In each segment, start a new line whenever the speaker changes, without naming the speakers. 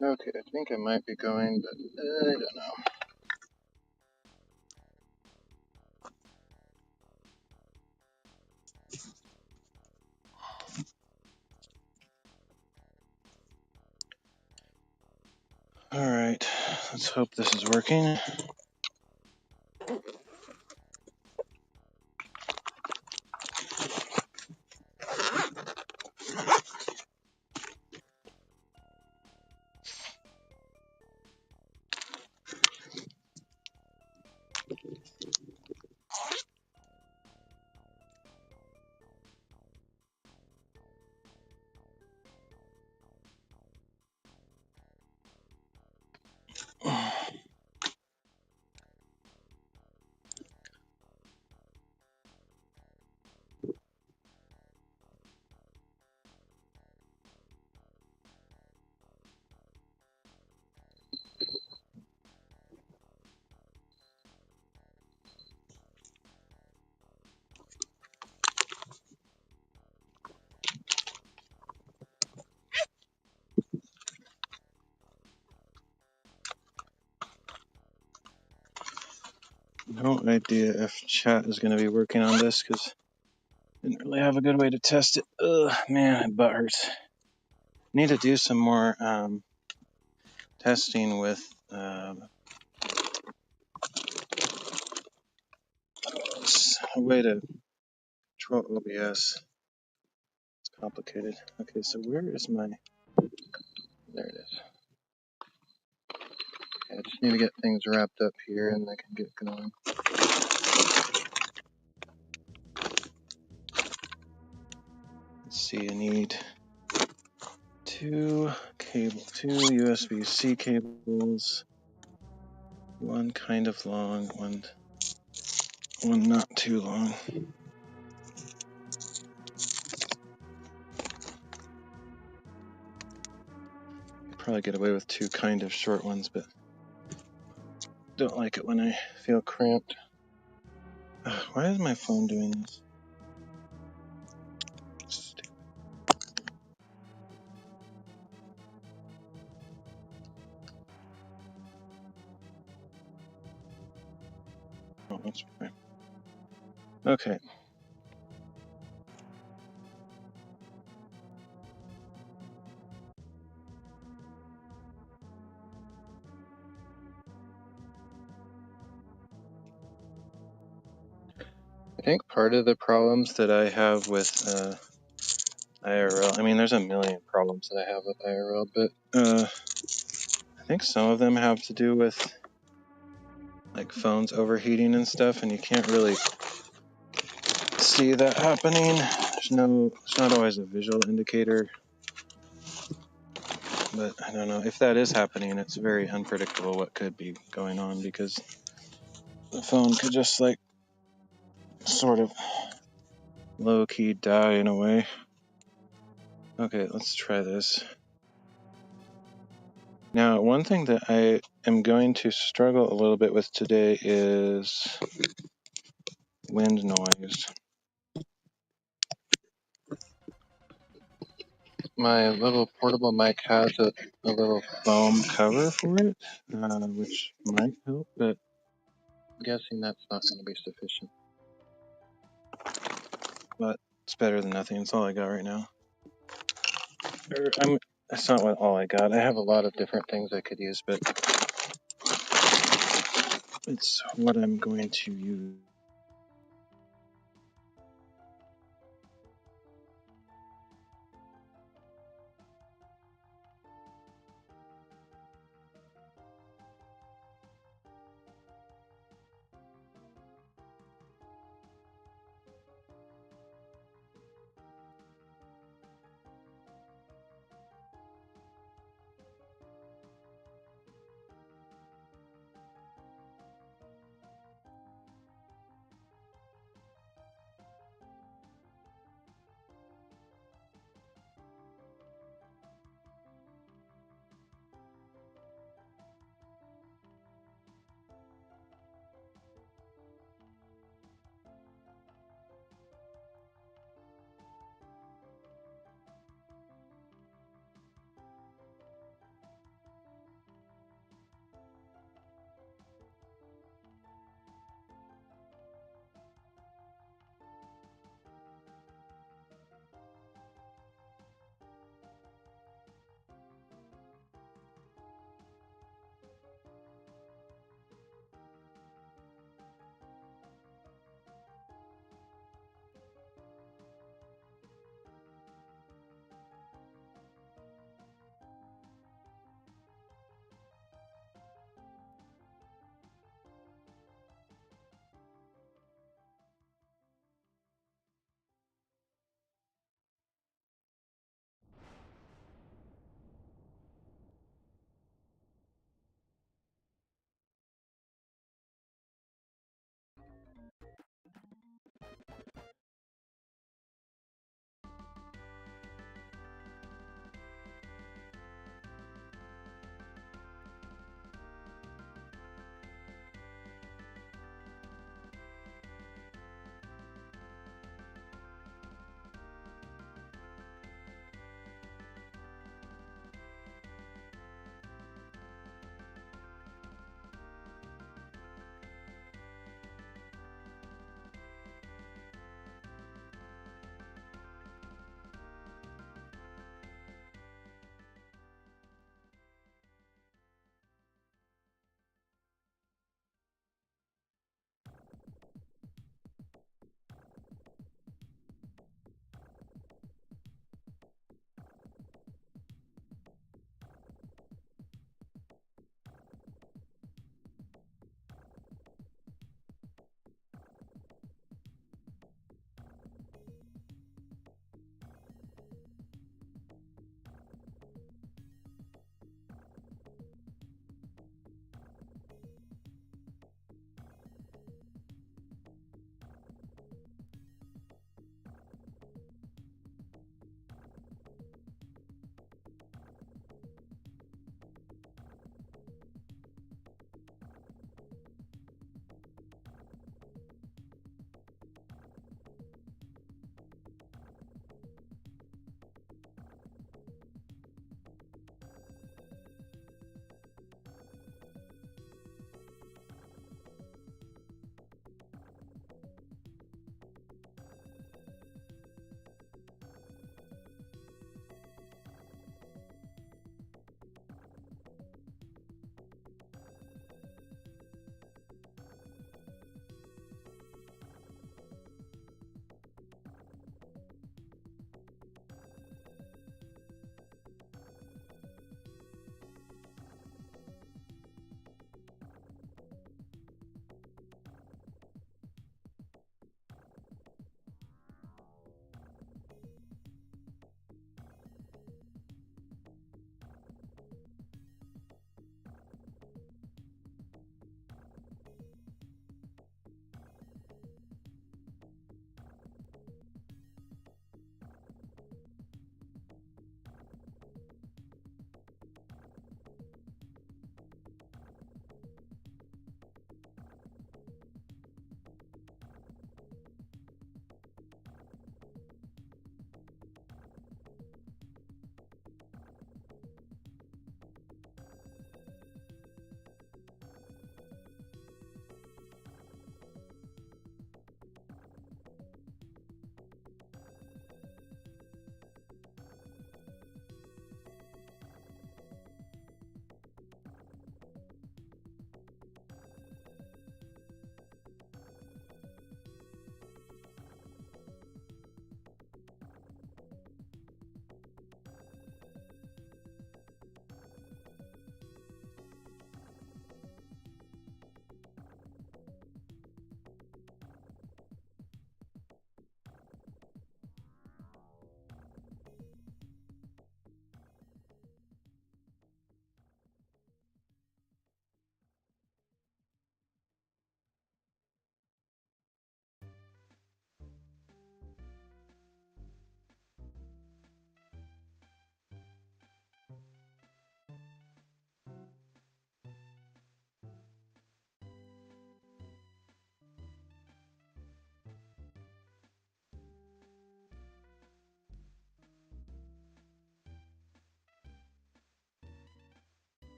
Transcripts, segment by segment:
Okay, I think I might be going, but I don't know. Alright, let's hope this is working. No idea if chat is going to be working on this because I didn't really have a good way to test it. Ugh, man, my butt hurts. Need to do some more testing with a way to control OBS. It's complicated. Okay, so where is my... There it is. Okay, I just need to get things wrapped up here and I can get going. Let's see, I need two USB-C cables, one kind of long, one not too long. Probably get away with two kind of short ones, but don't like it when I feel cramped. Why is my phone doing this? Stupid. Oh, that's fine. Okay. I think part of the problems that I have with IRL, I mean, there's a million problems that I have with IRL, but I think some of them have to do with like phones overheating and stuff, and you can't really see that happening. It's not always a visual indicator, but I don't know if that is happening. It's very unpredictable what could be going on because the phone could just like sort of low-key die in a way. Okay, let's try this. Now, one thing that I am going to struggle a little bit with today is wind noise. My little portable mic has a little foam cover for it, which might help, but I'm guessing that's not going to be sufficient. But it's better than nothing. It's all I got right now. That's not all I got. I have a lot of different things I could use, but it's what I'm going to use.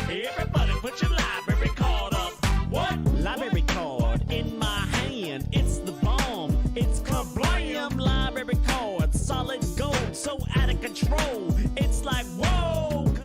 Everybody put your library card up. What? Library card in my hand. It's the bomb. It's kablam. Library card. Solid gold. So out of control. It's like, whoa.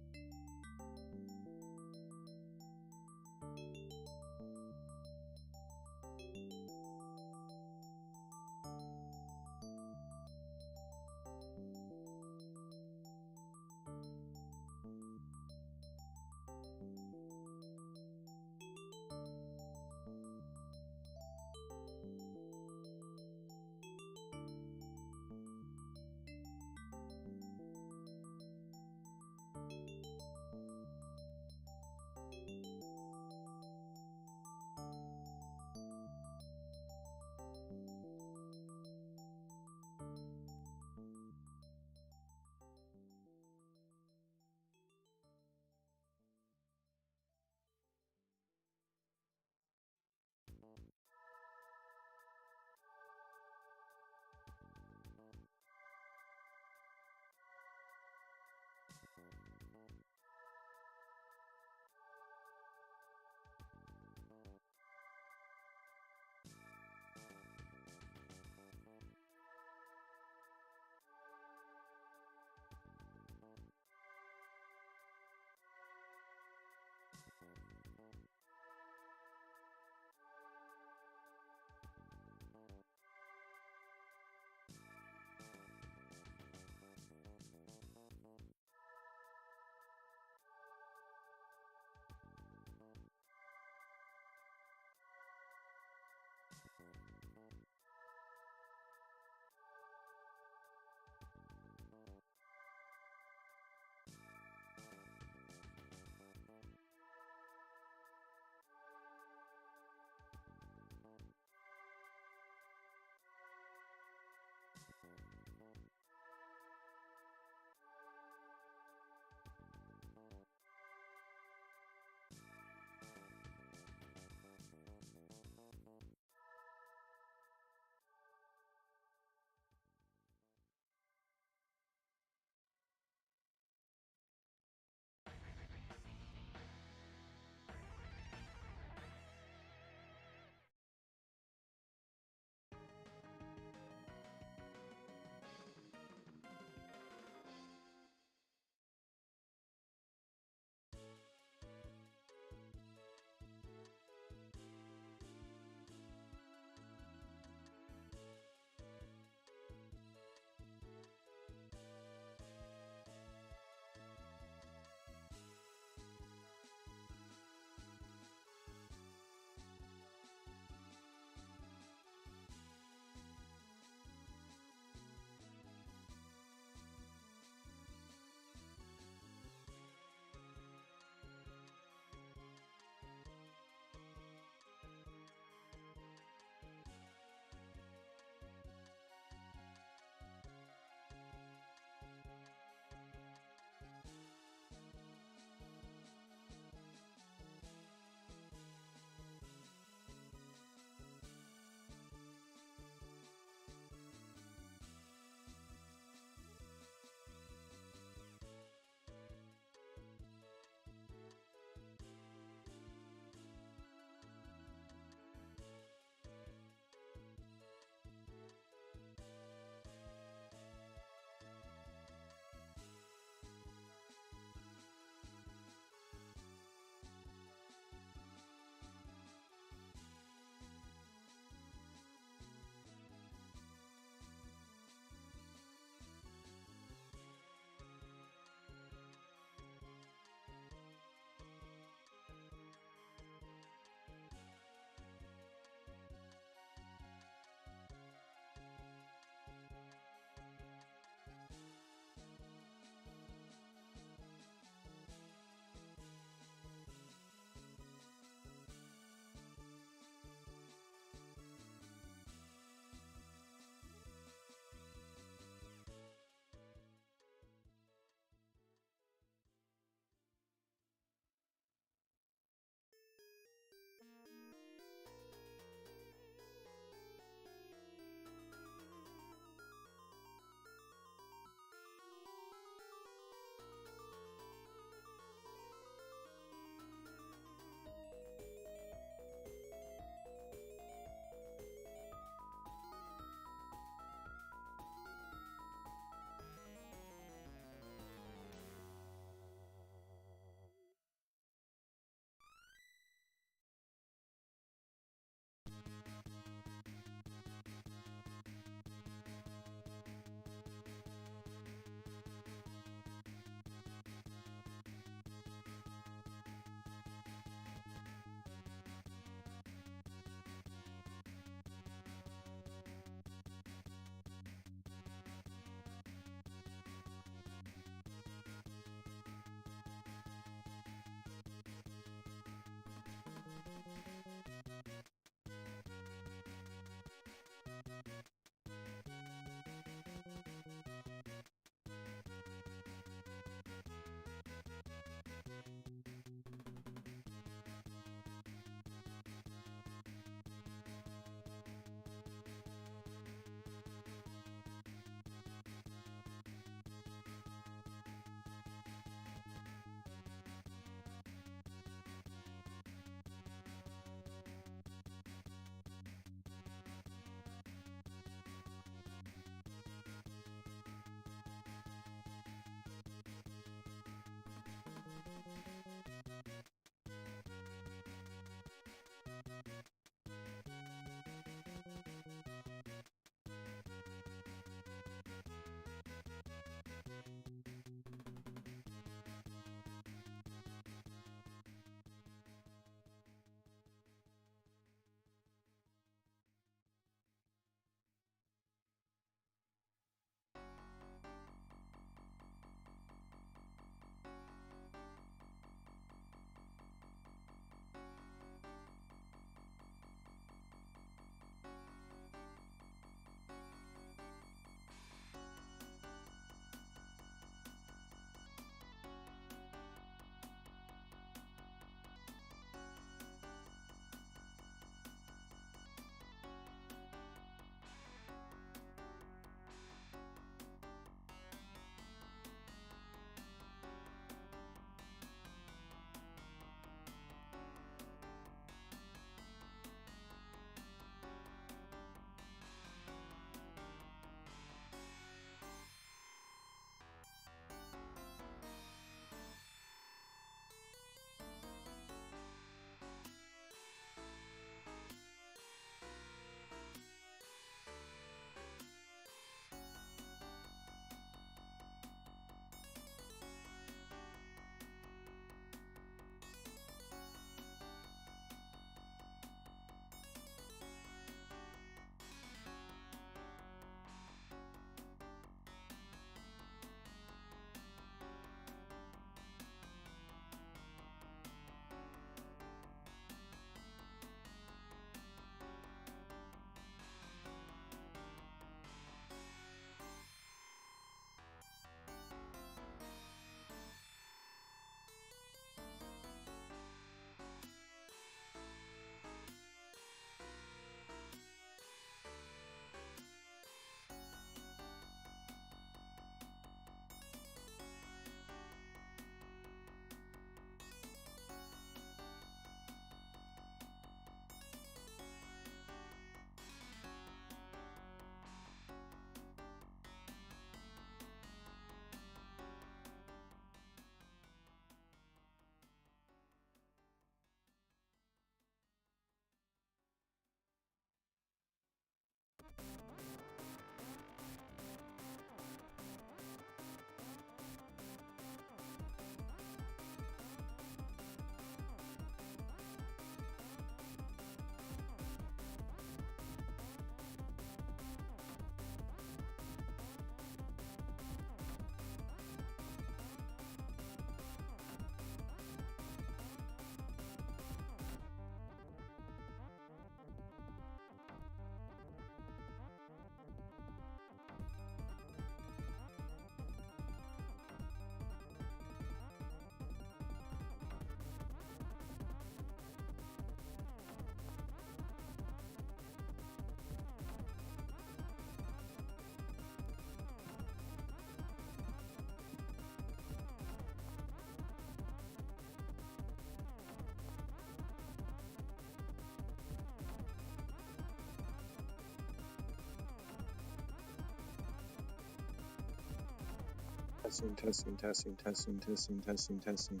Testing.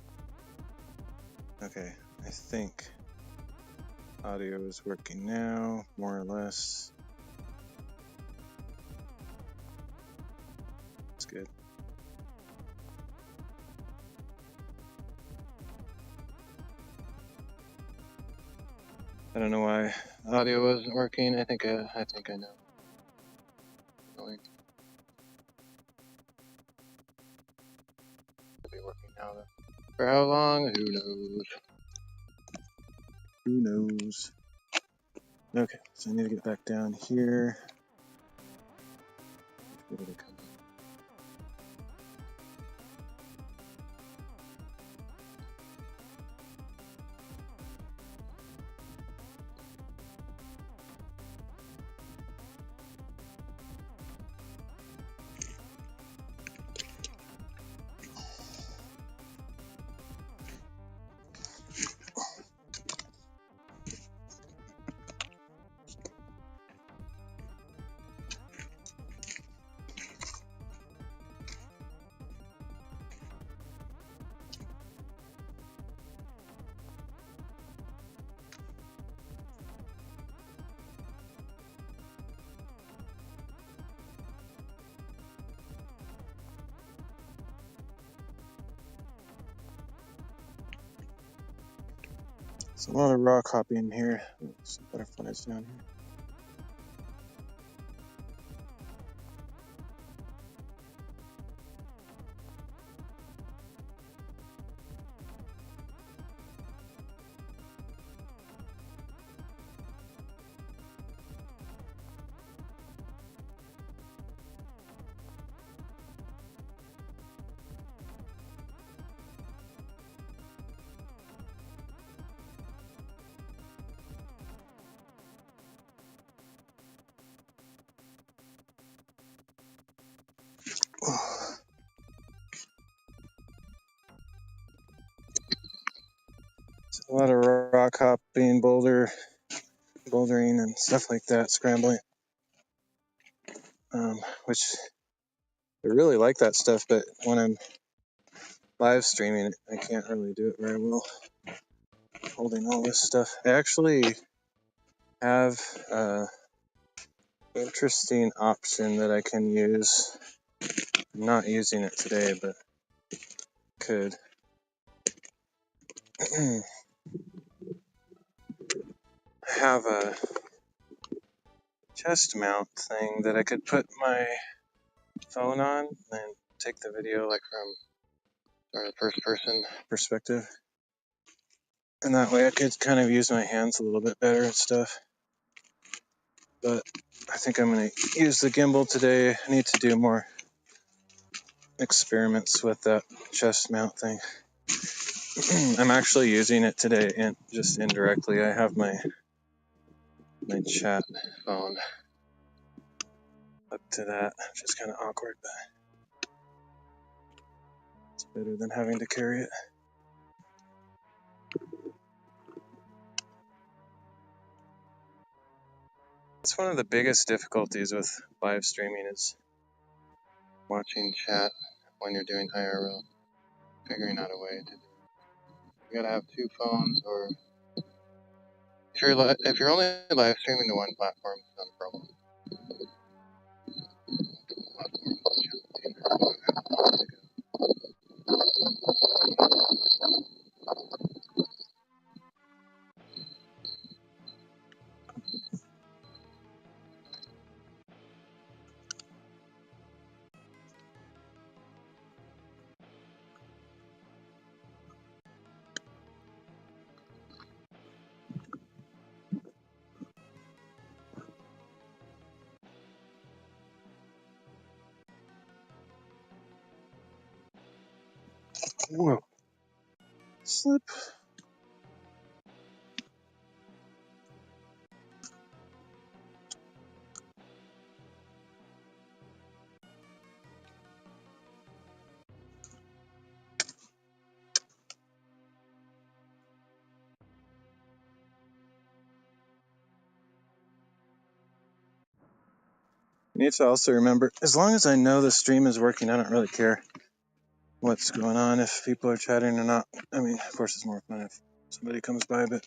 Okay, I think audio is working now, more or less. It's good. I don't know why audio wasn't working. I think I know. It'll be working now though. For how long? Who knows? Okay, so I need to get back down here. Be able to come. There's a lot of rock hopping here. Some butterflies down here. A lot of rock hopping, bouldering, and stuff like that, scrambling. Which I really like that stuff, but when I'm live streaming, I can't really do it very well. Holding all this stuff. I actually have an interesting option that I can use. I'm not using it today, but could. I have a chest mount thing that I could put my phone on and take the video like from the first person perspective. And that way I could kind of use my hands a little bit better and stuff. But I think I'm going to use the gimbal today. I need to do more experiments with that chest mount thing. I'm actually using it today and just indirectly. I have my chat phone up to that, which is kind of awkward, but it's better than having to carry it. That's one of the biggest difficulties with live streaming is watching chat when you're doing IRL, figuring out a way to do it. You gotta have two phones, or if you're only live streaming to one platform, it's not a problem. Whoa. Slip. You need to also remember, as long as I know the stream is working, I don't really care what's going on, if people are chatting or not. I mean, of course, it's more fun if somebody comes by, but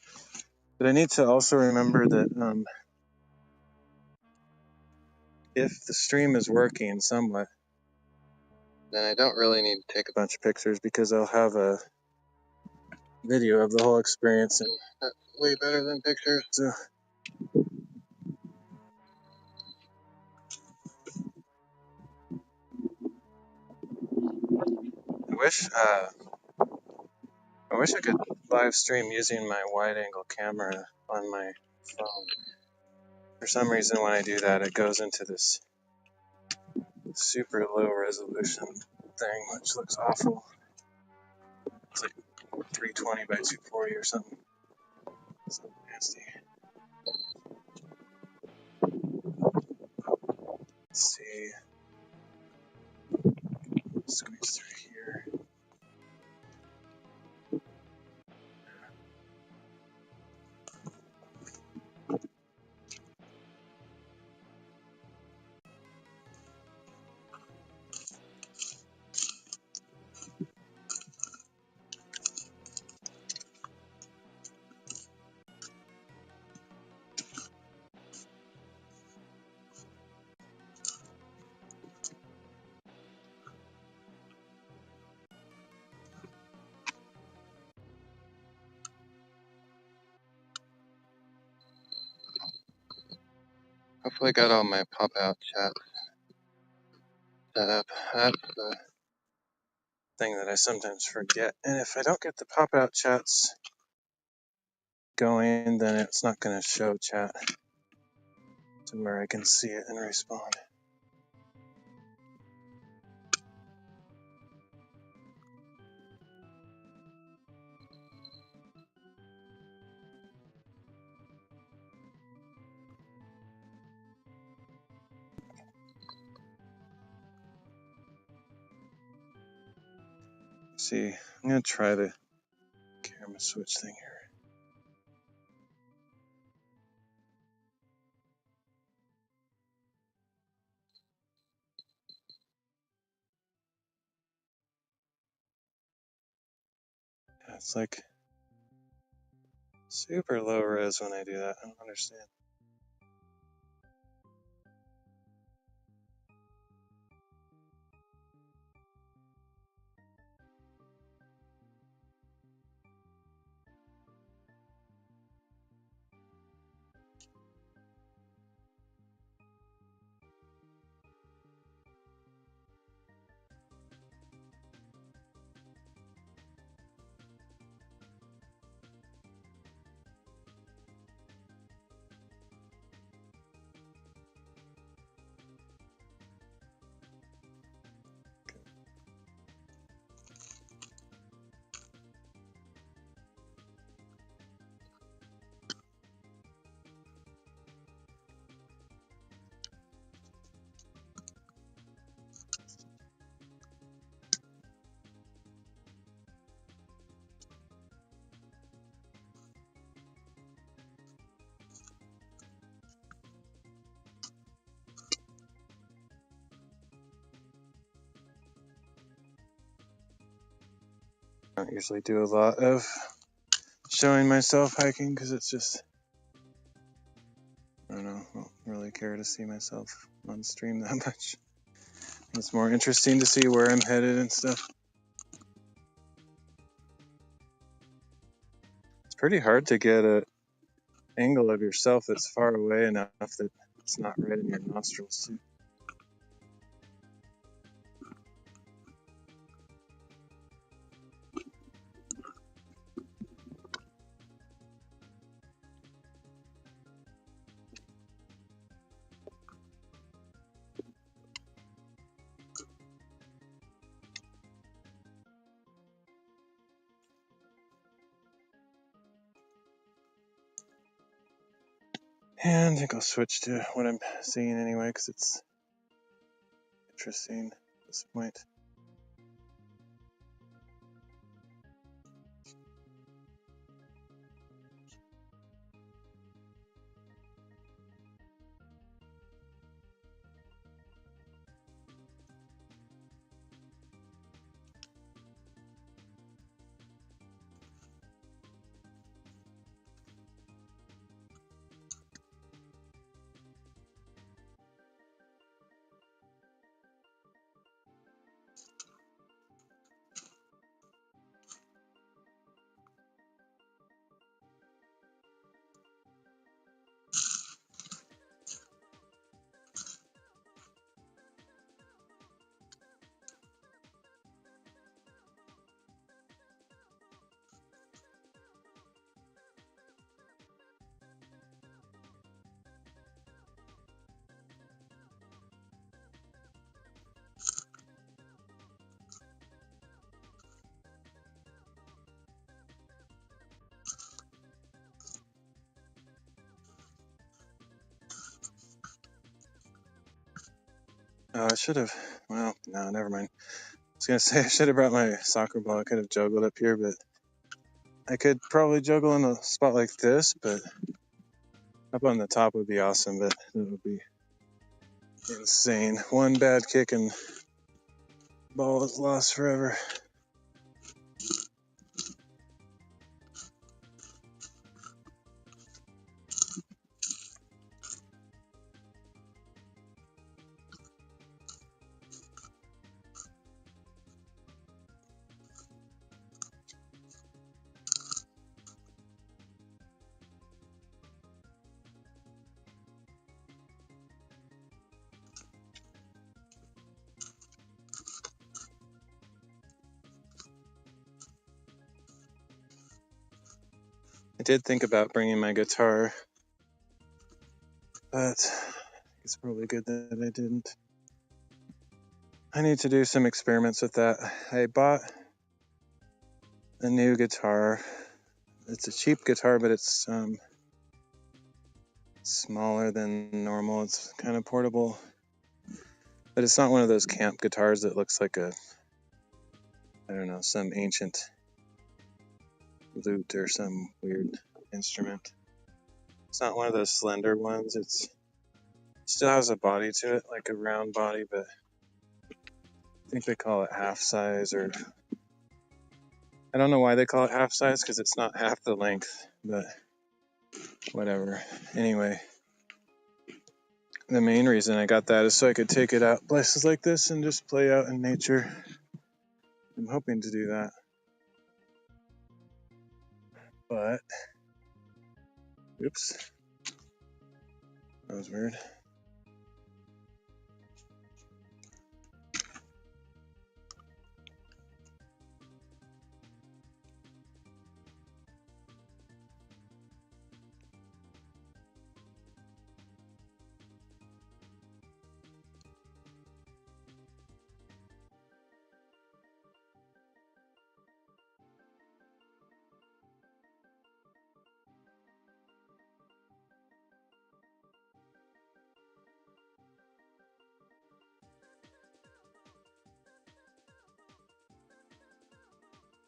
I need to also remember that if the stream is working somewhat, then I don't really need to take a bunch of pictures because I'll have a video of the whole experience, and that's way better than pictures. So I wish I could live stream using my wide-angle camera on my phone. For some reason, when I do that, it goes into this super low resolution thing, which looks awful. It's like 320 by 240 or something. So nasty. Let's see. Squeeze through here. Hopefully I got all my pop-out chat set up. That's the thing that I sometimes forget. And if I don't get the pop-out chats going, then it's not going to show chat to where I can see it and respond. See, I'm going to try the camera switch thing here. Yeah, it's like super low res when I do that. I don't understand. I don't usually do a lot of showing myself hiking because it's just, I don't know, I don't really care to see myself on stream that much. It's more interesting to see where I'm headed and stuff. It's pretty hard to get an angle of yourself that's far away enough that it's not right in your nostrils too. And I think I'll switch to what I'm seeing anyway because it's interesting at this point. I should have, well, no, never mind. I was going to say I should have brought my soccer ball. I could have juggled up here, but I could probably juggle in a spot like this, but up on the top would be awesome, but it would be insane. One bad kick and ball is lost forever. I did think about bringing my guitar, but it's probably good that I didn't. I need to do some experiments with that. I bought a new guitar. It's a cheap guitar, but it's smaller than normal. It's kind of portable, but it's not one of those camp guitars that looks like I don't know, some ancient lute or some weird instrument. It's not one of those slender ones. It still has a body to it, like a round body, but I think they call it half size, or I don't know why they call it half size because it's not half the length, but whatever. Anyway, the main reason I got that is so I could take it out places like this and just play out in nature. I'm hoping to do that. But, oops, that was weird.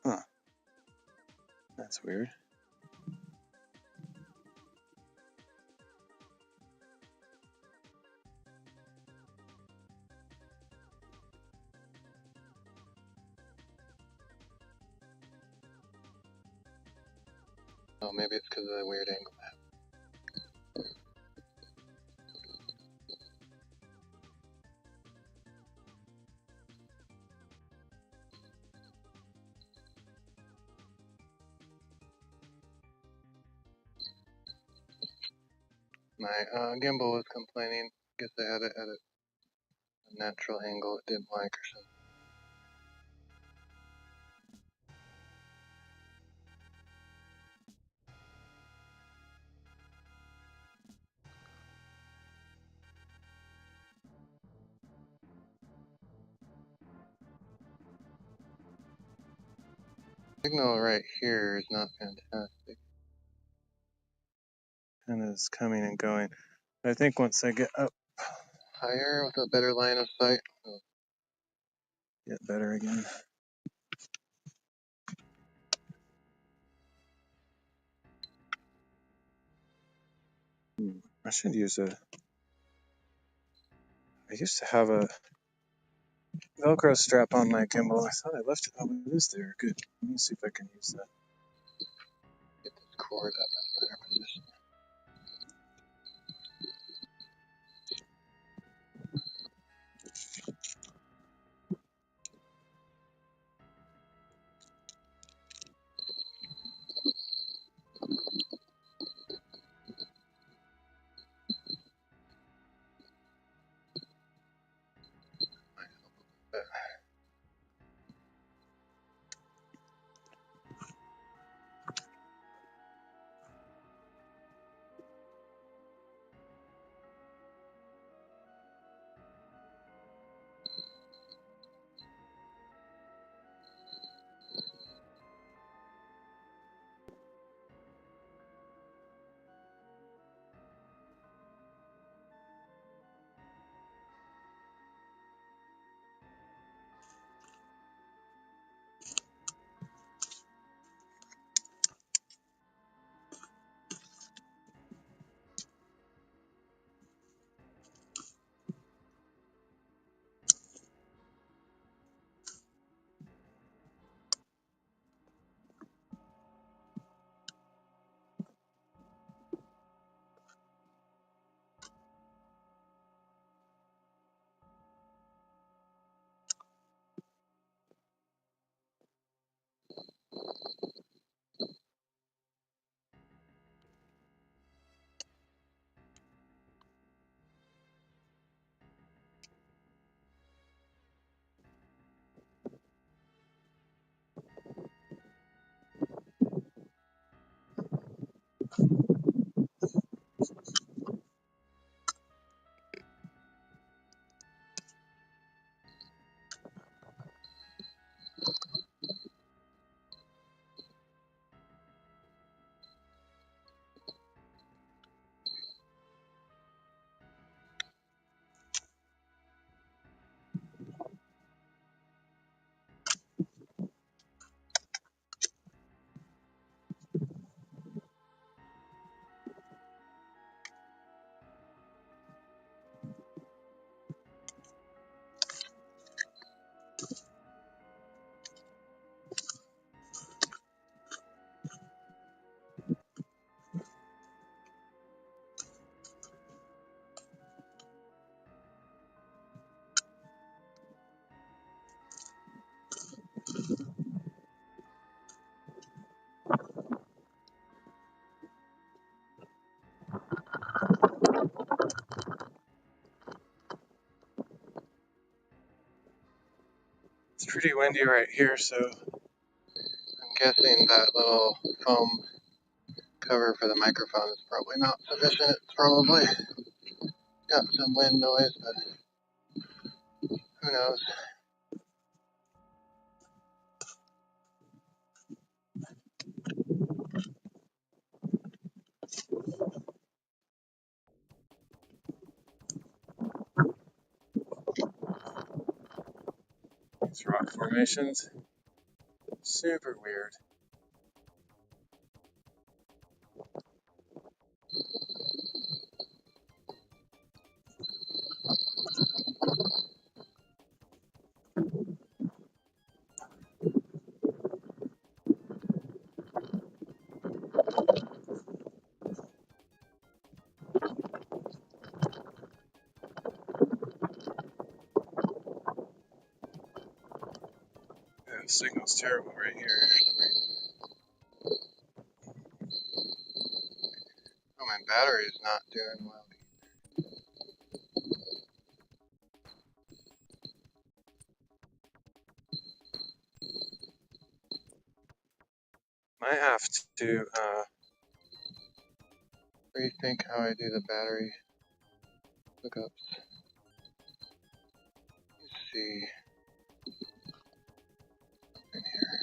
Huh, that's weird. Oh, maybe it's because of the weird angle. My gimbal was complaining. Guess I had it at a natural angle it didn't like or something. Signal right here is not fantastic. And it's coming and going. I think once I get up higher with a better line of sight, it'll get better again. I should use I used to have a Velcro strap on my gimbal. I thought I left it. Oh, it is there. Good. Let me see if I can use that. Get this cord up in a better position. pretty windy right here, so I'm guessing that little foam cover for the microphone is probably not sufficient. It's probably got some wind noise, but who knows. These rock formations, super weird. Yeah, the signal's terrible right here for some reason. Oh, my battery's not doing well. Might have to rethink how I do the battery hookups. Let's see. In here.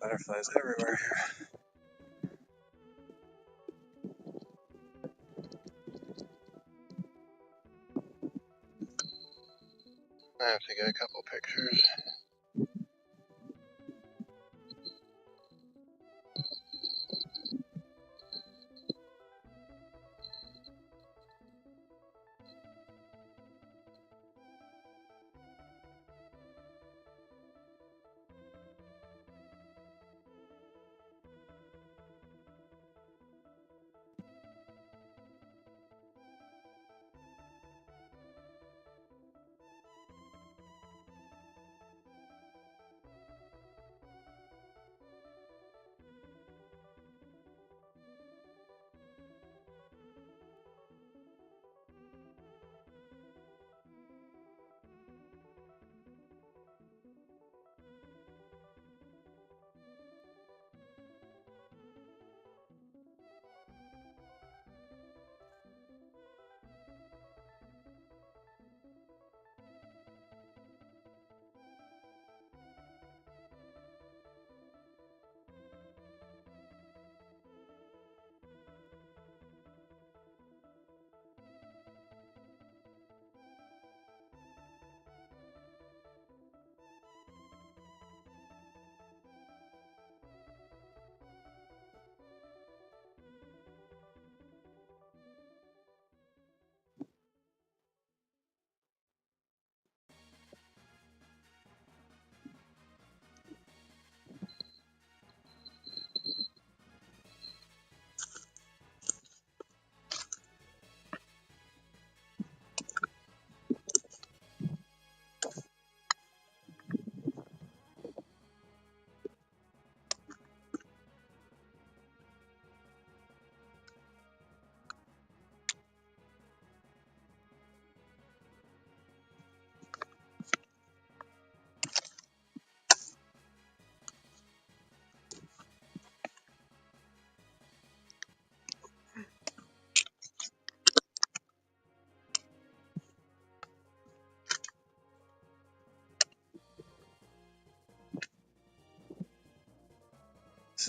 Butterflies everywhere here. I have to get a couple pictures.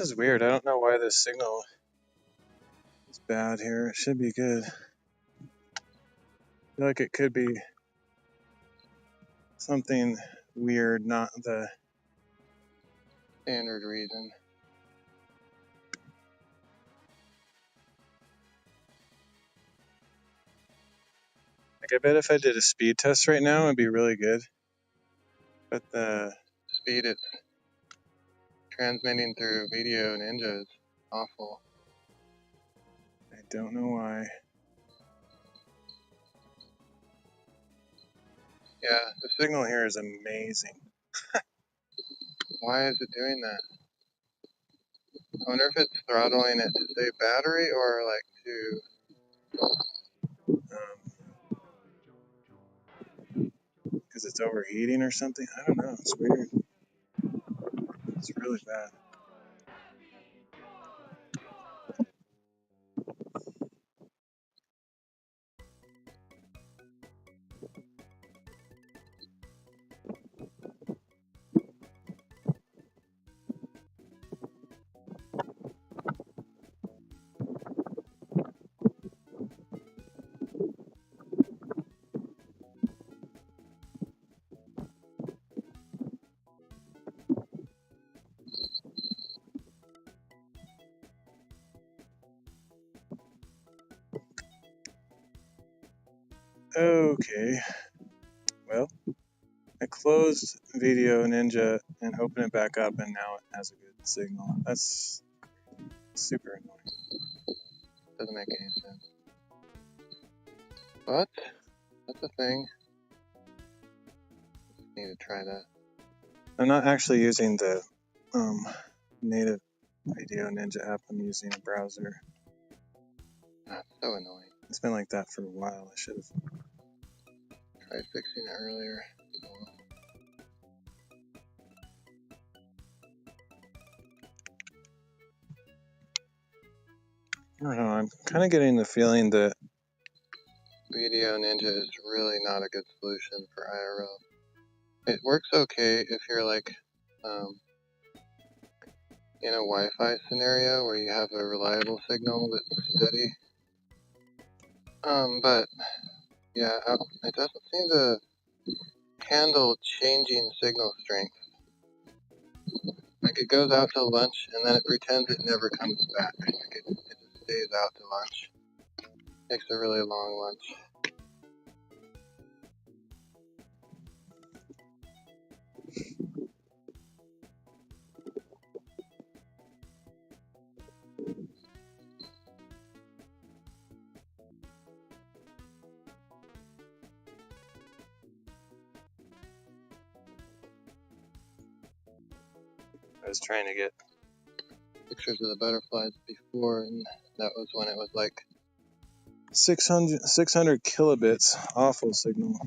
is weird. I don't know why this signal is bad here. It should be good. I feel like it could be something weird, not the standard reason. Like, I bet if I did a speed test right now, it'd be really good. But the speed it's transmitting through Video Ninja is awful. I don't know why. Yeah, the signal here is amazing. Why is it doing that? I wonder if it's throttling it to save battery or like to, because it's overheating or something. I don't know. It's weird. It's really bad. Okay. Well, I closed Video Ninja and opened it back up, and now it has a good signal. That's super annoying. Doesn't make any sense. But that's a thing. Need to try that. I'm not actually using the native Video Ninja app. I'm using a browser. That's so annoying. It's been like that for a while. I should have tried fixing it earlier. I don't know. I'm kind of getting the feeling that Video Ninja is really not a good solution for IRL. It works okay if you're like in a Wi-Fi scenario where you have a reliable signal that's steady. But yeah, it doesn't seem to handle changing signal strength. Like it goes out to lunch and then it pretends it never comes back. Like it just stays out to lunch. Takes a really long lunch. I was trying to get pictures of the butterflies before, and that was when it was like 600 kilobits. Awful signal.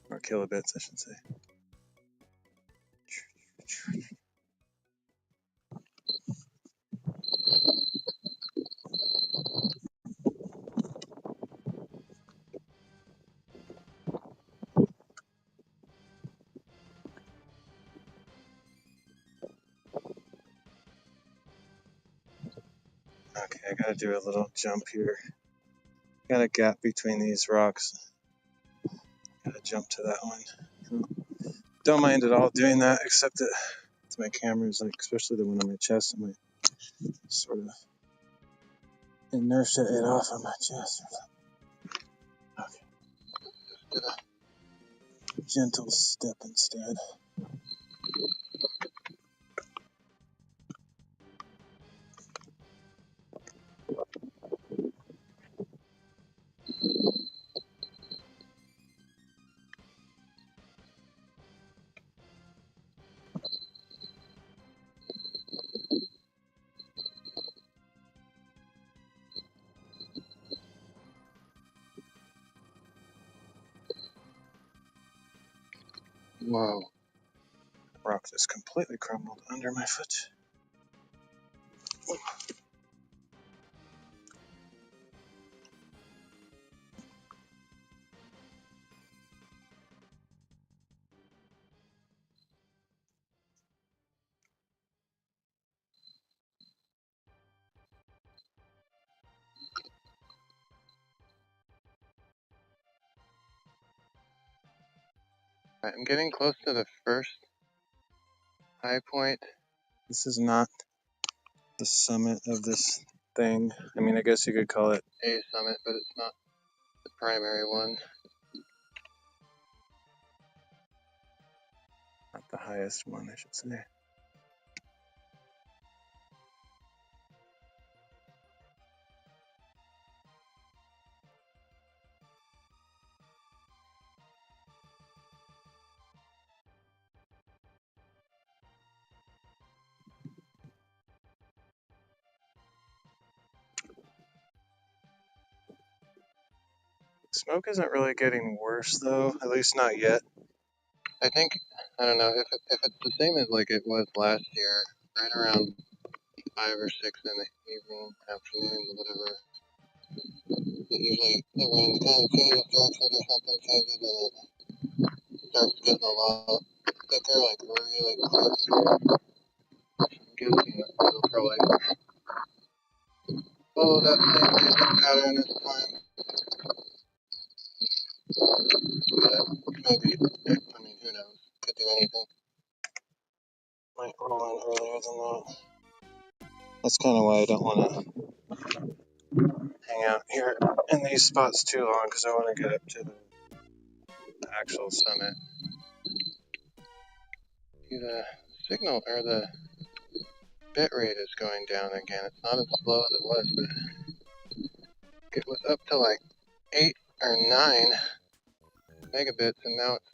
Or kilobits, I should say. Okay, I gotta do a little jump here. Got a gap between these rocks. Gotta jump to that one. Don't mind at all doing that, except that my camera's like, especially the one on my chest, I might sort of inertia it off on my chest or something. Okay. Just did a gentle step instead. Whoa. Rock just completely crumbled under my foot. I'm getting close to the first high point. This is not the summit of this thing. I mean, I guess you could call it a summit, but it's not the primary one. Not the highest one, I should say. Smoke isn't really getting worse though, at least not yet. I think, I don't know, if it's the same as like it was last year, right around 5 or 6 in the evening, afternoon, whatever, it usually, the wind kind of changes directions or something changes and it starts getting a lot thicker, like really close. I'm guessing that it'll probably follow that same basic pattern this time. But maybe, I mean, who knows, could do anything. Might roll in earlier than that. That's kind of why I don't want to hang out here in these spots too long, because I want to get up to the actual summit. See, the signal, or the bit rate is going down again. It's not as slow as it was, but it was up to like 8 or 9 megabits, and now it's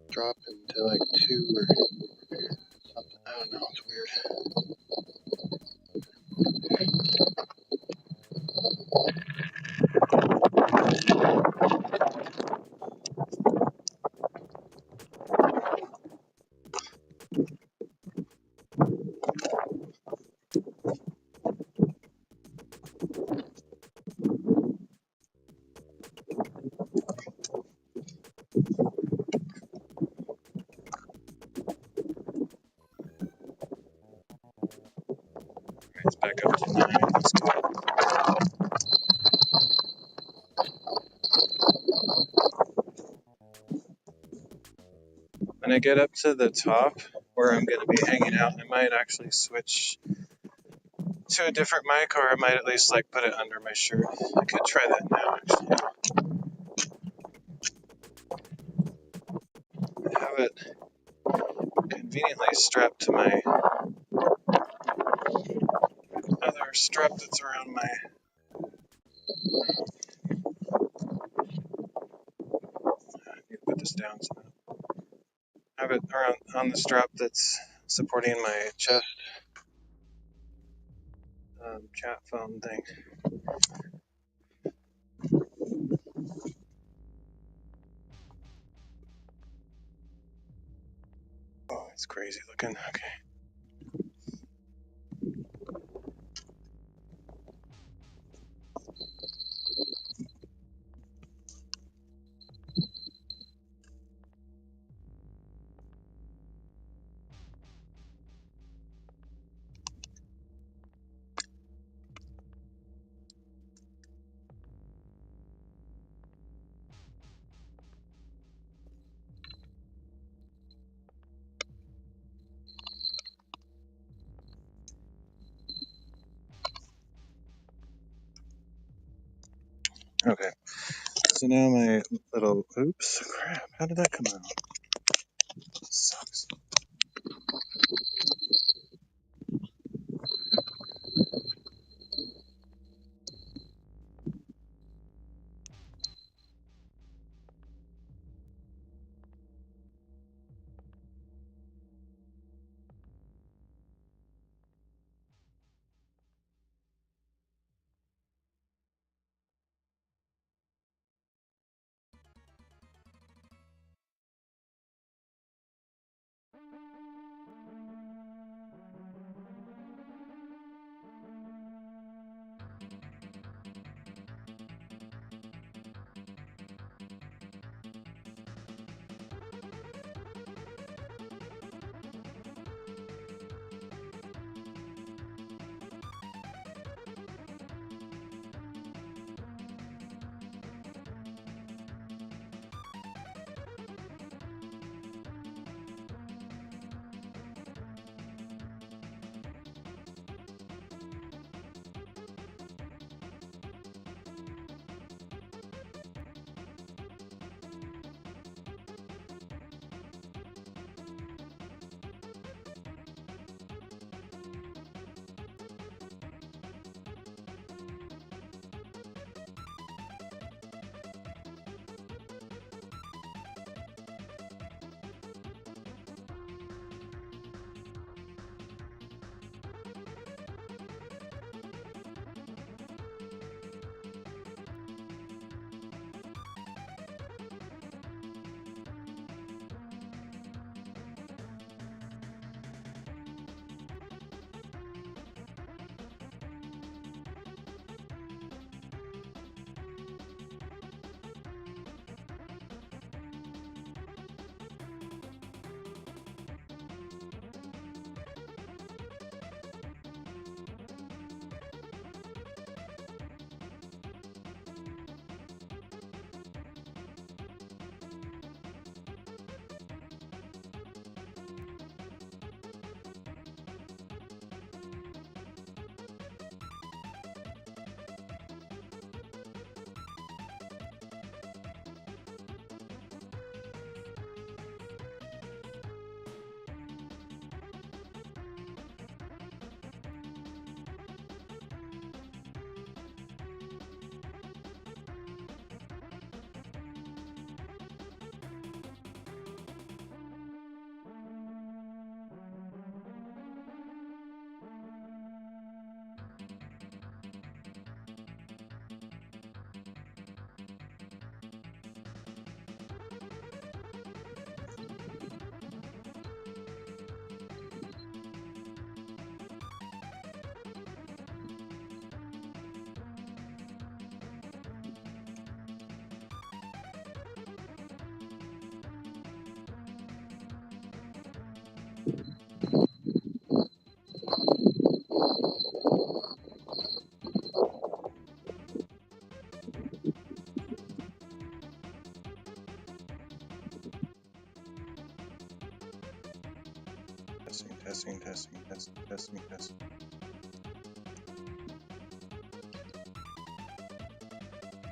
dropping to like 2 or something. I don't know, it's weird. It's back up to 9. Let's go. When I get up to the top where I'm going to be hanging out, I might actually switch to a different mic, or I might at least like put it under my shirt. I could try that now, actually. I have it conveniently strapped to my other strap that's around my. I need to put this down. So I have it around on the strap that's supporting my chest chat phone thing. Oh, it's crazy looking. Okay. Okay. So now my little, oops, crap, how did that come out? Sucks. Testing, testing, testing, testing, testing, testing.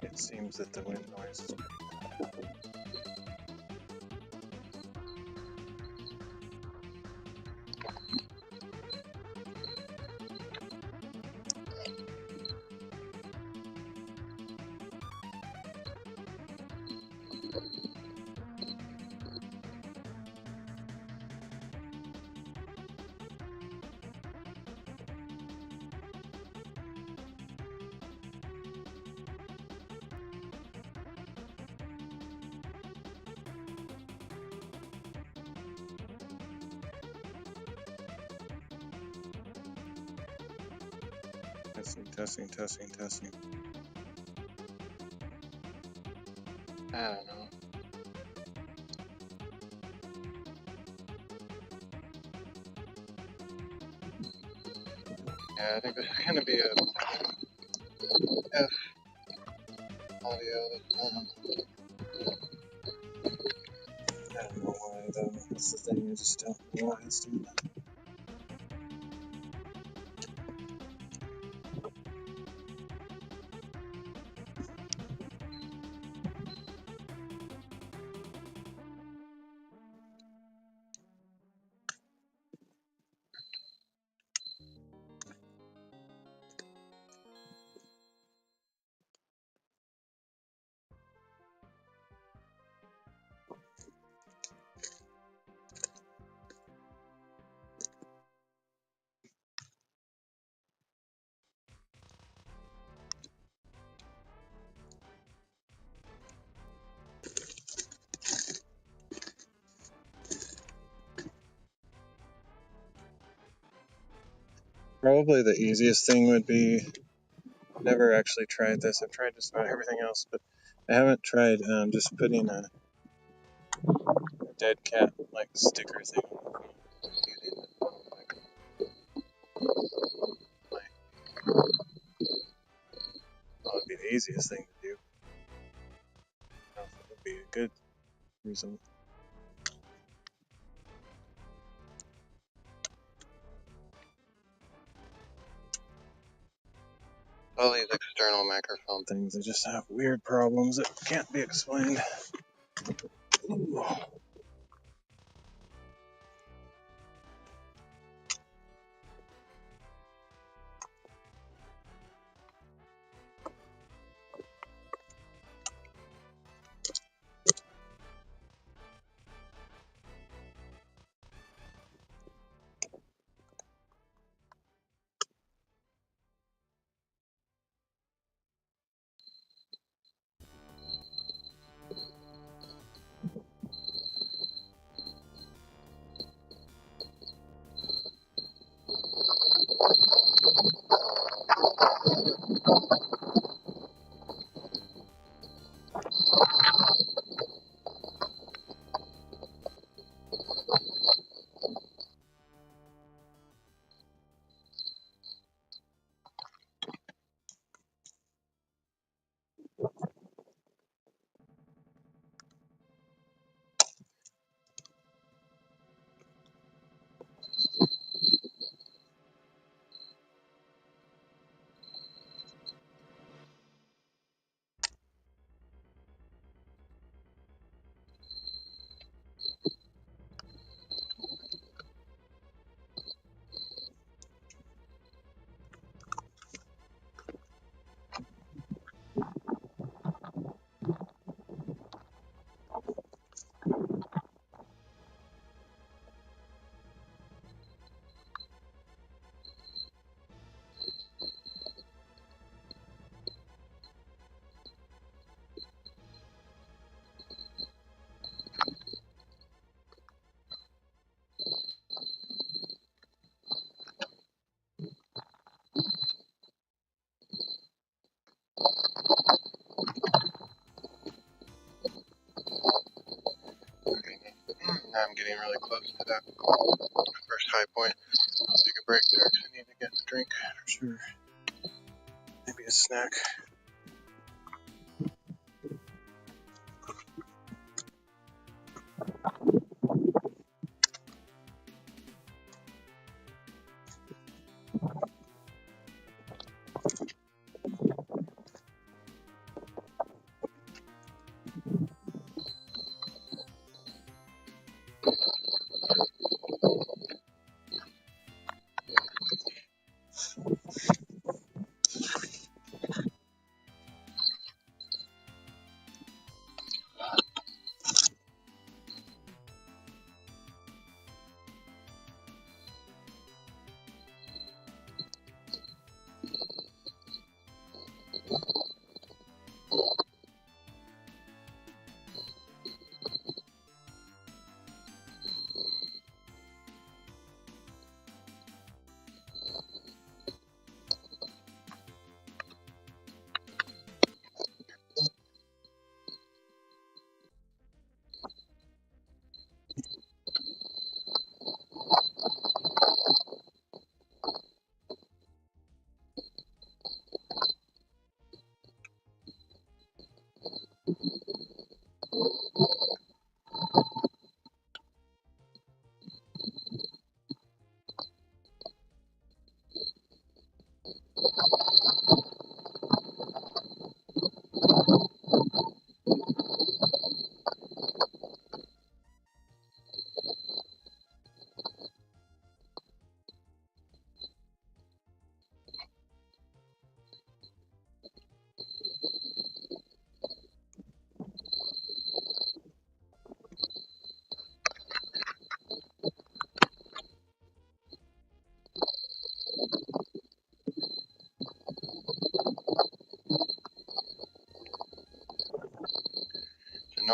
It seems that the wind noise is pretty bad. Testing, testing, testing, testing. I don't know. Yeah, I think there's gonna be a F audio. I don't know why though. That's the thing. I just don't know why it's doing that. Probably the easiest thing would be, I've never actually tried this. I've tried just about everything else, but I haven't tried just putting a dead cat like sticker thing on the phone. That would be the easiest thing to do. That would be a good result. All these external microphone things, they just have weird problems that can't be explained. Ooh. Okay, now I'm getting really close to that first high point. I'll take a break there because I need to get a drink for sure. Maybe a snack.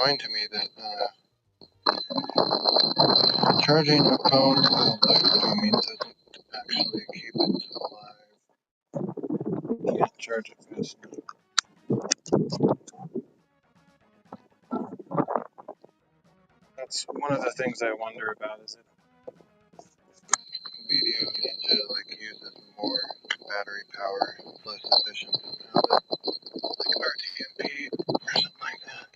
mind to me that charging a phone while live streaming doesn't actually keep it alive. You can't charge it fast enough. That's one of the things I wonder about, is if Video Ninja like uses more battery power, less efficient somehow, like RTMP or something like that.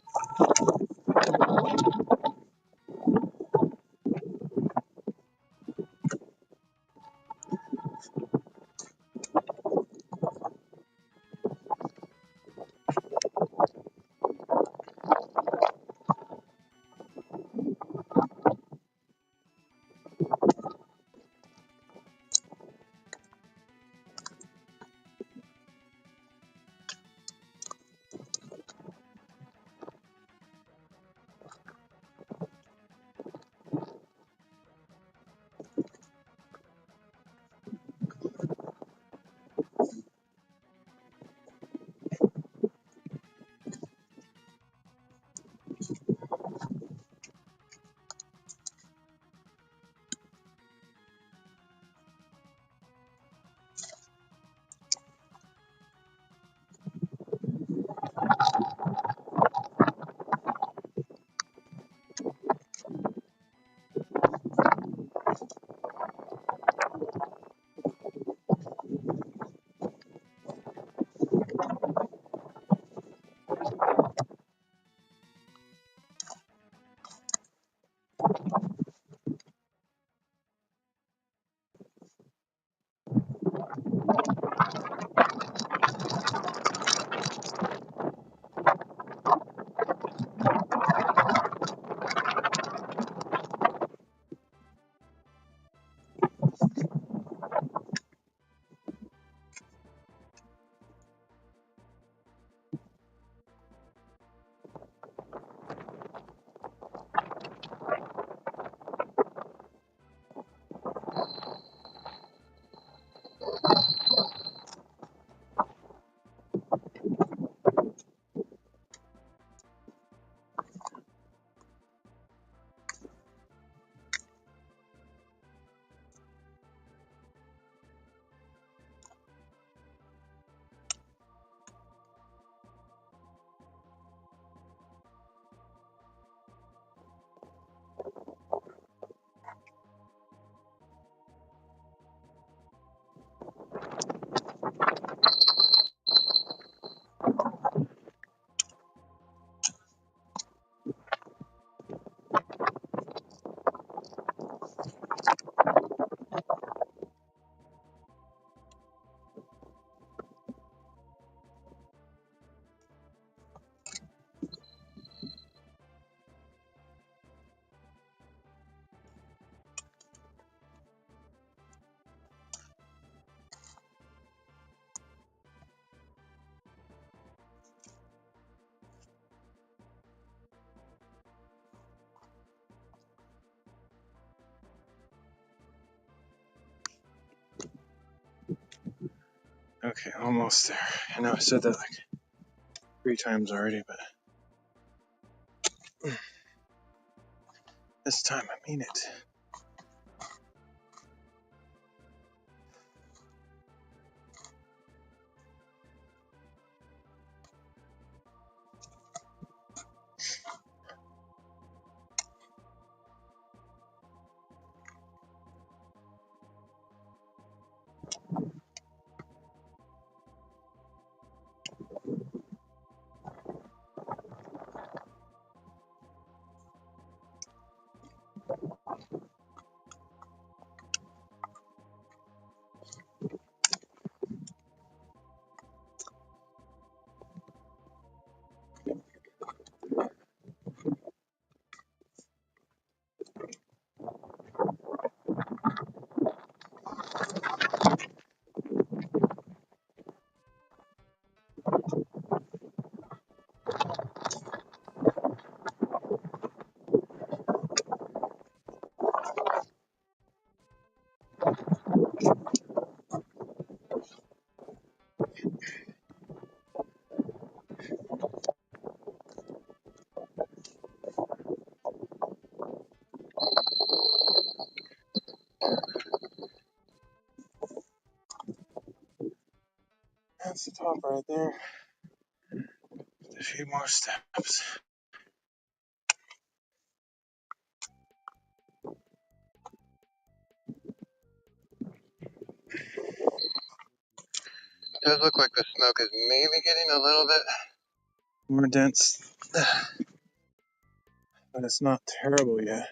Okay, almost there. I know I said that like 3 times already, but this time I mean it. That's the top right there. A few more steps. It does look like the smoke is maybe getting a little bit more dense, but it's not terrible yet.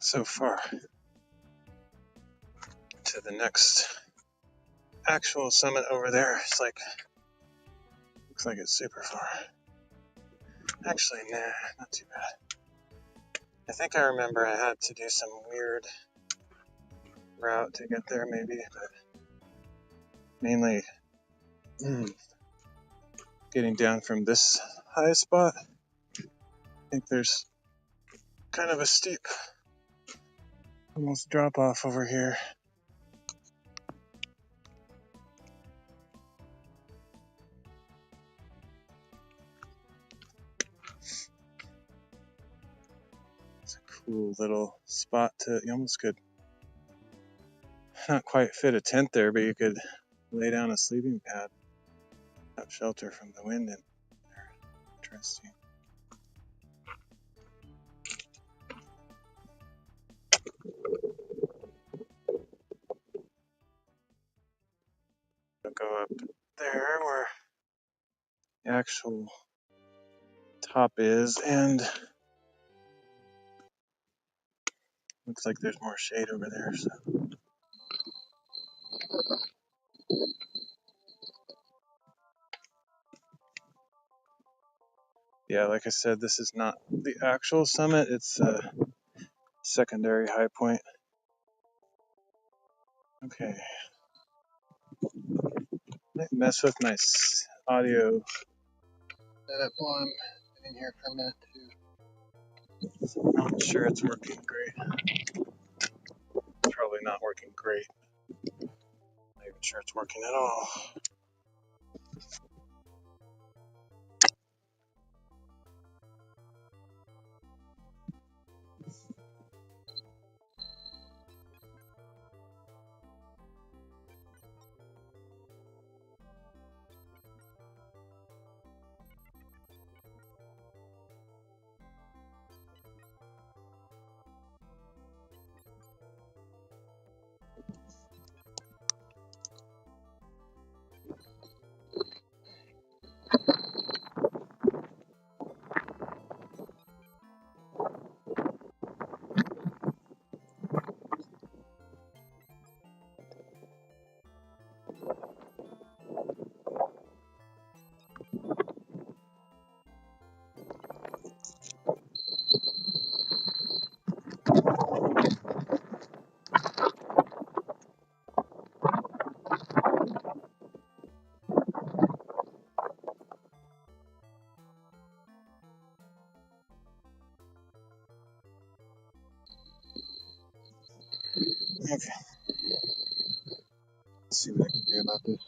So far to the next actual summit over there, it's like, looks like it's super far. Actually, nah, not too bad. I think I remember I had to do some weird route to get there maybe, but mainly getting down from this high spot. I think there's kind of a steep, almost drop off over here. It's a cool little spot to, you almost could not quite fit a tent there, but you could lay down a sleeping pad, have shelter from the wind in there. Interesting. I'll go up there where the actual top is, and looks like there's more shade over there. So. Yeah, like I said, this is not the actual summit, it's a secondary high point. Okay. Might mess with my audio setup while I'm sitting here for a minute too. So I'm not sure it's working great. Probably not working great. Not even sure it's working at all. Okay. Let's see what I can do about this.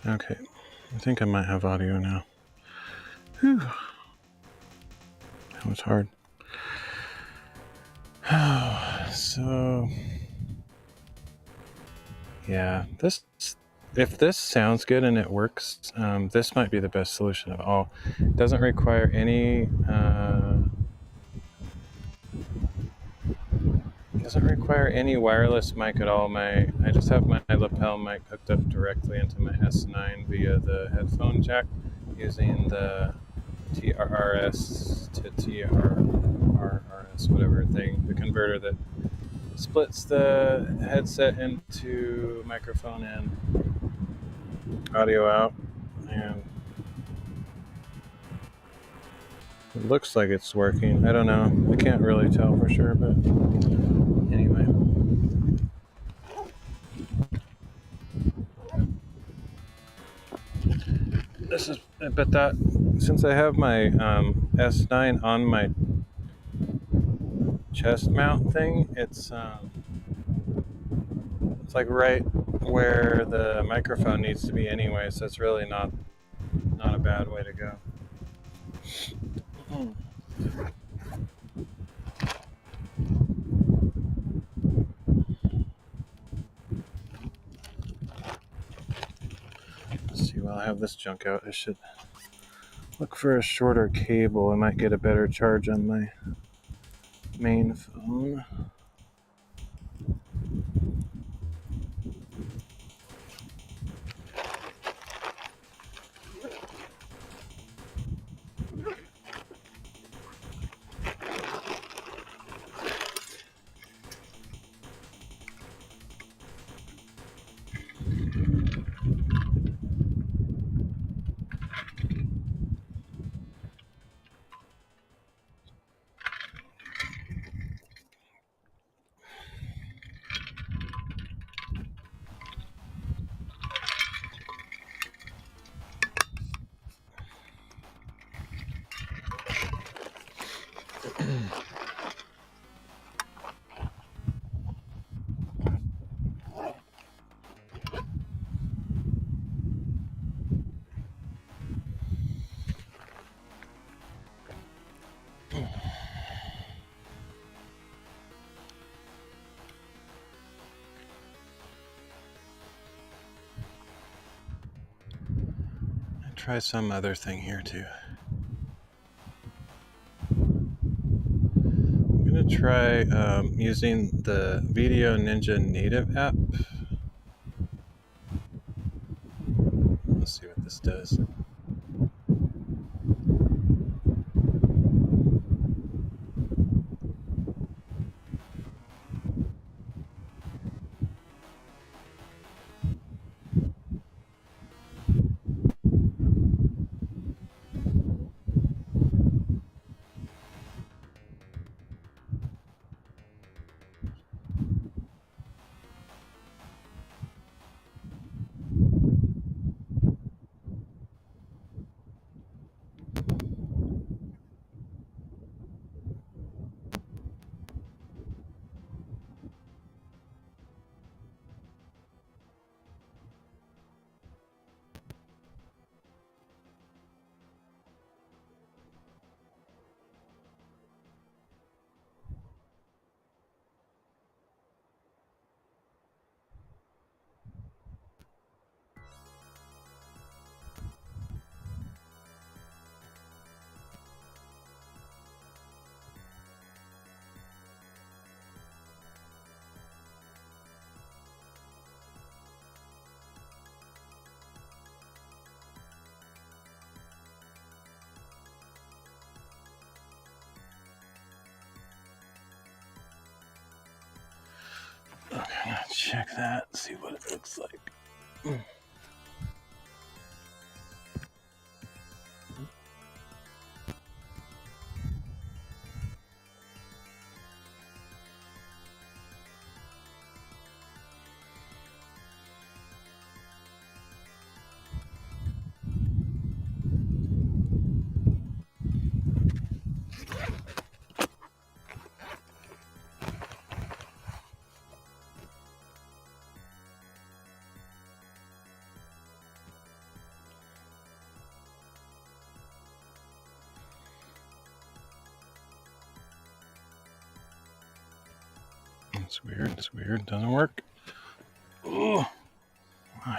Okay, I think I might have audio now. Whew. That was hard. So, yeah, if this sounds good and it works, this might be the best solution of all. It doesn't require any wireless mic at all. I just have my lapel mic hooked up directly into my S9 via the headphone jack using the TRRS to TRRS, whatever thing, the converter that splits the headset into microphone in, audio out, and it looks like it's working. I don't know. I can't really tell for sure, but anyway. This is, but that, since I have my S9 on my chest mount thing, it's like right where the microphone needs to be anyway, so it's really not a bad way to go. Let's see, while I have this junk out, I should look for a shorter cable. I might get a better charge on my main phone. Try some other thing here too. I'm gonna try using the Video Ninja Native app. Let's see what this does. Okay, I'm gonna check that, see what it looks like. It's weird, it's weird, it doesn't work. Oh, my.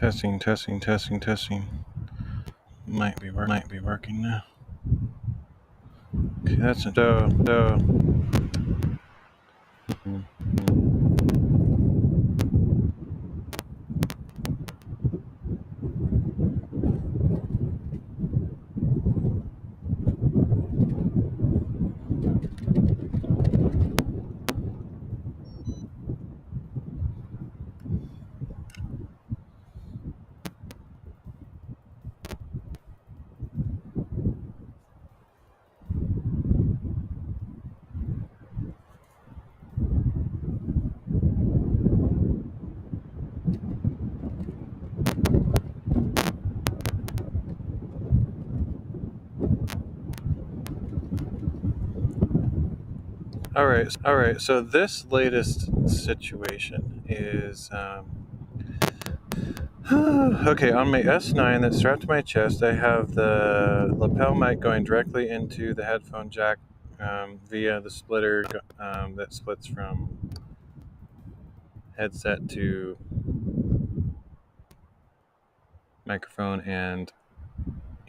Testing. Might be working now. Okay, that's a dough. All right. So this latest situation is okay. On my S9 that's strapped to my chest, I have the lapel mic going directly into the headphone jack via the splitter that splits from headset to microphone and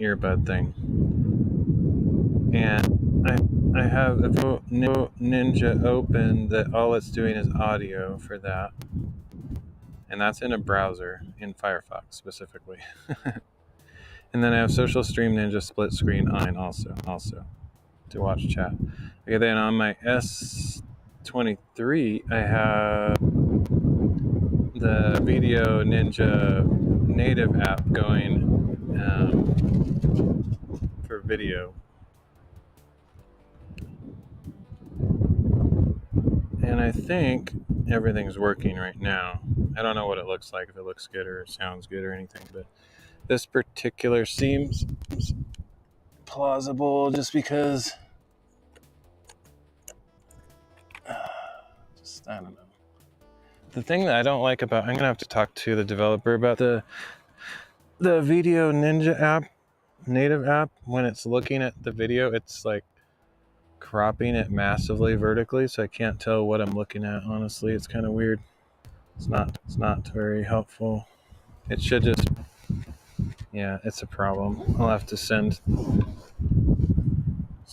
earbud thing. And I have a Ninja open that all it's doing is audio for that. And that's in a browser, in Firefox specifically. And then I have Social Stream Ninja split screen on also to watch chat. Okay, then on my S23, I have the Video Ninja native app going for video. And I think everything's working right now. I don't know what it looks like, if it looks good or sounds good or anything, but this particular seems plausible just because I don't know. The thing that I don't like about, I'm gonna have to talk to the developer about the Video Ninja app, native app. When it's looking at the video, it's like cropping it massively vertically, so I can't tell what I'm looking at. Honestly, it's kind of weird. It's not very helpful. It should just, yeah, it's a problem. I'll have to send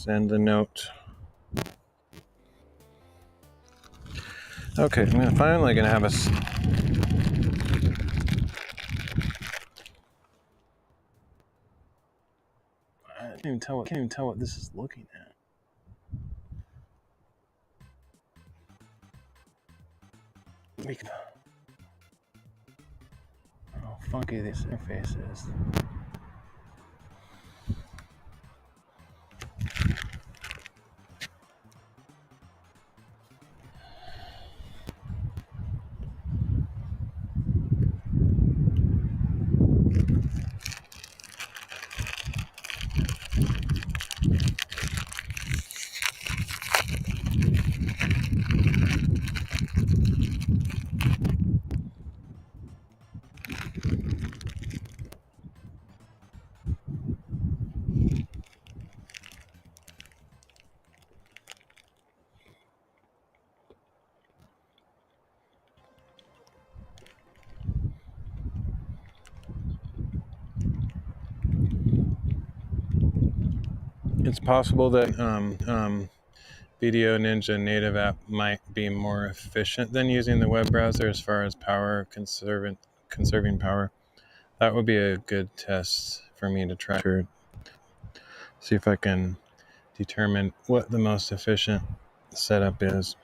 a note. Okay, I'm finally gonna have I can't even tell what this is looking at. How funky this interface is. It's possible that Video Ninja native app might be more efficient than using the web browser as far as power, conserving power. That would be a good test for me to try to see if I can determine what the most efficient setup is.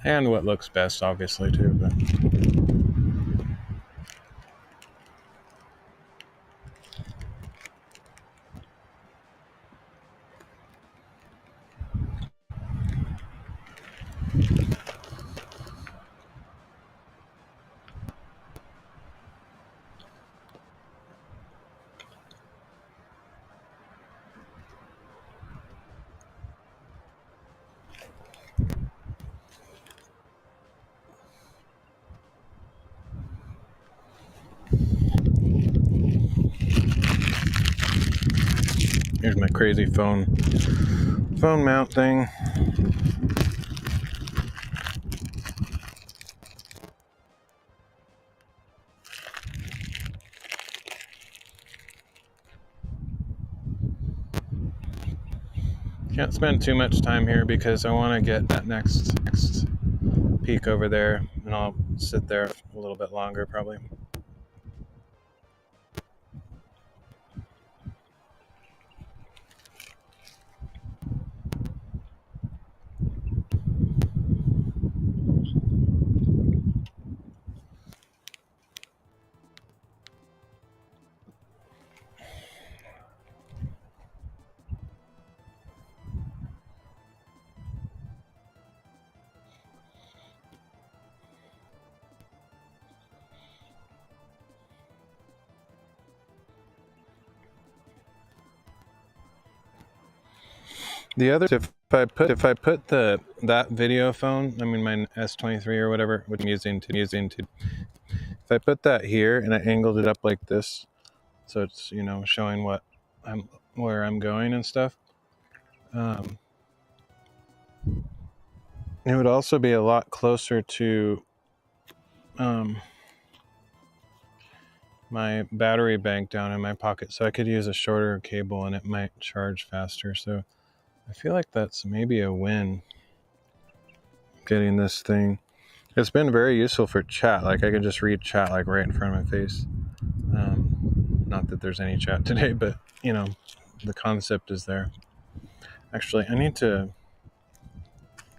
And what looks best, obviously, too. But here's my crazy phone mount thing. Can't spend too much time here because I want to get that next peak over there, and I'll sit there a little bit longer probably. The other, if I put that video phone, I mean my S23 or whatever, which I'm using to, if I put that here and I angled it up like this, so it's, you know, showing where I'm going and stuff, it would also be a lot closer to my battery bank down in my pocket, so I could use a shorter cable and it might charge faster. So I feel like that's maybe a win, getting this thing. It's been very useful for chat. Like I can just read chat like right in front of my face. Not that there's any chat today, but you know, the concept is there. Actually, I need to,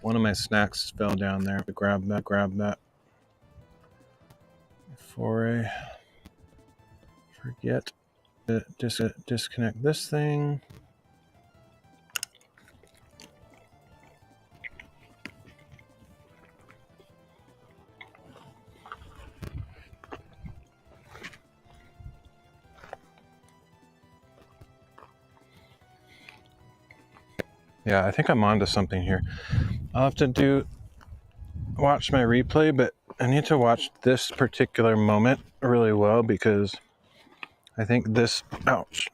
one of my snacks fell down there. Grab that before I forget to disconnect this thing. Yeah, I think I'm onto something here. I'll have to watch my replay, but I need to watch this particular moment really well because I think this, ouch,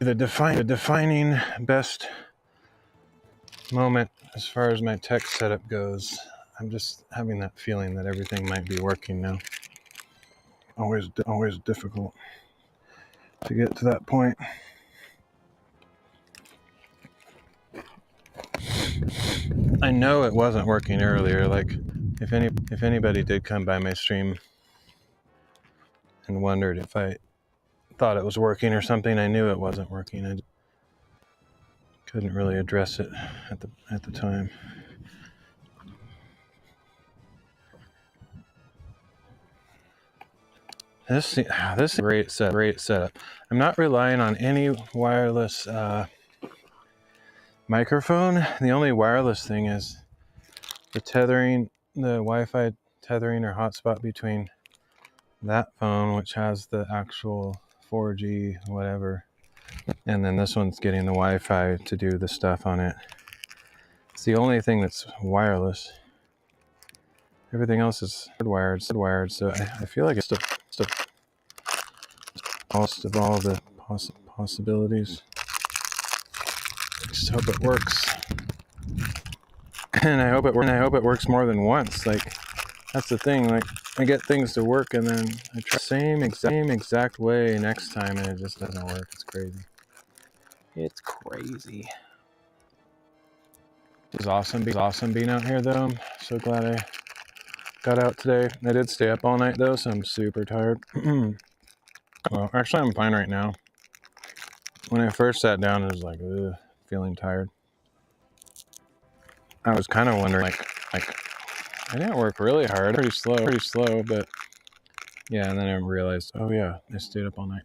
the defining best moment as far as my tech setup goes. I'm just having that feeling that everything might be working now. Always difficult to get to that point. I know it wasn't working earlier. Like, if anybody did come by my stream and wondered if I thought it was working or something, I knew it wasn't working. I couldn't really address it at the time. This is a great setup. I'm not relying on any wireless microphone. The only wireless thing is the Wi-Fi tethering or hotspot between that phone, which has the actual 4G whatever, and then this one's getting the Wi-Fi to do the stuff on it. It's the only thing that's wireless. Everything else is hardwired, so I feel like it's still most of all the possibilities. Just hope it works, and I hope it works more than once. Like, that's the thing. Like, I get things to work, and then I try the same exact way next time, and it just doesn't work. It's crazy. It's crazy. It was awesome being out here, though. I'm so glad I got out today. I did stay up all night, though, so I'm super tired. Well, actually, I'm fine right now. When I first sat down, I was like, ugh, feeling tired. I was kind of wondering, like, I didn't work really hard, pretty slow, but yeah, and then I realized, oh yeah, I stayed up all night.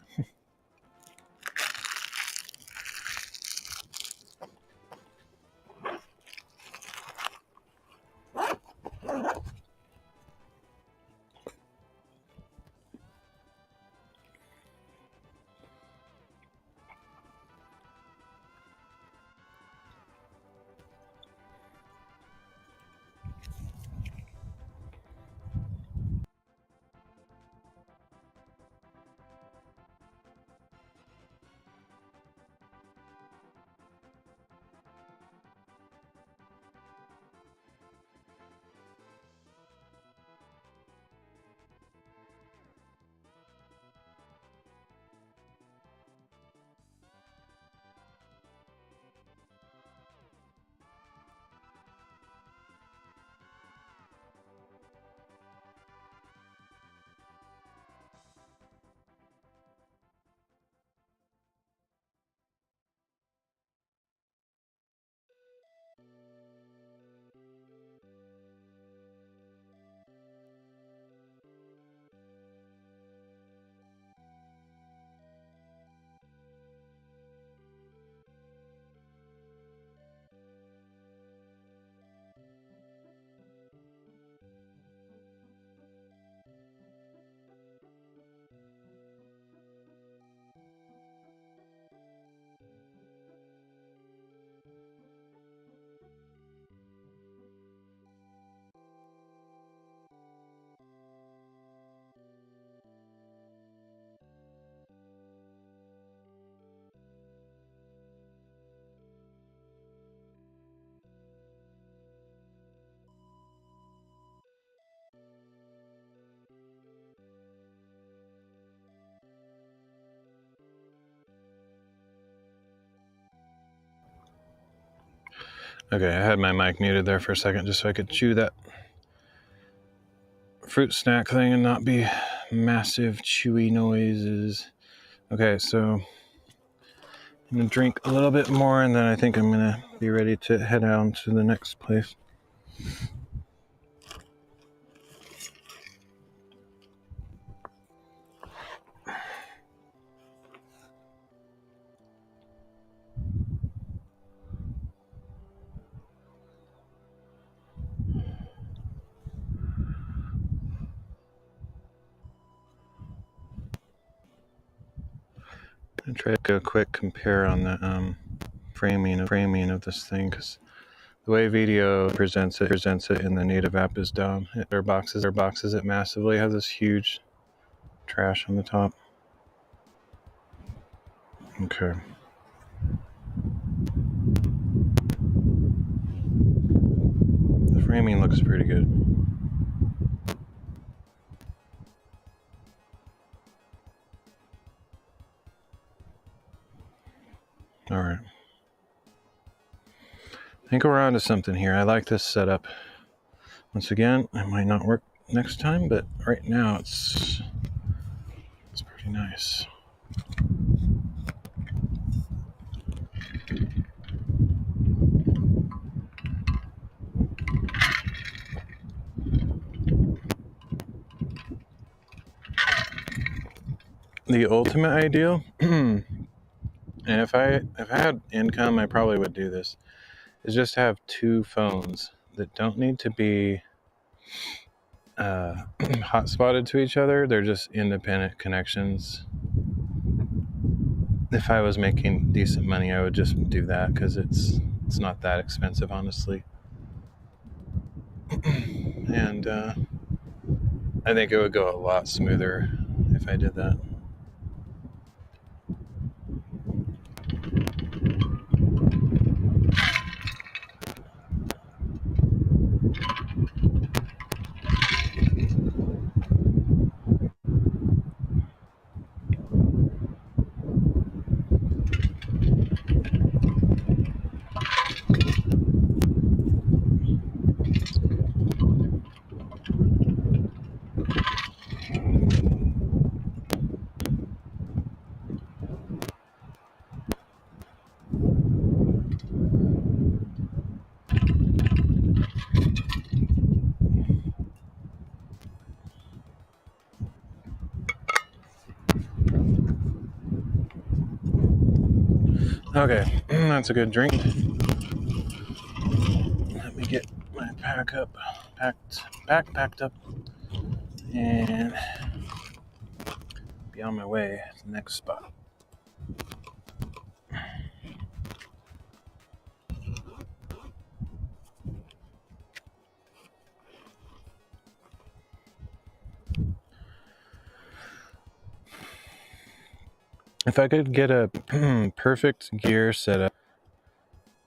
Okay, I had my mic muted there for a second just so I could chew that fruit snack thing and not be massive chewy noises. Okay, so I'm gonna drink a little bit more and then I think I'm gonna be ready to head on to the next place. I'm gonna try to do a quick compare on the framing of this thing because the way video presents it in the native app is dumb. Their boxes it massively. It has this huge trash on the top. Okay. The framing looks pretty good. All right. I think we're on to something here. I like this setup. Once again, it might not work next time, but right now it's pretty nice. The ultimate ideal, and if I had income, I probably would do this, is just have two phones that don't need to be hotspotted to each other. They're just independent connections. If I was making decent money, I would just do that because it's not that expensive, honestly. And I think it would go a lot smoother if I did that. Okay, that's a good drink. Let me get my packed up, and be on my way to the next spot. If I could get a perfect gear setup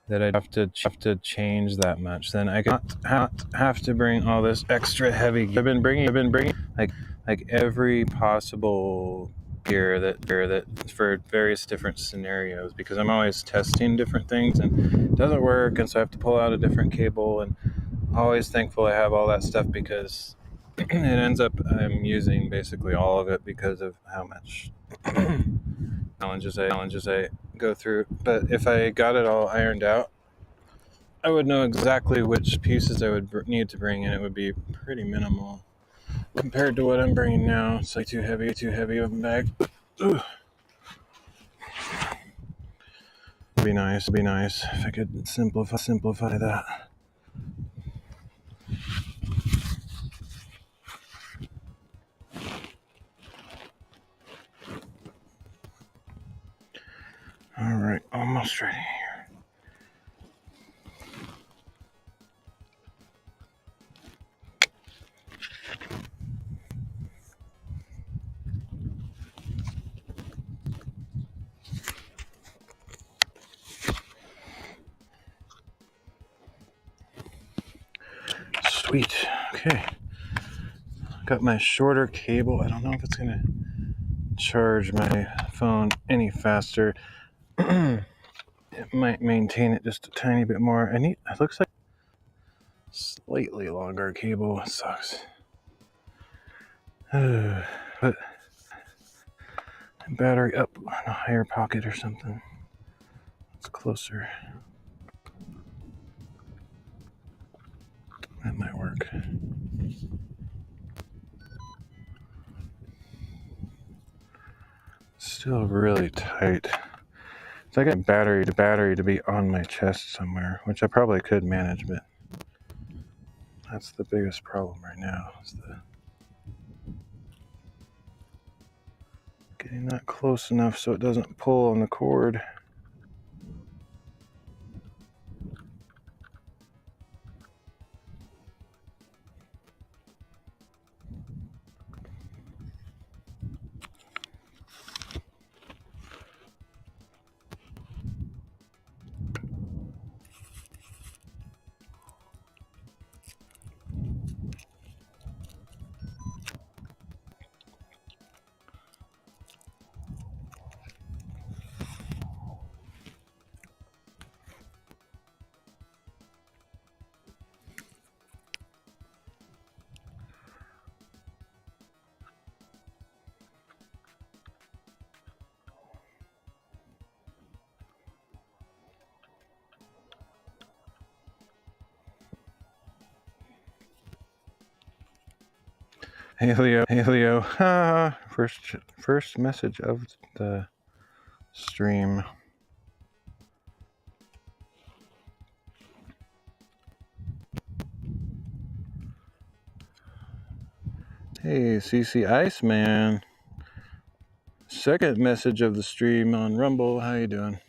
that I'd have to change that much, then I could not have to bring all this extra heavy gear. I've been bringing like every possible gear that for various different scenarios because I'm always testing different things and it doesn't work, and so I have to pull out a different cable, and always thankful I have all that stuff because it ends up I'm using basically all of it because of how much challenges I go through. But if I got it all ironed out, I would know exactly which pieces I would need to bring, and it would be pretty minimal compared to what I'm bringing now. It's like too heavy of a bag. Ooh. It'd be nice if I could simplify that. All right, almost ready here. Sweet. Okay. Got my shorter cable. I don't know if it's gonna charge my phone any faster. It might maintain it just a tiny bit more. It looks like slightly longer cable. It sucks. But battery up on a higher pocket or something. It's closer. That might work. Still really tight. So I got battery to be on my chest somewhere, which I probably could manage, but that's the biggest problem right now. Is getting that close enough so it doesn't pull on the cord. Hey Leo. First message of the stream. Hey CC Iceman. Second message of the stream on Rumble. How you doing?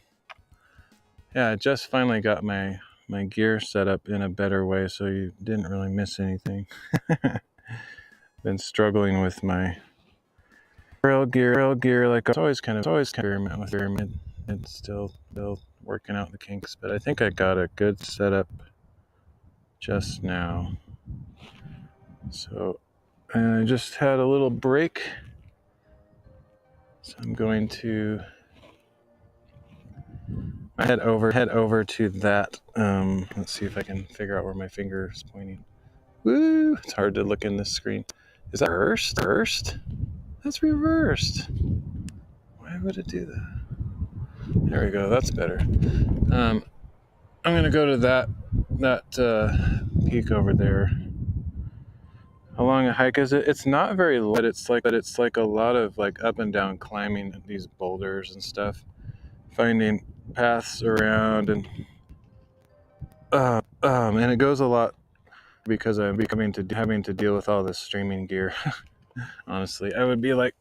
Yeah, I just finally got my gear set up in a better way, so you didn't really miss anything. Been struggling with my rail gear. Like it's always kind of experiment with pyramid. It's still working out the kinks, but I think I got a good setup just now. So I just had a little break, so I'm going to head over to that. Let's see if I can figure out where my finger is pointing. Woo! It's hard to look in this screen. Is that reversed? That's reversed. Why would it do that? There we go. That's better. I'm gonna go to that peak over there. How long a hike is it? It's not very long, but it's like a lot of like up and down climbing these boulders and stuff, finding paths around, and it goes a lot because I'm having to deal with all this streaming gear. Honestly, I would be like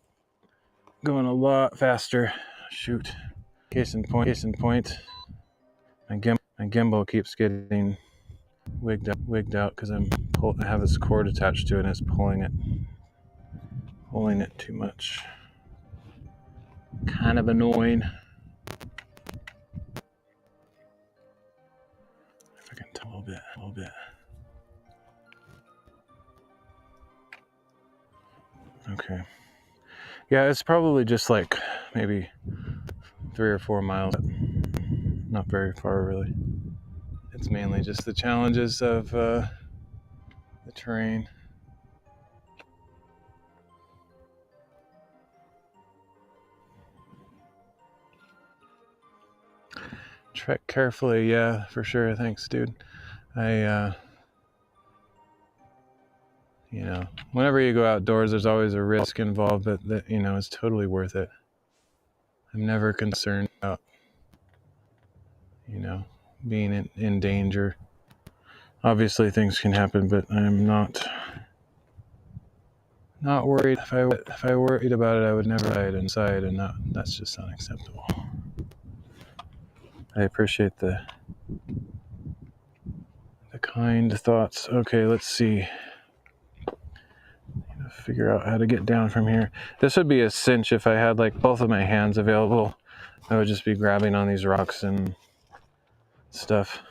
going a lot faster. Shoot. Case in point. My gimbal keeps getting wigged out because I have this cord attached to it and it's pulling it too much. Kind of annoying. If I can tell a little bit. Okay. Yeah, it's probably just like maybe 3 or 4 miles. Not very far, really. It's mainly just the challenges of the terrain. Trek carefully, yeah, for sure. Thanks, dude. Whenever you go outdoors, there's always a risk involved, but that, it's totally worth it. I'm never concerned about, being in danger. Obviously, things can happen, but I'm not worried. If I worried about it, I would never hide inside, and that's just unacceptable. I appreciate the kind thoughts. Okay, let's see. Figure out how to get down from here. This would be a cinch if I had like both of my hands available. I would just be grabbing on these rocks and stuff.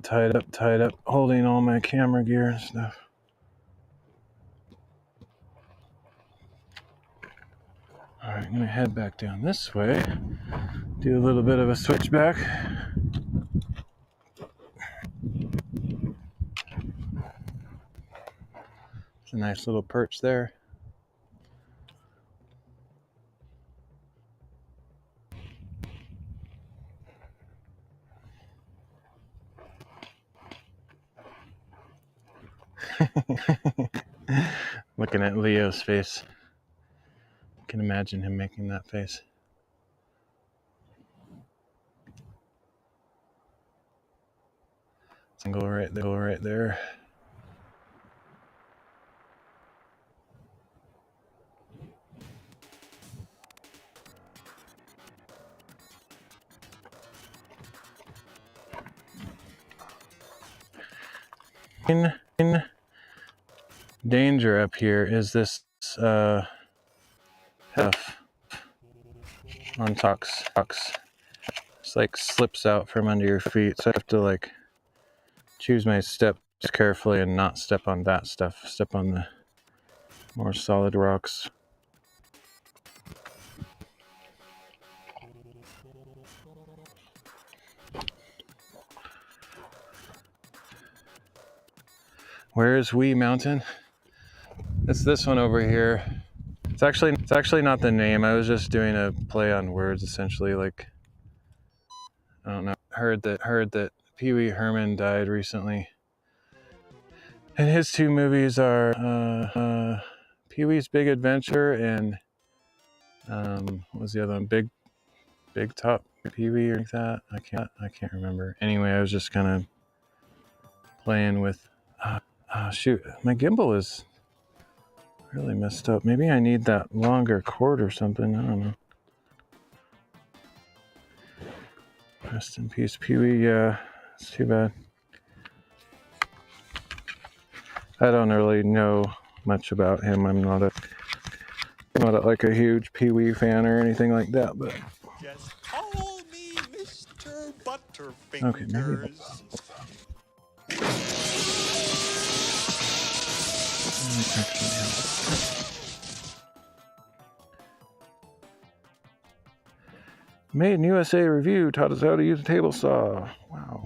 Tied up, holding all my camera gear and stuff. Alright, I'm gonna head back down this way, do a little bit of a switchback. It's a nice little perch there. Looking at Leo's face. I can imagine him making that face. Single right there. In danger up here is this hef on Tox. It's like slips out from under your feet, so I have to like choose my steps carefully and not step on that stuff. Step on the more solid rocks. Where is Wee Mountain? It's this one over here. It's actually not the name. I was just doing a play on words, essentially. Like, I don't know. Heard that Pee-wee Herman died recently, and his two movies are Pee-wee's Big Adventure and what was the other one? Big Top Pee-wee or like that. I can't remember. Anyway, I was just kind of playing with. Shoot, my gimbal is really messed up. Maybe I need that longer cord or something. I don't know. Rest in peace, Pee-wee. Yeah, it's too bad. I don't really know much about him. I'm not a huge Pee-wee fan or anything like that. But
Just call me Mr. Butterfingers.
okay, maybe. Made in USA review taught us how to use a table saw. Wow.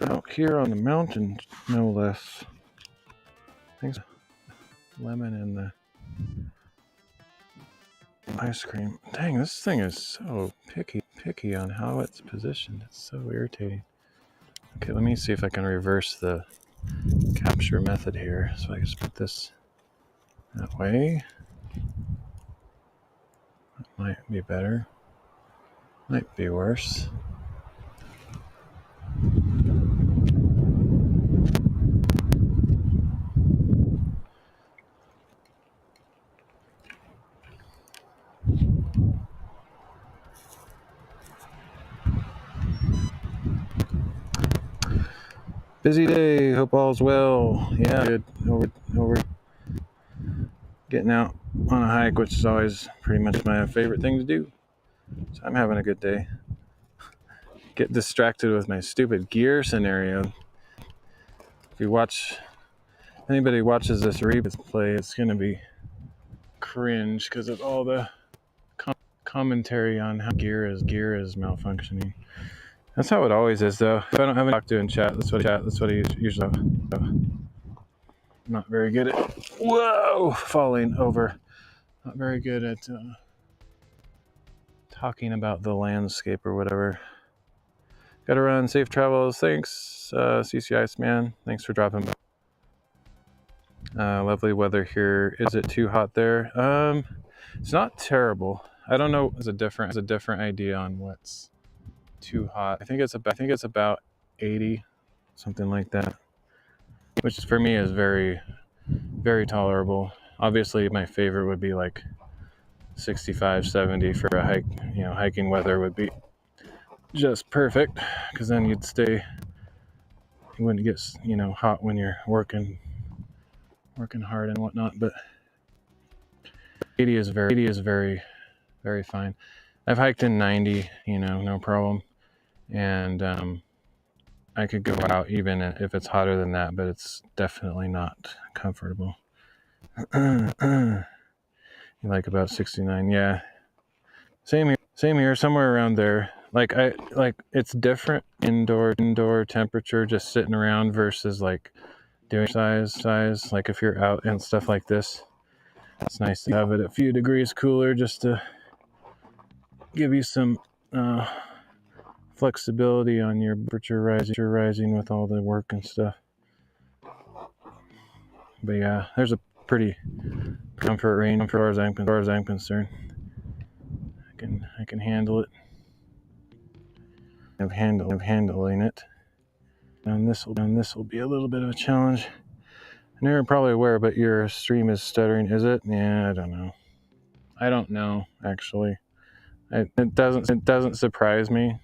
Out here on the mountain, no less. Thanks. Lemon and the ice cream. Dang, this thing is so picky on how it's positioned. It's so irritating. Okay, let me see if I can reverse the capture method here. So I can put this that way. That might be better. Might be worse. Busy day. Hope all's well. Yeah, good. Over getting out on a hike, which is always pretty much my favorite thing to do. So I'm having a good day. Get distracted with my stupid gear scenario. If anybody watches this replay, it's gonna be cringe because of all the commentary on how gear is malfunctioning. That's how it always is, though. If I don't have any to talk to in chat, that's what I usually do. I'm not very good at falling over. Not very good at talking about the landscape or whatever. Gotta run. Safe travels. Thanks, CC Iceman. Thanks for dropping by. Lovely weather here. Is it too hot there? It's not terrible. I don't know. It's a different idea on what's too hot. I think it's about 80, something like that, which for me is very, very tolerable. Obviously, my favorite would be like 65, 70 for a hike. You know, hiking weather would be just perfect because then you wouldn't get hot when you're working hard and whatnot. But 80 is very, very fine. I've hiked in 90, no problem. And I could go out even if it's hotter than that, but it's definitely not comfortable. Like about 69, yeah. Same here, somewhere around there. Like it's different indoor temperature just sitting around versus like doing size. Like if you're out and stuff like this, it's nice to have it a few degrees cooler just to give you some flexibility on your temperature rising with all the work and stuff. But yeah, there's a pretty comfort range as far as I'm concerned. I can handle it. Of handling it. And this will be a little bit of a challenge. And you're probably aware, but your stream is stuttering, is it? Yeah, I don't know actually. It doesn't surprise me,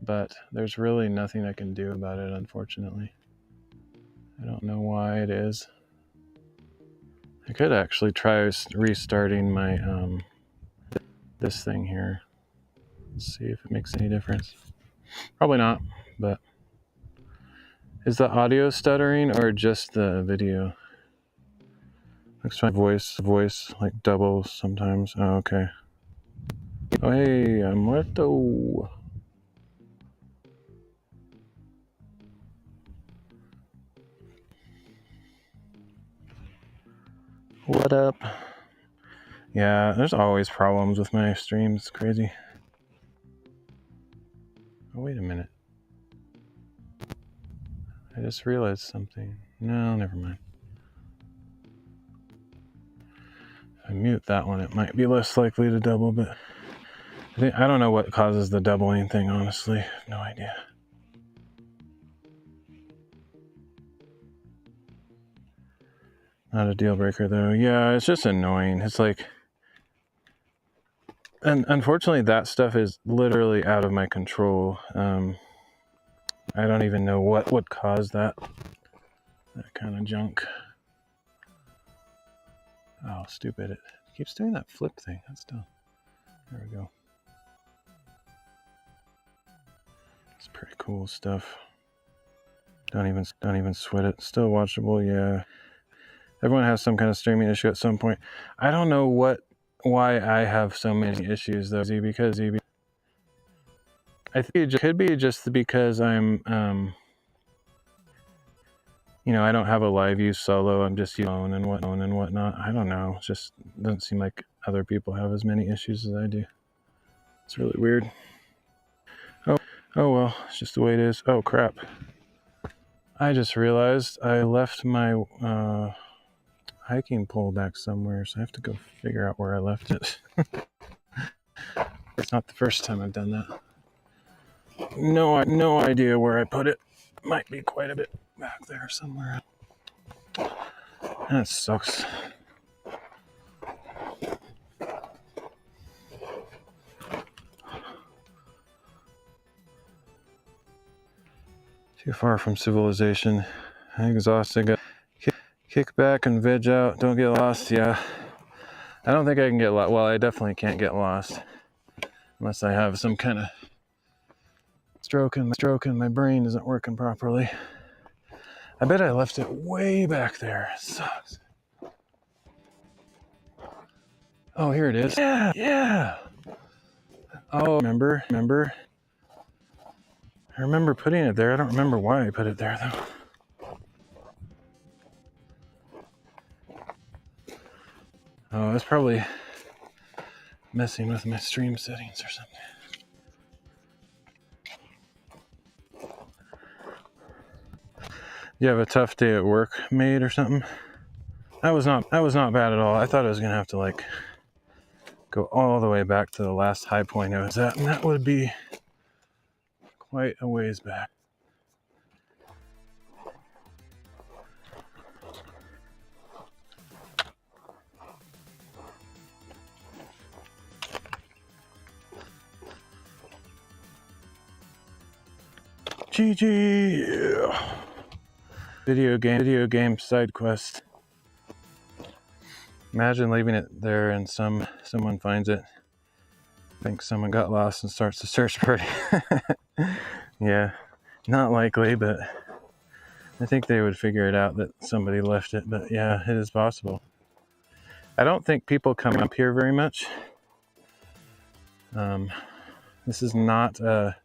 but there's really nothing I can do about it, unfortunately. I don't know why it is. I could actually try restarting my this thing here. Let's see if it makes any difference. Probably not, but is the audio stuttering or just the video? Looks like voice like doubles sometimes. Oh, okay. Oh, hey, I'm muerto. What up? Yeah, there's always problems with my streams. It's crazy. Oh, wait a minute. I just realized something. No, never mind. If I mute that one, it might be less likely to double, but I don't know what causes the doubling thing, honestly. I have no idea. Not a deal breaker, though. Yeah, it's just annoying. It's like... And unfortunately, that stuff is literally out of my control. I don't even know what would cause that kind of junk. Oh, stupid. It keeps doing that flip thing. That's dumb. There we go. It's pretty cool stuff. Don't even sweat it. Still watchable, yeah. Everyone has some kind of streaming issue at some point. I don't know why I have so many issues though, because I think it could be just because I'm you know, I don't have a live use solo. I'm just alone and whatnot. I don't know. It just doesn't seem like other people have as many issues as I do. It's really weird. Oh well, it's just the way it is. Oh crap. I just realized I left my hiking pole back somewhere, so I have to go figure out where I left it. It's not the first time I've done that. No idea where I put it. Might be quite a bit back there somewhere. That sucks. Too far from civilization. Exhausted. Kick back and veg out. Don't get lost. Yeah. I don't think I can get lost. Well, I definitely can't get lost. Unless I have some kind of stroke and my brain isn't working properly. I bet I left it way back there. It sucks. Oh, here it is. Yeah. Oh, remember? I remember putting it there. I don't remember why I put it there, though. Oh, I was probably messing with my stream settings or something. You have a tough day at work, mate, or something? That was not bad at all. I thought I was gonna have to like go all the way back to the last high point I was at, and that would be quite a ways back. GG! Yeah. Video game side quest. Imagine leaving it there and someone finds it. Thinks someone got lost and starts a search party. Yeah, not likely, but I think they would figure it out that somebody left it. But yeah, it is possible. I don't think people come up here very much. This is not a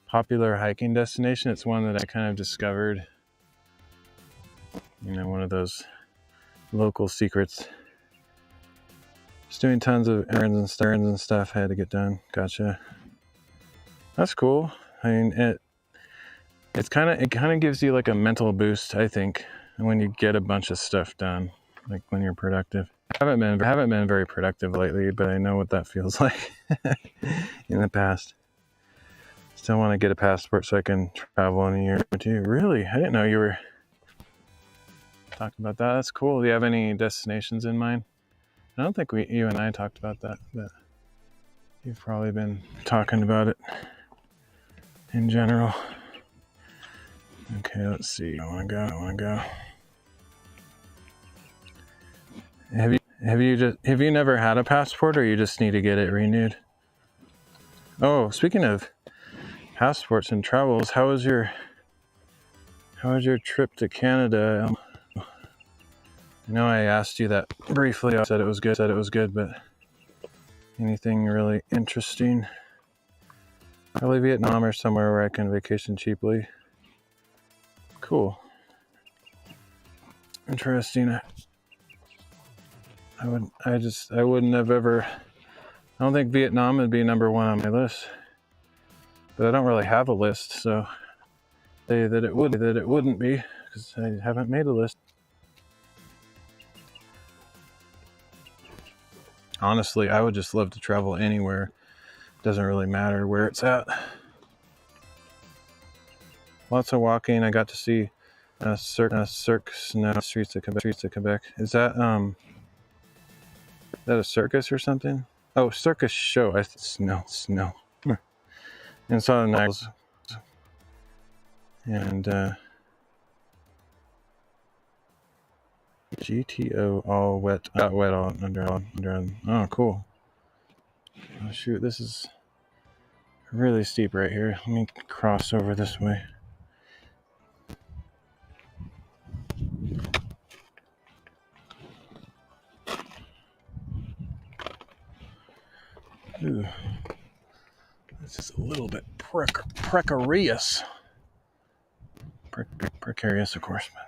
popular hiking destination. It's one that I kind of discovered, you know, one of those local secrets. Just doing tons of errands and stuff I had to get done. Gotcha. That's cool. I mean, it kind of gives you like a mental boost, I think, when you get a bunch of stuff done, like when you're productive. I haven't been very productive lately, but I know what that feels like in the past. Still want to get a passport so I can travel in a year or two. Really? I didn't know you were talking about that. That's cool. Do you have any destinations in mind? I don't think you and I talked about that, but you've probably been talking about it in general. Okay, let's see. I want to go. Have you never had a passport, or you just need to get it renewed? Oh, speaking of passports and travels, how was your trip to Canada? I know I asked you that briefly. I said it was good, but anything really interesting? Probably Vietnam or somewhere where I can vacation cheaply. Cool. Interesting. I wouldn't have ever. I don't think Vietnam would be number one on my list, but I don't really have a list, so say that it wouldn't be, because I haven't made a list. Honestly, I would just love to travel anywhere. Doesn't really matter where it's at. Lots of walking. I got to see Cirque Snow streets of Quebec. Is that a circus or something? Oh, circus show. Snow. And saw the Niles. And GTO all wet. Got wet all under. Oh, cool. Oh shoot, this is really steep right here. Let me cross over this way. Ooh. This is a little bit precarious. Precarious, of course, but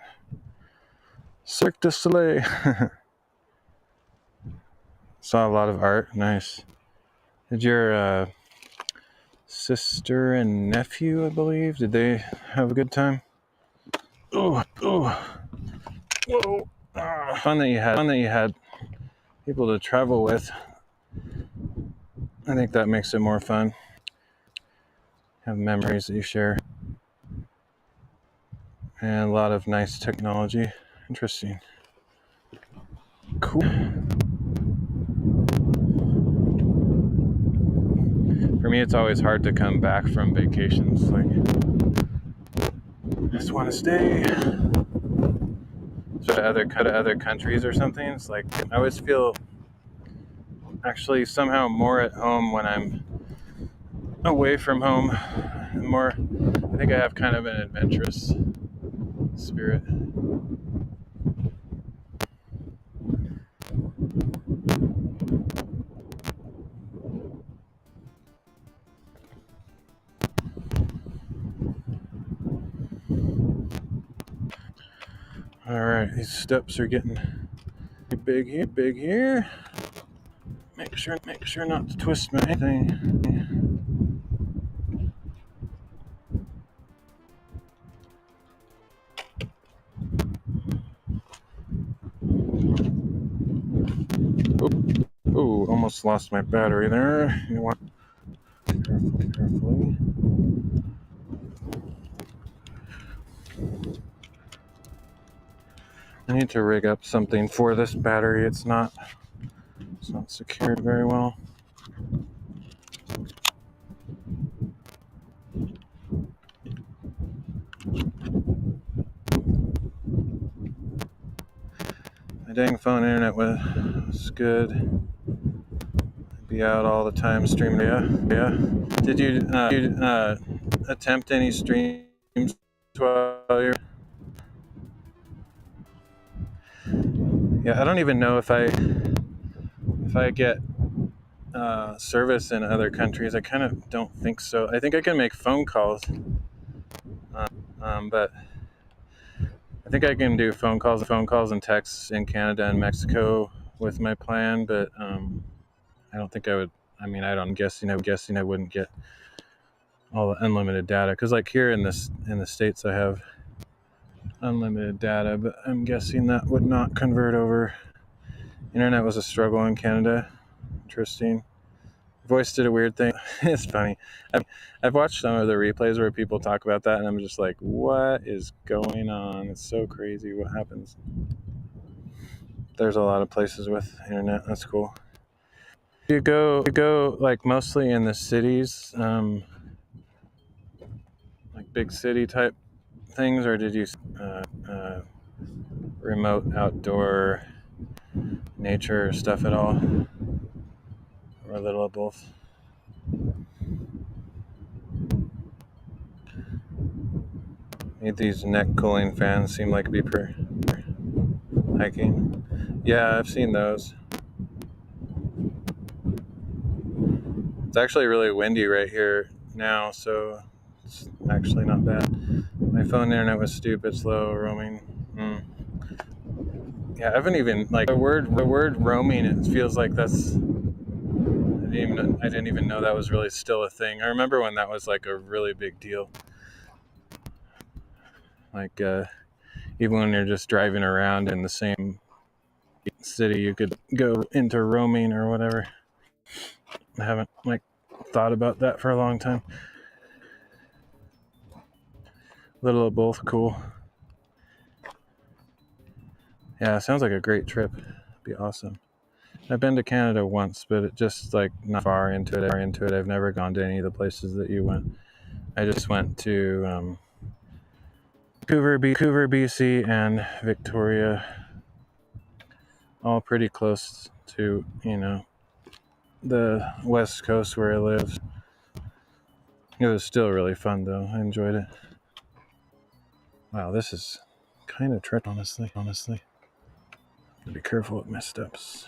Cirque du Soleil. Saw a lot of art. Nice. Did your sister and nephew, I believe, did they have a good time? Ooh. Whoa. Fun that you had people to travel with. I think that makes it more fun. Have memories that you share. And a lot of nice technology. Interesting. Cool. For me, it's always hard to come back from vacations. Like, I just want to stay. So to other countries or something, it's like I always feel actually somehow more at home when I'm away from home. I think I have kind of an adventurous spirit. All right, these steps are getting big here. Make sure not to twist my thing. Oh, almost lost my battery there. You want carefully. I need to rig up something for this battery. It's not secured very well. My dang phone internet was good. I'd be out all the time streaming. Yeah. Did you attempt any streams while you're? Yeah, I don't even know if I if I get service in other countries. I kind of don't think so. I think I can make phone calls, but I think I can do phone calls and texts in Canada and Mexico with my plan. But I don't think I would. I mean, I'm guessing I wouldn't get all the unlimited data, because like here in the States I have unlimited data, but I'm guessing that would not convert over. Internet was a struggle in Canada. Interesting. Voice did a weird thing. It's funny. I've watched some of the replays where people talk about that, and I'm just like, what is going on? It's so crazy what happens. There's a lot of places with internet. That's cool. You go like mostly in the cities, like big city type things, or did you remote outdoor nature stuff at all, or a little of both? These neck cooling fans seem like be per hiking. Yeah, I've seen those. It's actually really windy right here now, so it's actually not bad. My phone internet was stupid slow roaming. Yeah, I haven't even like the word roaming. It feels like that's. I didn't even know that was really still a thing. I remember when that was like a really big deal. Like even when you're just driving around in the same city, you could go into roaming or whatever. I haven't like thought about that for a long time. Little of both, cool. Yeah, sounds like a great trip. It'd be awesome. I've been to Canada once, but it just like not far into it. I've never gone to any of the places that you went. I just went to Vancouver, BC, and Victoria, all pretty close to the West Coast where I live. It was still really fun though. I enjoyed it. Wow, this is kind of treacherous, honestly. Gotta be careful with my steps.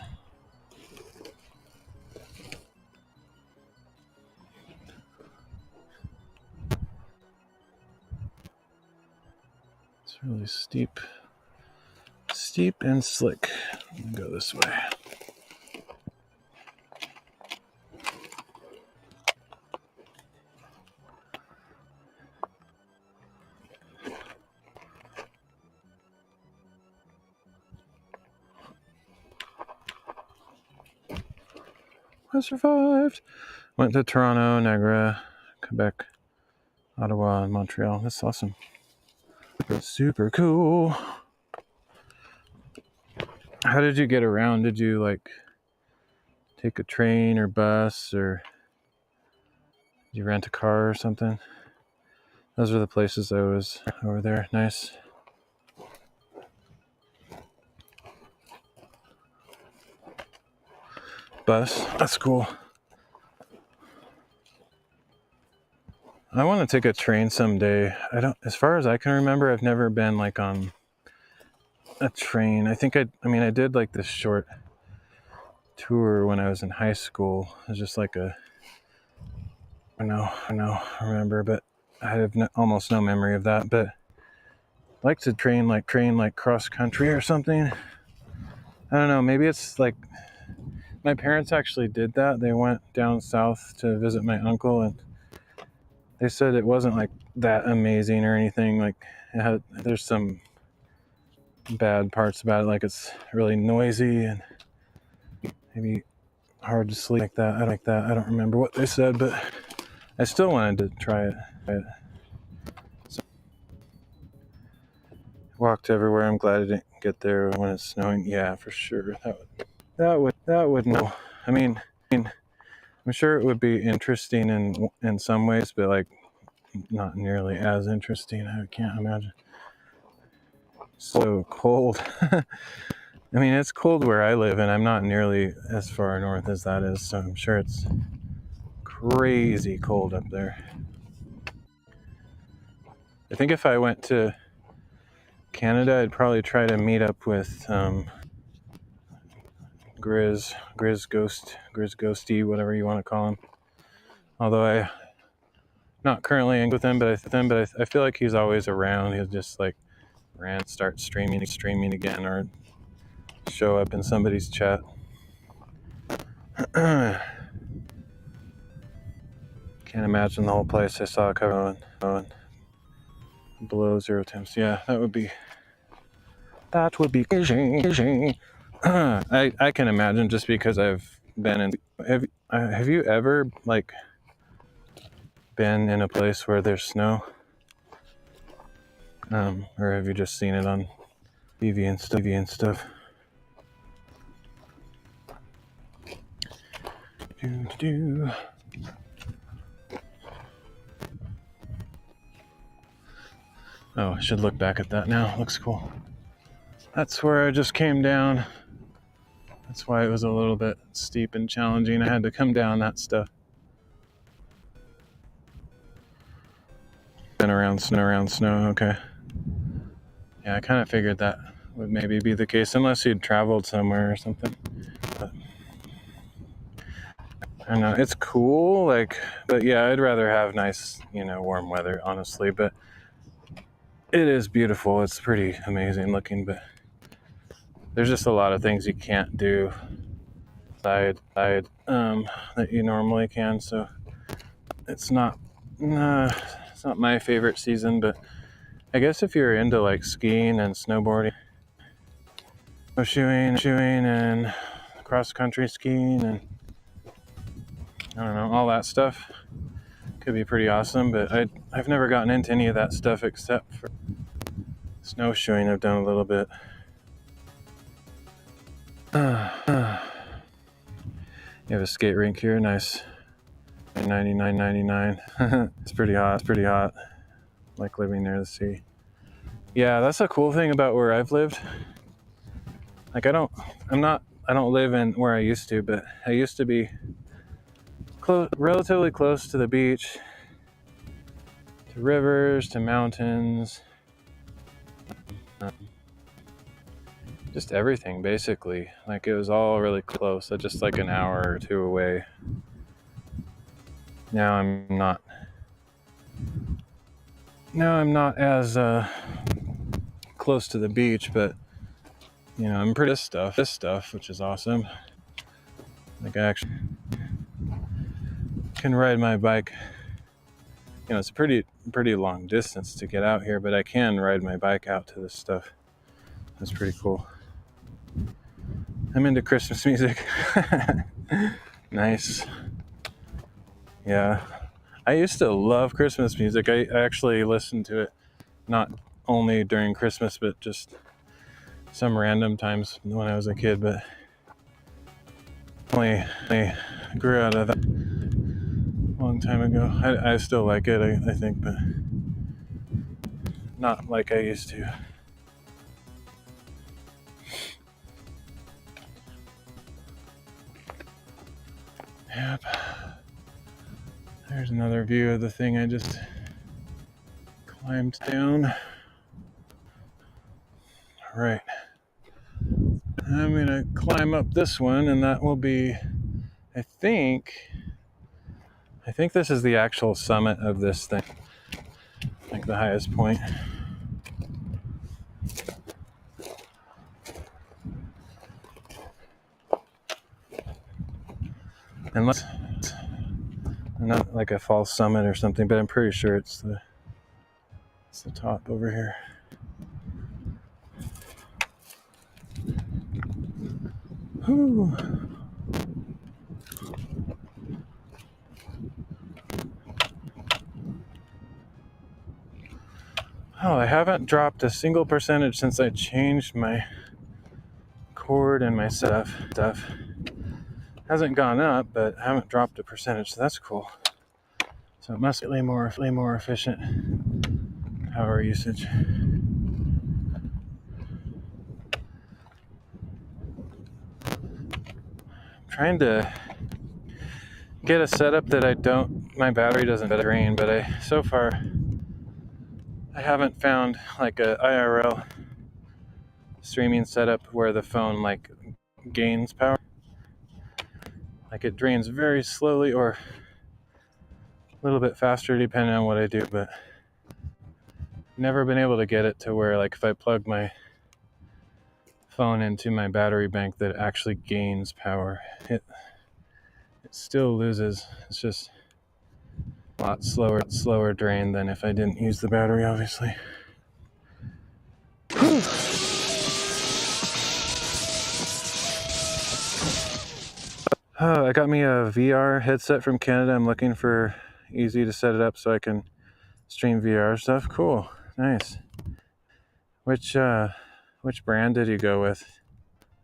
It's really steep and slick. Go this way. I survived. Went to Toronto, Niagara, Quebec, Ottawa, and Montreal. That's awesome. Super cool. How did you get around? Did you like take a train or bus, or did you rent a car or something? Those are the places I was over there. Nice. Bus. That's cool. I want to take a train someday. As far as I can remember, I've never been like on a train. I think I did like this short tour when I was in high school. It was just like I don't remember, but I have almost no memory of that. But I'd like to train like cross country or something. I don't know. Maybe it's like my parents actually did that. They went down south to visit my uncle, and they said it wasn't like that amazing or anything. Like there's some bad parts about it, like it's really noisy and maybe hard to sleep like that. I don't remember what they said, but I still wanted to try it. So, walked everywhere. I'm glad I didn't get there when it's snowing. Yeah, for sure. That would no. I mean, I'm sure it would be interesting in some ways, but like not nearly as interesting. I can't imagine. So cold. I mean, it's cold where I live, and I'm not nearly as far north as that is, so I'm sure it's crazy cold up there. I think if I went to Canada, I'd probably try to meet up with Ghosty, whatever you want to call him. Although I not currently in with him, but I feel like he's always around. He'll just like start streaming again, or show up in somebody's chat. Can't imagine the whole place. I saw a cover on below 0 temps. Yeah, that would be crazy. I can imagine, just because I've been in. Have you ever like been in a place where there's snow? Or have you just seen it on TV and stuff? Oh, I should look back at that now. Looks cool. That's where I just came down. That's why it was a little bit steep and challenging. I had to come down that stuff. Been around snow, okay. Yeah, I kind of figured that would maybe be the case, unless you'd traveled somewhere or something. But I don't know, it's cool, but yeah, I'd rather have nice, warm weather, honestly. But it is beautiful. It's pretty amazing looking, but there's just a lot of things you can't do that you normally can. So it's not my favorite season, but I guess if you're into like skiing and snowboarding, snowshoeing and cross-country skiing and I don't know, all that stuff could be pretty awesome. But I've never gotten into any of that stuff except for snowshoeing. I've done a little bit. You have a skate rink here, nice. $99.99. It's pretty hot. Like living near the sea. Yeah, that's a cool thing about where I've lived. Like I don't live in where I used to, but I used to be relatively close to the beach, to rivers, to mountains, just everything basically. Like it was all really close, just like an hour or two away. Now I'm not as close to the beach, but I'm pretty this stuff, which is awesome. Like I actually can ride my bike. It's a pretty long distance to get out here, but I can ride my bike out to this stuff. That's pretty cool. I'm into Christmas music. Nice. Yeah. I used to love Christmas music. I actually listened to it not only during Christmas, but just some random times when I was a kid, but I grew out of that a long time ago. I still like it, I think, but not like I used to. Yep. There's another view of the thing I just climbed down. All right. I'm gonna climb up this one, and that will be, I think this is the actual summit of this thing, like the highest point. Unless not like a false summit or something, but I'm pretty sure it's the top over here. Whew. Oh, I haven't dropped a single percentage since I changed my cord and my stuff. Hasn't gone up, but I haven't dropped a percentage, so that's cool. So it must be way more efficient power usage. I'm trying to get a setup that my battery doesn't drain, but so far I haven't found like a IRL streaming setup where the phone like gains power. Like it drains very slowly or a little bit faster depending on what I do, but never been able to get it to where like if I plug my phone into my battery bank that it actually gains power. It still loses. It's just a lot slower drain than if I didn't use the battery, obviously. I got me a VR headset from Canada. I'm looking for easy to set it up so I can stream VR stuff. Cool, nice. Which brand did you go with?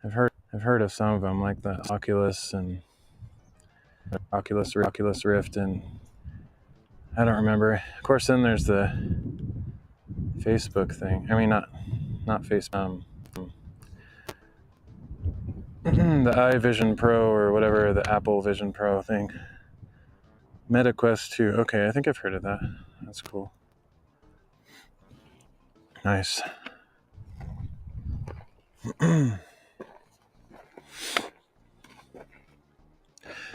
I've heard of some of them, like the Oculus and Oculus Rift, and I don't remember. Of course, then there's the Facebook thing. I mean, not Facebook. The iVision Pro or whatever, the Apple Vision Pro thing. Meta Quest 2. Okay, I think I've heard of that. That's cool. Nice. I'm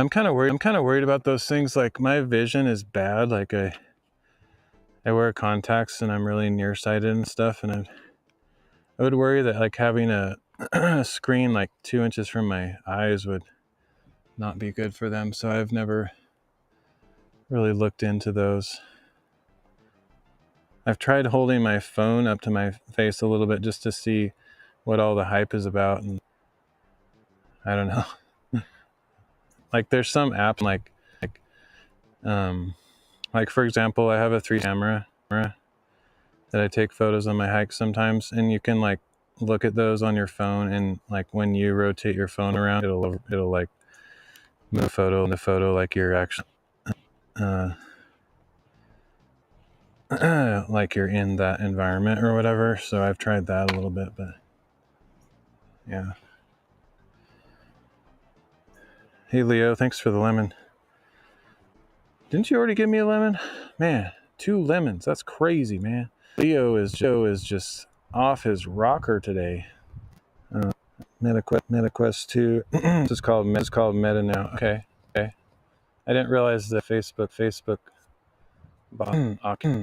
kind of worried about those things. Like my vision is bad. Like I wear contacts and I'm really nearsighted and stuff, and I would worry that like having a screen like 2 inches from my eyes would not be good for them. So I've never really looked into those. I've tried holding my phone up to my face a little bit just to see what all the hype is about, and I don't know. Like there's some apps like for example, I have a 3 camera that I take photos on my hikes sometimes, and you can like look at those on your phone, and like when you rotate your phone around, it'll like move the photo like you're actually like you're in that environment or whatever. So I've tried that a little bit, but yeah. Hey Leo, thanks for the lemon. Didn't you already give me a lemon? Man, 2 lemons. That's crazy, man. Leo is just off his rocker today. MetaQuest 2. It's called Meta now. Okay. I didn't realize that Facebook bought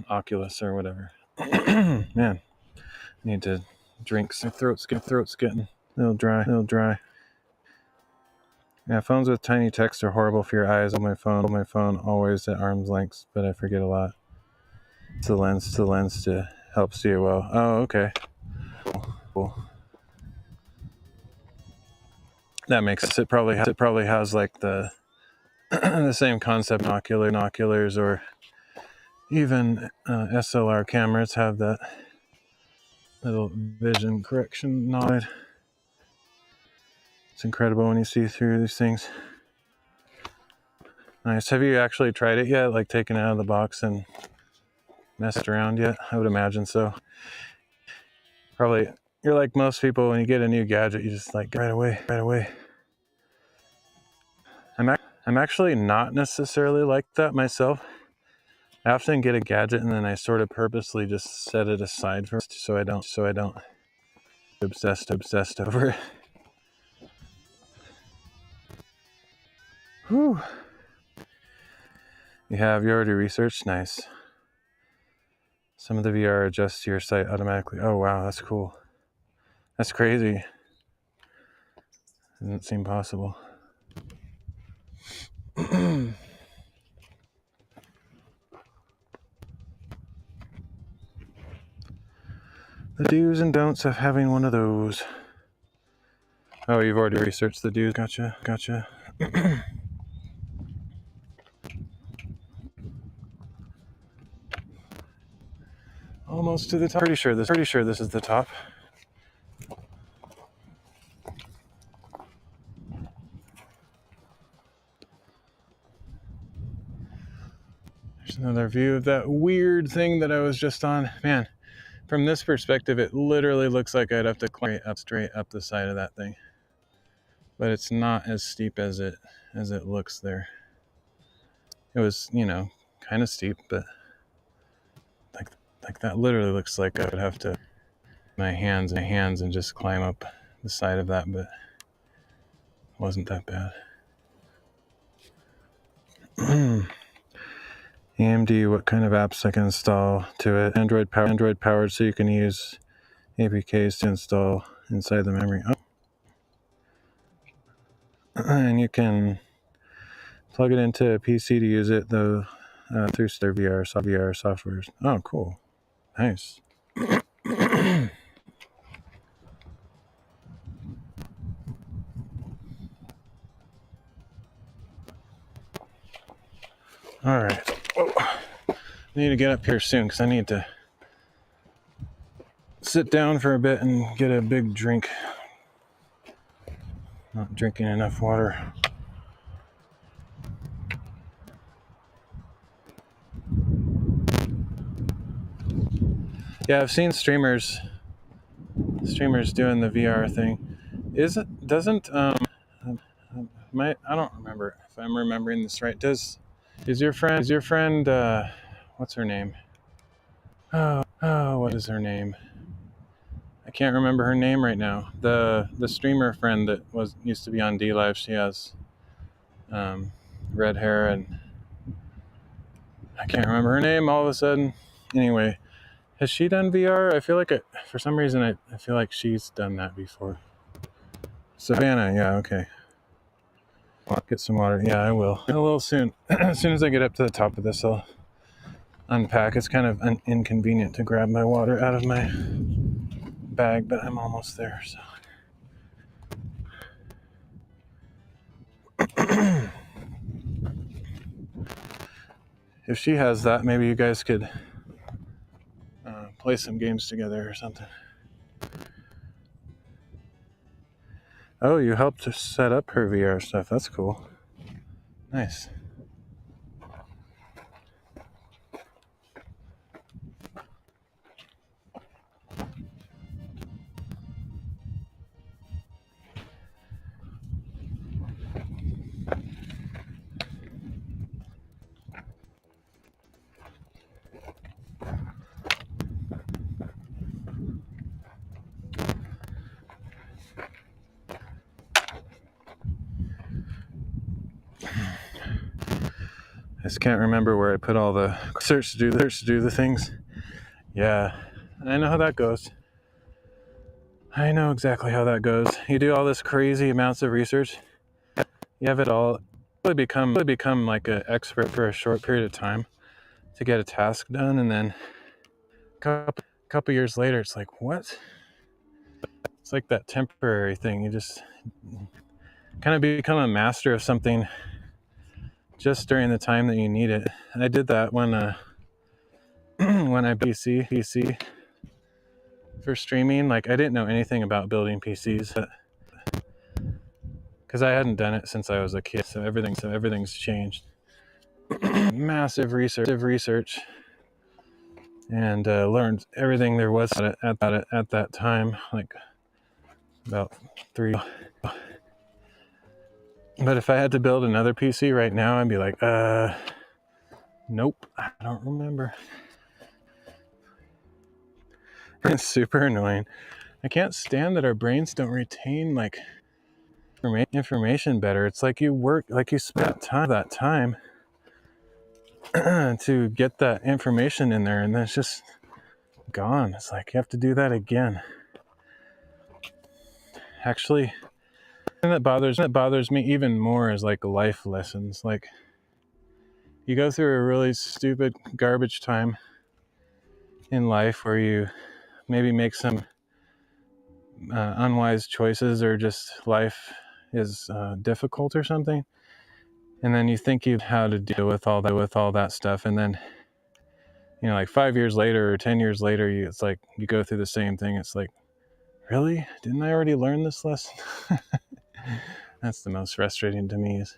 Oculus or whatever. Man, I need to drink. My throat's getting a little dry. Yeah, phones with tiny text are horrible for your eyes. My phone always at arm's length, but I forget a lot. It's the lens to help see it well. Oh, okay. Cool. That makes sense. It probably has like the the same concept. Binoculars or even SLR cameras have that little vision correction nod. It's incredible when you see through these things. Nice. Have you actually tried it yet? Like taken it out of the box and messed around yet? I would imagine so. Probably you're like most people, when you get a new gadget, you just like right away. I'm actually not necessarily like that myself. I often get a gadget and then I sort of purposely just set it aside first so I don't obsessed over it. Whew. You already researched? Nice. Some of the VR adjusts to your sight automatically. Oh wow, that's cool. That's crazy. Doesn't seem possible. The do's and don'ts of having one of those. Oh, you've already researched the do's. Gotcha. Almost to the top. Pretty sure this is the top. There's another view of that weird thing that I was just on. Man, from this perspective, it literally looks like I'd have to climb straight up the side of that thing. But it's not as steep as it looks there. It was, kind of steep, but like that literally looks like I would have to my hands and just climb up the side of that, but it wasn't that bad. AMD, what kind of apps I can install to it? Android powered, so you can use APKs to install inside the memory. Oh. And you can plug it into a PC to use it though through their VR softwares. Oh, cool. Nice. All right. Whoa. I need to get up here soon because I need to sit down for a bit and get a big drink. Not drinking enough water. Yeah, I've seen streamers doing the VR thing. Doesn't I don't remember if I'm remembering this right. Is your friend what's her name? What is her name? I can't remember her name right now. The streamer friend that used to be on D Live. She has red hair, and I can't remember her name all of a sudden. Anyway, has she done VR? I feel like for some reason I feel like she's done that before. Savannah, yeah, okay. I'll get some water. Yeah, I will. A little soon. As soon as I get up to the top of this, I'll unpack. It's kind of inconvenient to grab my water out of my bag, but I'm almost there. So. If she has that, maybe you guys could play some games together or something. Oh, you helped to set up her VR stuff. That's cool. Nice. I just can't remember where I put all the search to do the things. Yeah, I know how that goes. I know exactly how that goes. You do all this crazy amounts of research. You have it all. Really become like an expert for a short period of time to get a task done, and then a couple years later, it's like, what? It's like that temporary thing. You just kind of become a master of something just during the time that you need it. I did that when when I PC for streaming. Like, I didn't know anything about building PCs because I hadn't done it since I was a kid. So everything's changed. Massive research, and learned everything there was at that time. Like about 3. But if I had to build another PC right now, I'd be like, nope, I don't remember. It's super annoying. I can't stand that our brains don't retain like information better. It's like you spent that time to get that information in there, and then it's just gone. It's like you have to do that again. Actually, the thing that bothers me even more is like life lessons. Like, you go through a really stupid garbage time in life where you maybe make some unwise choices, or just life is difficult or something, and then you think you how to deal with all that stuff, and then like 5 years later or 10 years later, it's like you go through the same thing. It's like, really? Didn't I already learn this lesson? That's the most frustrating to me, is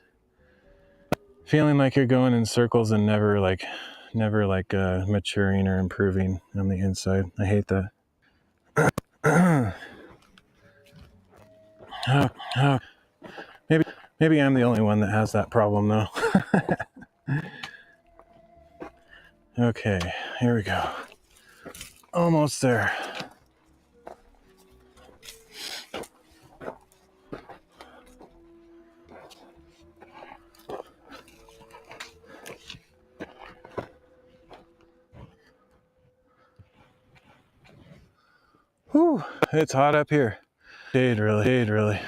feeling like you're going in circles and never maturing or improving on the inside. I hate that. Maybe I'm the only one that has that problem though. Okay, here we go. Almost there. Whew, it's hot up here. Shade really.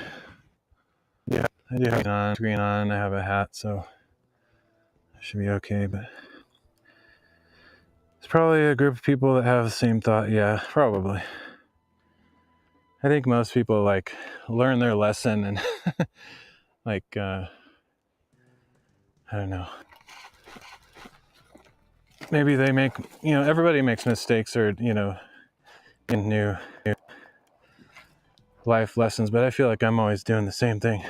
Yeah, I do have green on. I have a hat, so I should be okay. But it's probably a group of people that have the same thought. Yeah, probably. I think most people like learn their lesson and like I don't know. Maybe they make, everybody makes mistakes or, in new life lessons, but I feel like I'm always doing the same thing.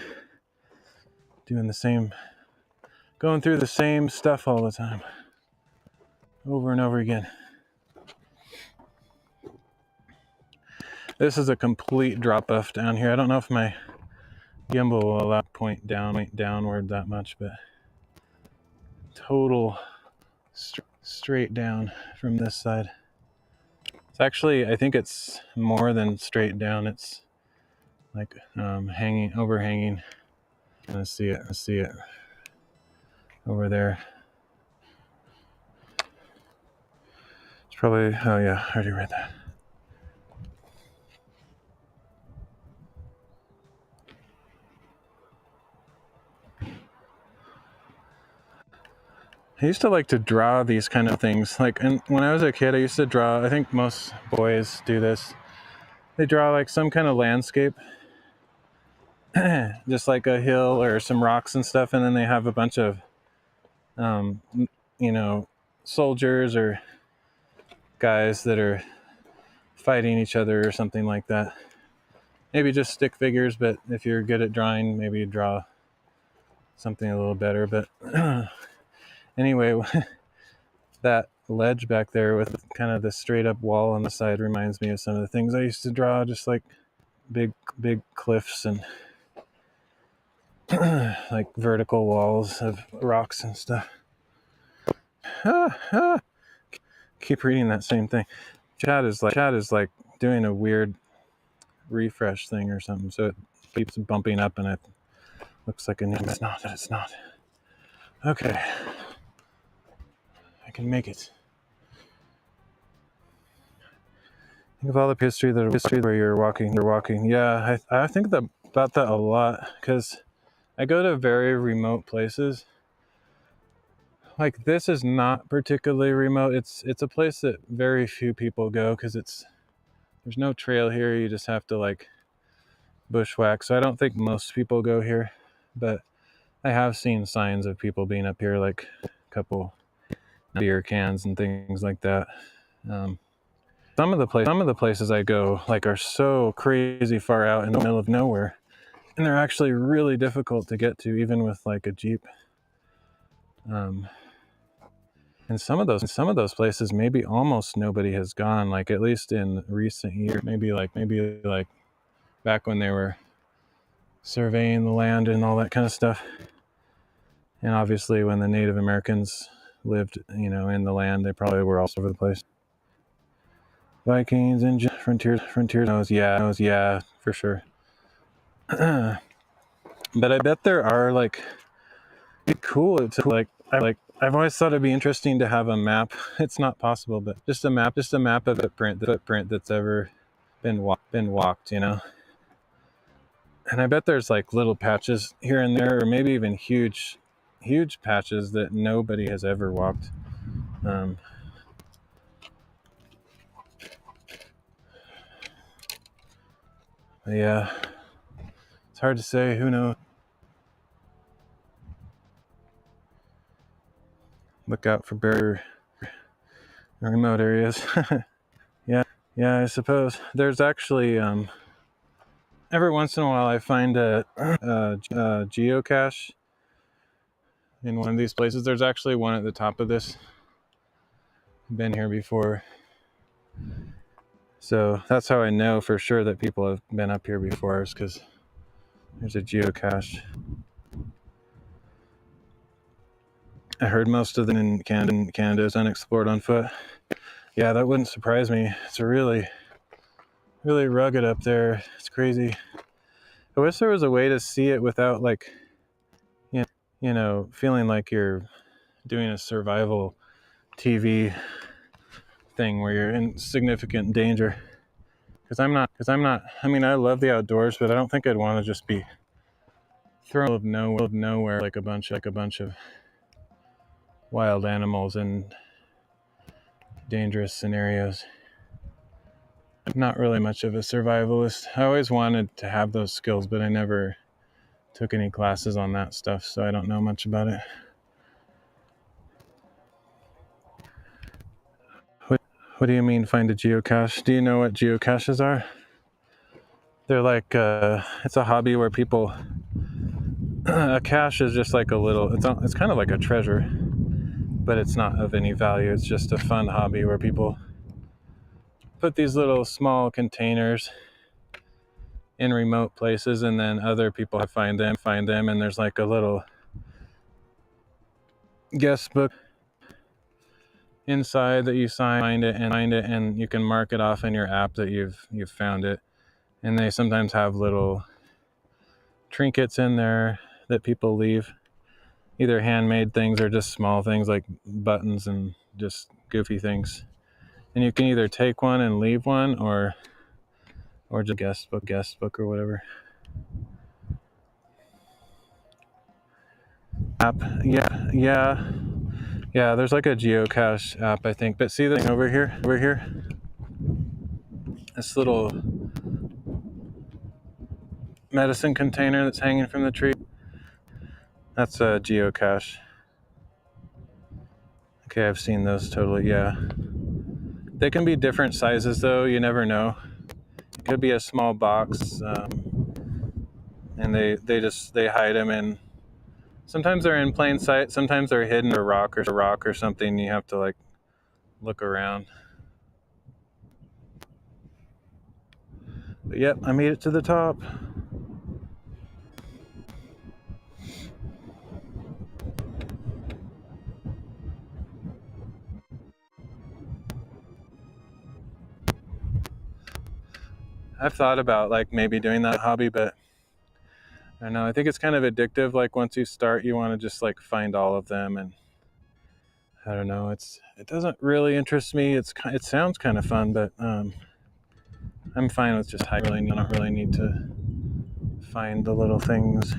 Going through the same stuff all the time. Over and over again. This is a complete drop off down here. I don't know if my gimbal will allow point downward that much, but total straight down from this side. It's actually, I think it's more than straight down. It's like overhanging. Let's see it over there. It's probably, oh yeah, I already read that. I used to like to draw these kind of things. Like, and when I was a kid, I used to draw, I think most boys do this. They draw like some kind of landscape, just like a hill or some rocks and stuff. And then they have a bunch of, soldiers or guys that are fighting each other or something like that. Maybe just stick figures, but if you're good at drawing, maybe draw something a little better. But anyway, that ledge back there with kind of the straight up wall on the side reminds me of some of the things I used to draw, just like big cliffs and like vertical walls of rocks and stuff. Keep reading that same thing. Chat is like doing a weird refresh thing or something, so it keeps bumping up and it looks like a new. It's not. Okay, I can make it. Think of all the history where you're walking. Yeah, I think about that a lot because I go to very remote places. Like this is not particularly remote. It's a place that very few people go because there's no trail here. You just have to like bushwhack. So I don't think most people go here, but I have seen signs of people being up here, like a couple beer cans and things like that. Some of the places I go like are so crazy far out in the middle of nowhere, and they're actually really difficult to get to, even with like a Jeep. And some of those places, maybe almost nobody has gone. Like at least in recent years, maybe like back when they were surveying the land and all that kind of stuff. And obviously, when the Native Americans lived, in the land, they probably were all over the place. Vikings and frontier knows, yeah, for sure. But I bet there are like cool to like I've always thought it'd be interesting to have a map. It's not possible, but just a map of the footprint that's ever been walked, And I bet there's like little patches here and there, or maybe even huge patches that nobody has ever walked. Yeah, it's hard to say. Who knows? Look out for bear remote areas. Yeah, I suppose there's actually every once in a while I find a geocache in one of these places. There's actually one at the top of this. Been here before. So that's how I know for sure that people have been up here before, is because there's a geocache. I heard most of them in Canada is unexplored on foot. Yeah, that wouldn't surprise me. It's really rugged up there. It's crazy. I wish there was a way to see it without like, feeling like you're doing a survival TV thing where you're in significant danger. I mean, I love the outdoors, but I don't think I'd want to just be thrown of nowhere like a bunch of wild animals in dangerous scenarios. I'm not really much of a survivalist. I always wanted to have those skills, but I never took any classes on that stuff, so I don't know much about it. What do you mean find a geocache? Do you know what geocaches are? They're like, it's a hobby where people, a cache is just like a little, it's kind of like a treasure, but it's not of any value. It's just a fun hobby where people put these little small containers in remote places, and then other people find them, and there's like a little guest book inside that you find it, and you can mark it off in your app that you've found it. And they sometimes have little trinkets in there that people leave, either handmade things or just small things like buttons and just goofy things. And you can either take one and leave one, or just guest book or whatever. App, yeah. There's like a geocache app, I think. But see the thing over here, this little medicine container that's hanging from the tree. That's a geocache. Okay, I've seen those totally. Yeah, they can be different sizes though. You never know. It could be a small box, and they hide them in. Sometimes they're in plain sight. Sometimes they're hidden in a rock or something. You have to like look around. But yep, I made it to the top. I've thought about like maybe doing that hobby, but I don't know. I think it's kind of addictive. Like once you start, you want to just like find all of them, and I don't know. It doesn't really interest me. It sounds kind of fun, but I'm fine with just hiking. I don't really need to find the little things.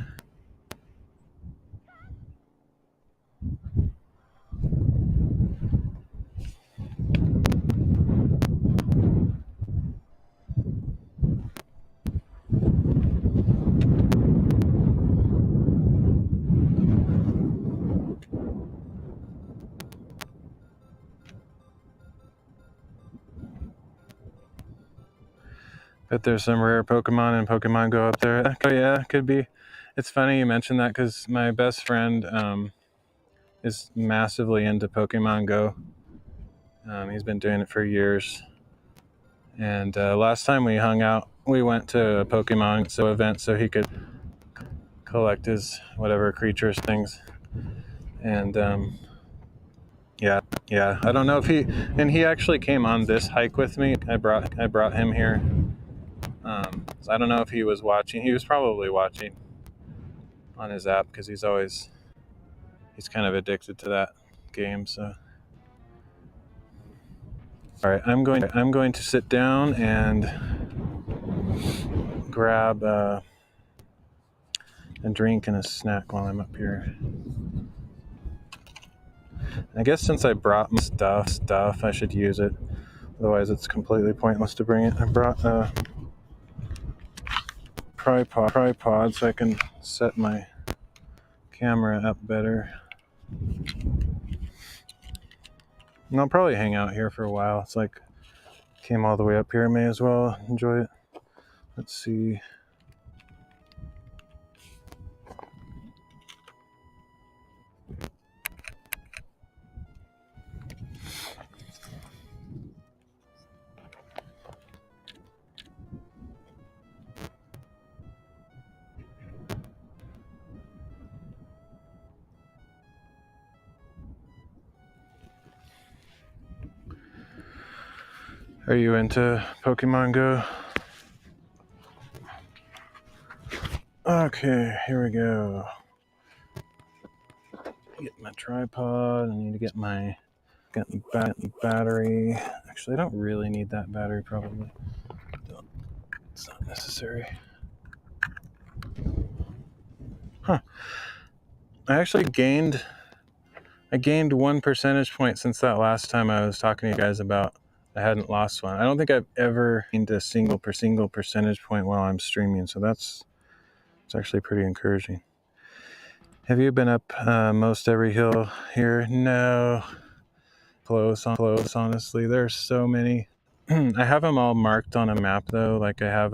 But there's some rare Pokemon in Pokemon Go up there. Oh yeah, could be. It's funny you mentioned that because my best friend is massively into Pokemon Go. He's been doing it for years. And last time we hung out, we went to a Pokemon event so he could collect his whatever creatures things. And yeah, I don't know if he actually came on this hike with me. I brought him here. So I don't know if he was watching. He was probably watching on his app because he's kind of addicted to that game. So all right, I'm going to sit down and grab a drink and a snack while I'm up here. I guess since I brought my stuff, I should use it. Otherwise, it's completely pointless to bring it. I brought a tripod so I can set my camera up better. And I'll probably hang out here for a while. It's like came all the way up here. May as well enjoy it. Let's see. Are you into Pokemon Go? Okay, here we go. Get my tripod. I need to get my battery. Actually, I don't really need that battery, probably. It's not necessary. Huh. I actually gained 1 percentage point since that last time I was talking to you guys about I hadn't lost one. I don't think I've ever gained a single percentage point while I'm streaming, so it's actually pretty encouraging. Have you been up most every hill here? No. Close, honestly. There's so many. I have them all marked on a map, though. Like I have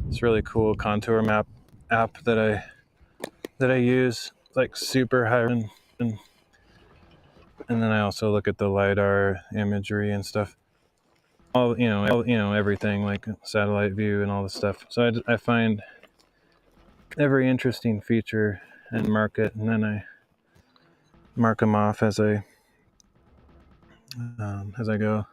this really cool contour map app that I use, like super high, and then I also look at the LiDAR imagery and stuff. All everything like satellite view and all this stuff. So I find every interesting feature and mark it, and then I mark them off as I go.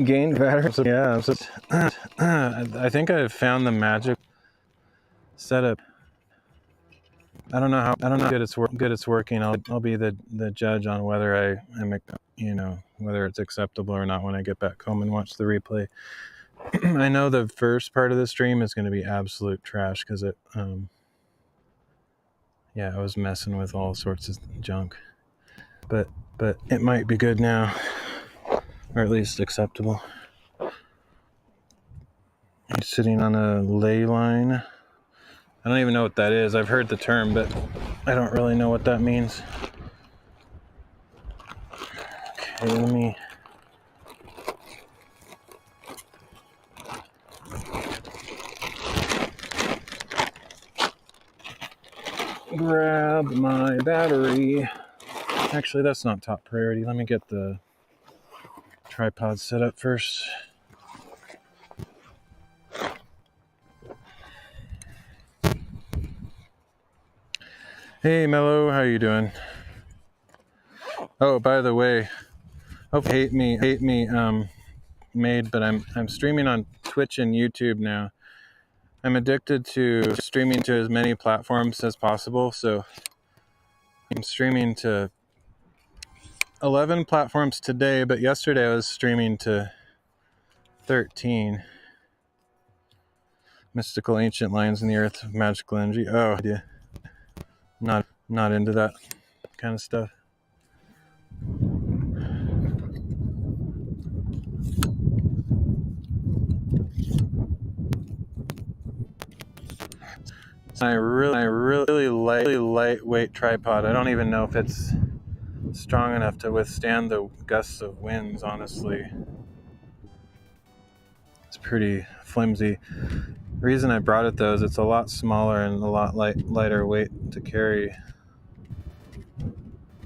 Gain batteries. Yeah, I think I've found the magic setup. I don't know how good it's working. I'll be the judge on whether whether it's acceptable or not when I get back home and watch the replay. I know the first part of the stream is going to be absolute trash because I was messing with all sorts of junk, but it might be good now, or at least acceptable. I'm sitting on a ley line. I don't even know what that is. I've heard the term, but I don't really know what that means. Okay, let me grab my battery. Actually, that's not top priority. Let me get the tripod set up first. Hey, Mello, how you doing? Oh, by the way, hope hate me, made, but I'm streaming on Twitch and YouTube now. I'm addicted to streaming to as many platforms as possible, so I'm streaming to 11 platforms today, but yesterday I was streaming to 13. Mystical ancient lines in the earth of magical energy. Oh, yeah. Not into that kind of stuff. It's a really lightweight tripod. I don't even know if it's strong enough to withstand the gusts of winds, honestly. It's pretty flimsy. The reason I brought it though is it's a lot smaller and a lot lighter weight to carry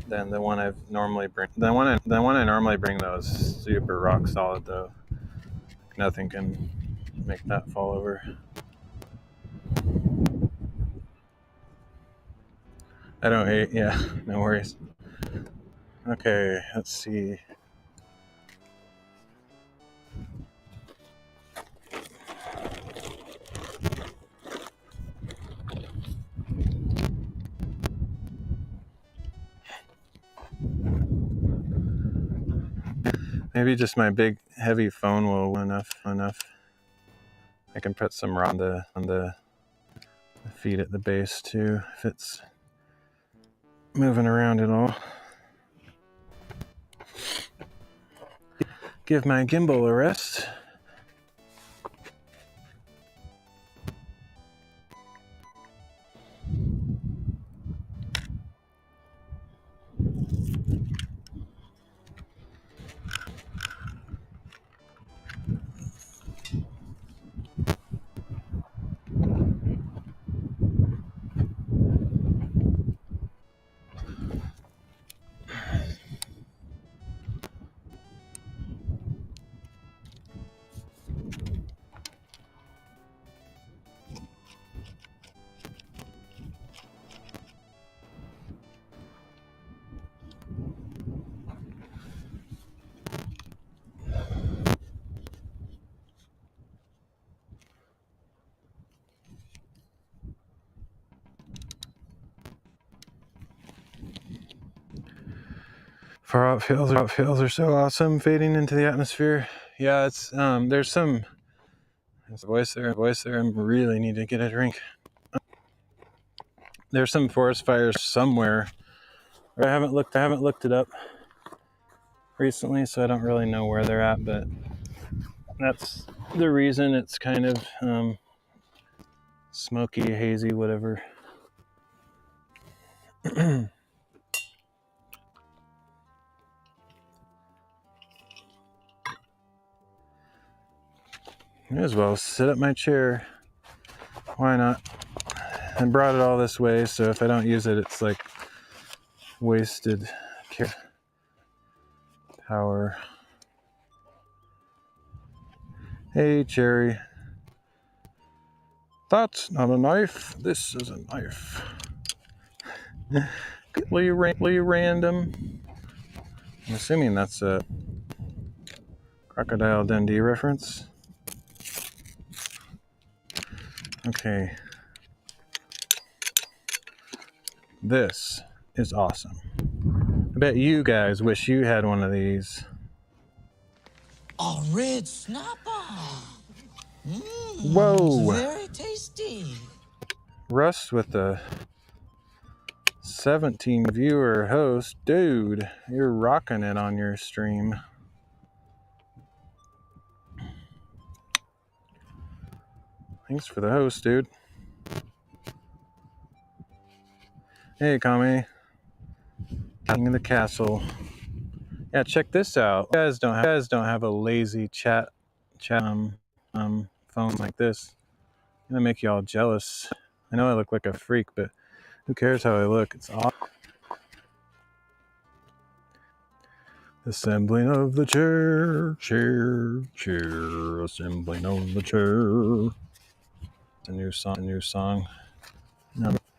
than the one I normally bring. The one I normally bring though is super rock solid though. Nothing can make that fall over. I don't hate, yeah, no worries. Okay, let's see. Maybe just my big heavy phone will enough. I can put some on the feet at the base too if it's moving around at all. Give my gimbal a rest. Far out fields are so awesome, fading into the atmosphere. Yeah, it's there's a voice there. I really need to get a drink. There's some forest fires somewhere. I haven't looked it up recently, so I don't really know where they're at, but that's the reason it's kind of smoky, hazy, whatever. May as well sit up my chair. Why not? I brought it all this way, so if I don't use it, it's like wasted power. Hey, Cherry. That's not a knife. This is a knife. Completely random. I'm assuming that's a Crocodile Dundee reference. Okay. This is awesome. I bet you guys wish you had one of these.
A red snapper.
Whoa.
Very tasty.
Russ with the 17 viewer host. Dude, you're rocking it on your stream. Thanks for the host, dude. Hey, Kami. King of the castle. Yeah, check this out. You guys don't have a lazy chat phone like this. I'm gonna make y'all jealous. I know I look like a freak, but who cares how I look? It's awesome. Assembling of the chair, assembling of the chair. A new song.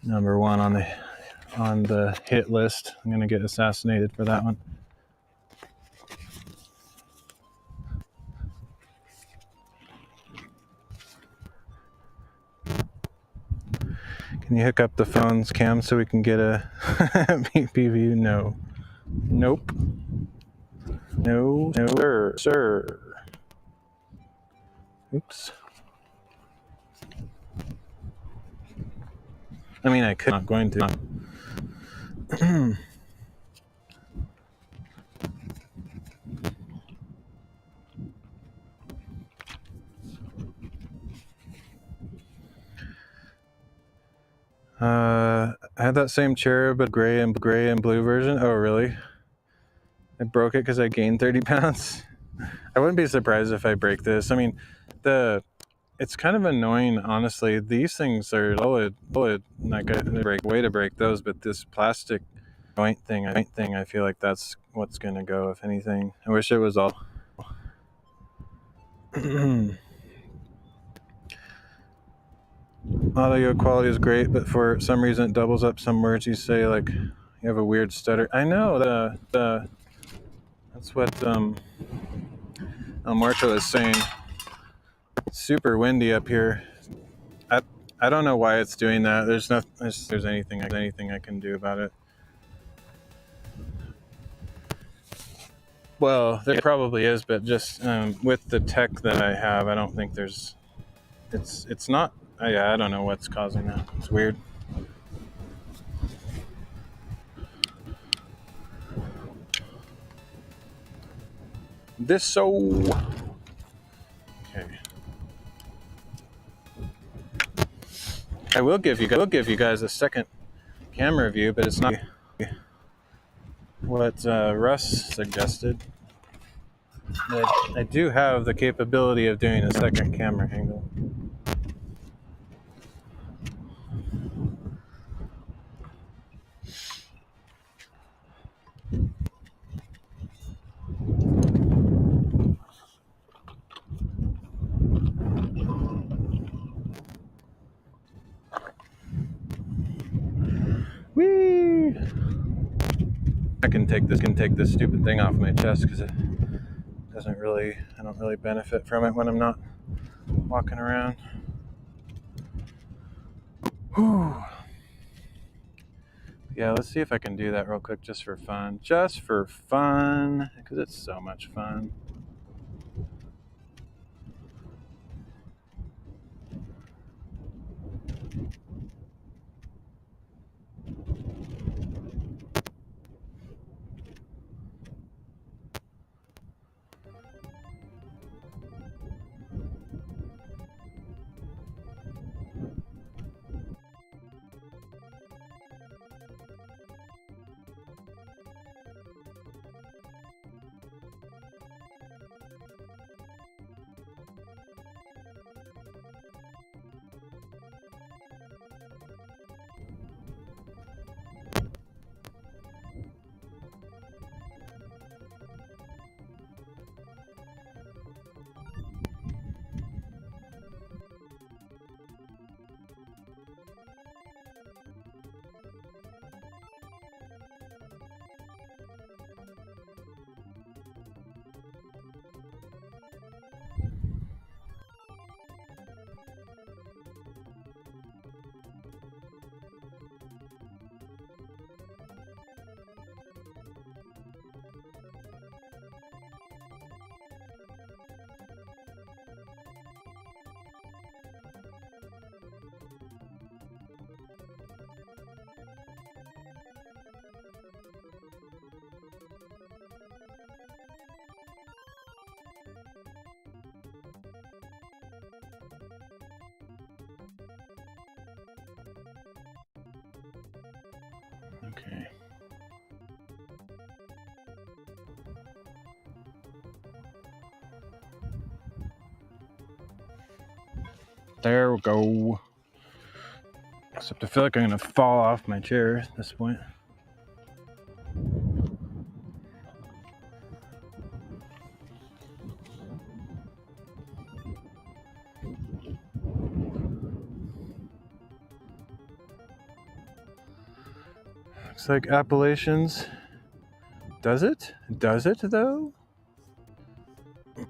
Number one on the hit list. I'm gonna get assassinated for that one. Can you hook up the phone's cam so we can get a BP view? No. Nope. No, sir. Oops. I mean, I could, not going to. I had that same chair, but gray and blue version. Oh, really? I broke it because I gained 30 pounds. I wouldn't be surprised if I break this. I mean, it's kind of annoying, honestly. These things are solid. Like way to break those, but this plastic joint thing, I feel like that's what's gonna go, if anything. I wish it was all. Audio quality is great, but for some reason it doubles up some words you say, like you have a weird stutter. I know that's what El Muerto is saying. It's super windy up here. I don't know why it's doing that. There's anything I can do about it. Well, there probably is, but just with the tech that I have, I don't think there's. It's not. Yeah, I don't know what's causing that. It's weird. Okay. I will give you guys a second camera view, but it's not what Russ suggested. I do have the capability of doing a second camera angle. Whee! I can take this stupid thing off my chest because I don't really benefit from it when I'm not walking around. Whew. Yeah, let's see if I can do that real quick just for fun. Just for fun, because it's so much fun. Okay. There we go. Except I feel like I'm gonna fall off my chair at this point. Looks like Appalachians. Does it? Does it though?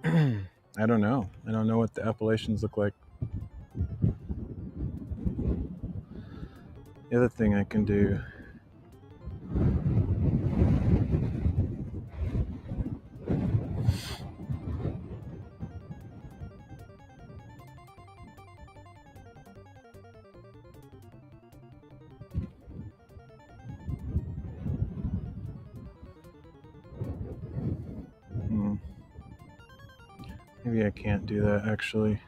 I don't know. I don't know what the Appalachians look like. The other thing I can do. Maybe I can't do that actually.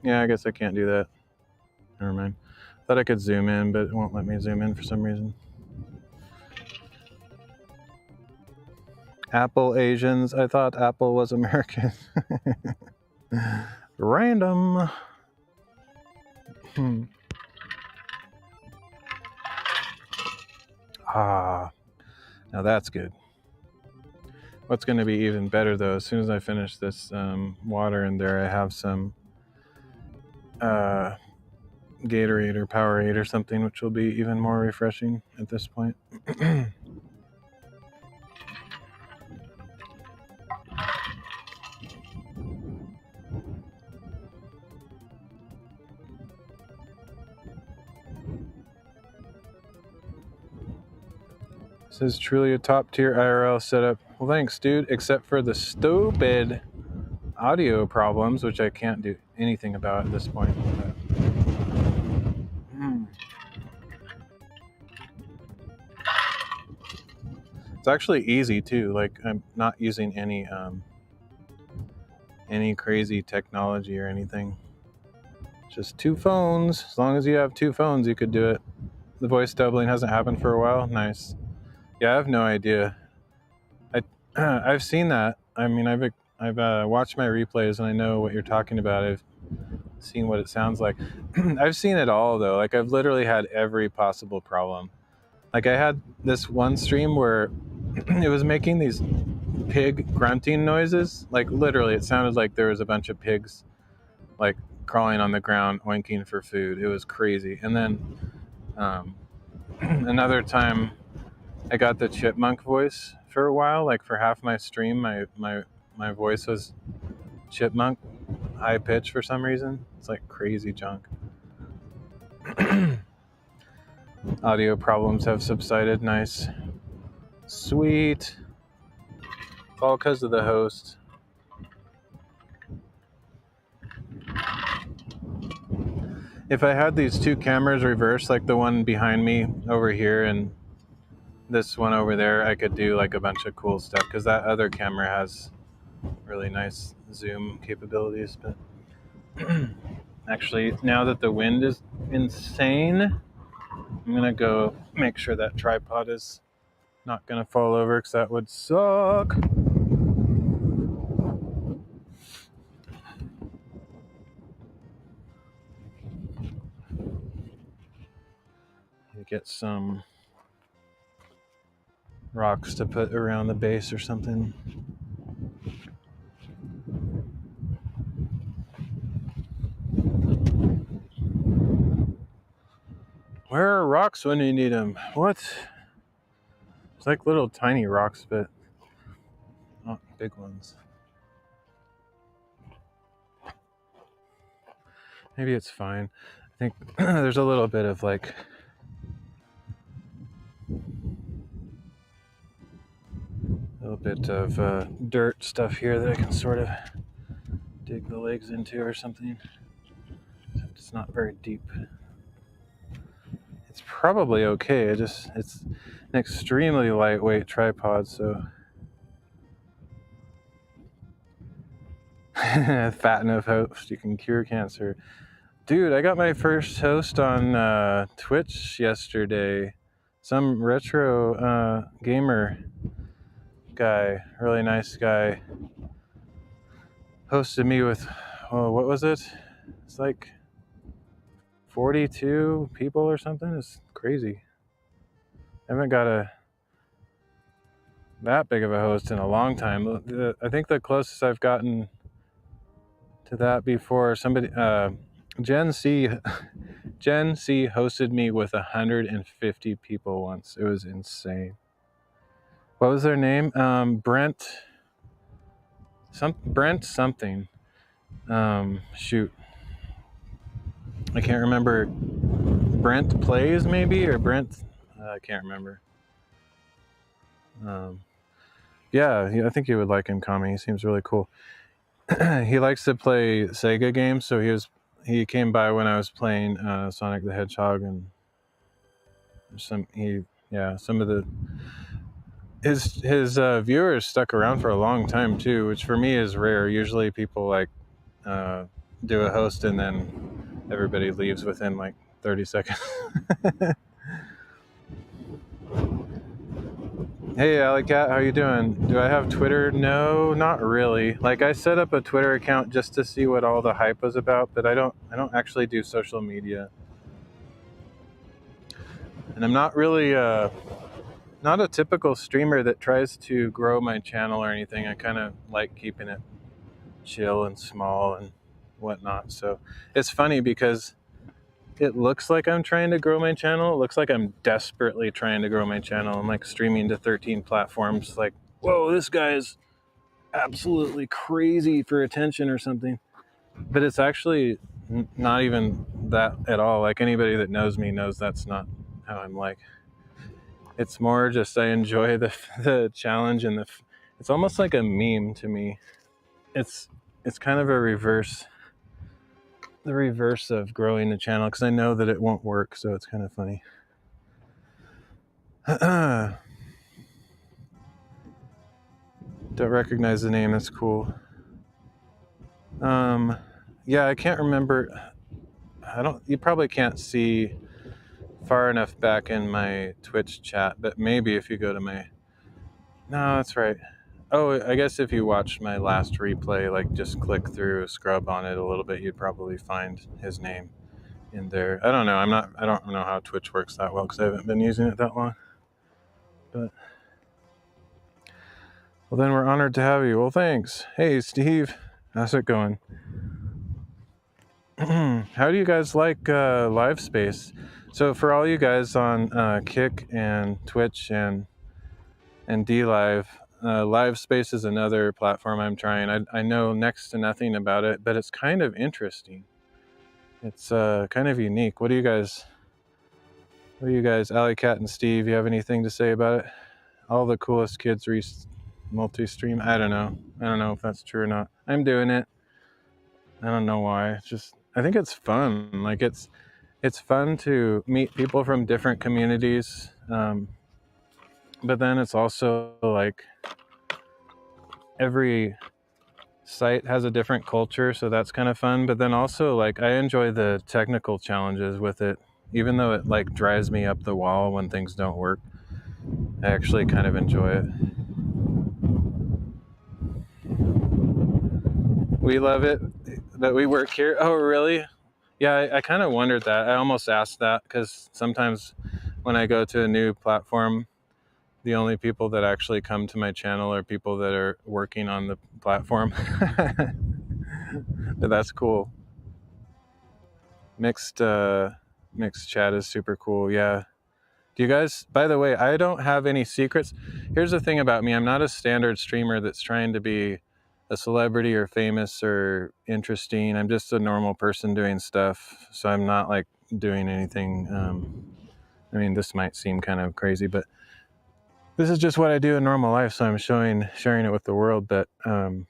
Yeah, I guess I can't do that. Never mind. Thought I could zoom in, but it won't let me zoom in for some reason. Apple Asians. I thought Apple was American. Random. Ah, now that's good. What's going to be even better though, as soon as I finish this water in there, I have some Gatorade or Powerade or something, which will be even more refreshing at this point. This is truly a top tier IRL setup. Well, thanks, dude, except for the stupid audio problems, which I can't do anything about at this point. It's actually easy too. Like, I'm not using any crazy technology or anything. Just two phones. As long as you have two phones, you could do it. The voice doubling hasn't happened for a while. Nice. Yeah, I have no idea. I've seen that. I mean, I've watched my replays and I know what you're talking about. I've seen what it sounds like. I've seen it all though. Like, I've literally had every possible problem. Like, I had this one stream where it was making these pig grunting noises. Like, literally, it sounded like there was a bunch of pigs like crawling on the ground, oinking for food. It was crazy. And then another time, I got the chipmunk voice for a while. Like for half my stream, my voice was chipmunk, high pitch for some reason. It's like crazy junk. Audio problems have subsided. Nice. Sweet. All because of the host. If I had these two cameras reversed, like the one behind me over here and this one over there, I could do like a bunch of cool stuff because that other camera has really nice zoom capabilities. But actually, now that the wind is insane, I'm gonna go make sure that tripod is not gonna fall over because that would suck. Get some rocks to put around the base or something. Where are rocks when you need them? What? It's like little tiny rocks, but not big ones. Maybe it's fine. I think there's a little bit of like dirt stuff here that I can sort of dig the legs into or something. It's not very deep. It's probably okay. It's an extremely lightweight tripod, so fat enough host you can cure cancer. Dude, I got my first host on Twitch yesterday. Some retro gamer guy, really nice guy, hosted me with, what was it? It's like 42 people or something. It's crazy. I haven't got that big of a host in a long time. I think the closest I've gotten to that before, somebody, Gen C hosted me with 150 people once. It was insane. What was their name? Brent something. Shoot. I can't remember. Brent Plays maybe, or Brent, I can't remember. Yeah, I think you would like him, Kami. He seems really cool. He likes to play Sega games, so he came by when I was playing Sonic the Hedgehog, and some of his viewers stuck around for a long time too, which for me is rare. Usually people like do a host and then everybody leaves within like 30 seconds. Hey, Alley Cat, how you doing? Do I have Twitter? No, not really. Like I set up a Twitter account just to see what all the hype was about, but I don't actually do social media. And I'm not really not a typical streamer that tries to grow my channel or anything. I kind of like keeping it chill and small and whatnot. So it's funny because it looks like I'm trying to grow my channel. It looks like I'm desperately trying to grow my channel. I'm like streaming to 13 platforms. Like, whoa, this guy is absolutely crazy for attention or something. But it's actually not even that at all. Like anybody that knows me knows that's not how I'm like. It's more just I enjoy the challenge and it's almost like a meme to me. It's kind of the reverse of growing a channel because I know that it won't work, so it's kind of funny. Don't recognize the name. That's cool. Yeah, I can't remember. You probably can't see far enough back in my Twitch chat, but maybe if you go to my... No, that's right. Oh, I guess if you watch my last replay, like just click through, scrub on it a little bit, you'd probably find his name in there. I don't know. I don't know how Twitch works that well because I haven't been using it that long. But well, then we're honored to have you. Well, thanks. Hey, Steve, how's it going? How do you guys like live space? So for all you guys on Kick and Twitch and DLive, live space is another platform I'm trying. I know next to nothing about it, but it's kind of interesting. It's kind of unique. What do you guys, Alley Cat and Steve, you have anything to say about it? All the coolest kids multi-stream. I don't know if that's true or not. I'm doing it. I don't know why. It's just, I think it's fun. Like it's fun to meet people from different communities. But then it's also like every site has a different culture, so that's kind of fun. But then also like I enjoy the technical challenges with it, even though it like drives me up the wall when things don't work. I actually kind of enjoy it. We love it that we work here. Oh, really? Yeah, I kind of wondered that. I almost asked that because sometimes when I go to a new platform, the only people that actually come to my channel are people that are working on the platform. But that's cool. Mixed chat is super cool. Yeah. Do you guys, by the way, I don't have any secrets. Here's the thing about me. I'm not a standard streamer that's trying to be a celebrity or famous or interesting. I'm just a normal person doing stuff. So I'm not like doing anything. I mean, this might seem kind of crazy, but this is just what I do in normal life. So I'm sharing it with the world. But so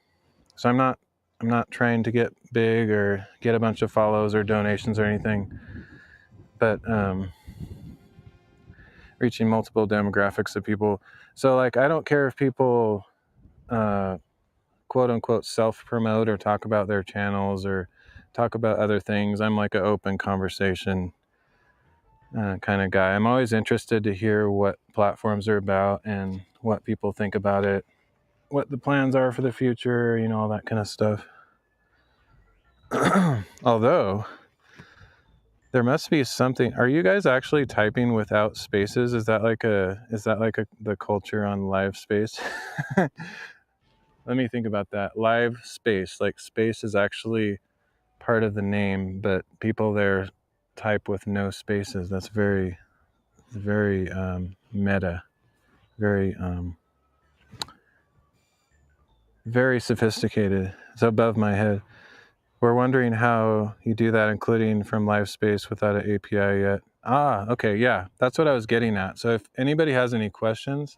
I'm not trying to get big or get a bunch of follows or donations or anything. But reaching multiple demographics of people. So like, I don't care if people quote unquote self-promote or talk about their channels or talk about other things. I'm like an open conversation kind of guy. I'm always interested to hear what platforms are about and what people think about it, what the plans are for the future, you know, all that kind of stuff. Although there must be something. Are you guys actually typing without spaces? Is that like the culture on live space? Let me think about that. Live space, like space is actually part of the name, but people there type with no spaces. That's very meta, very sophisticated. It's above my head. We're wondering how you do that, including from live space without an API yet. Ah, okay, yeah, that's what I was getting at. So if anybody has any questions,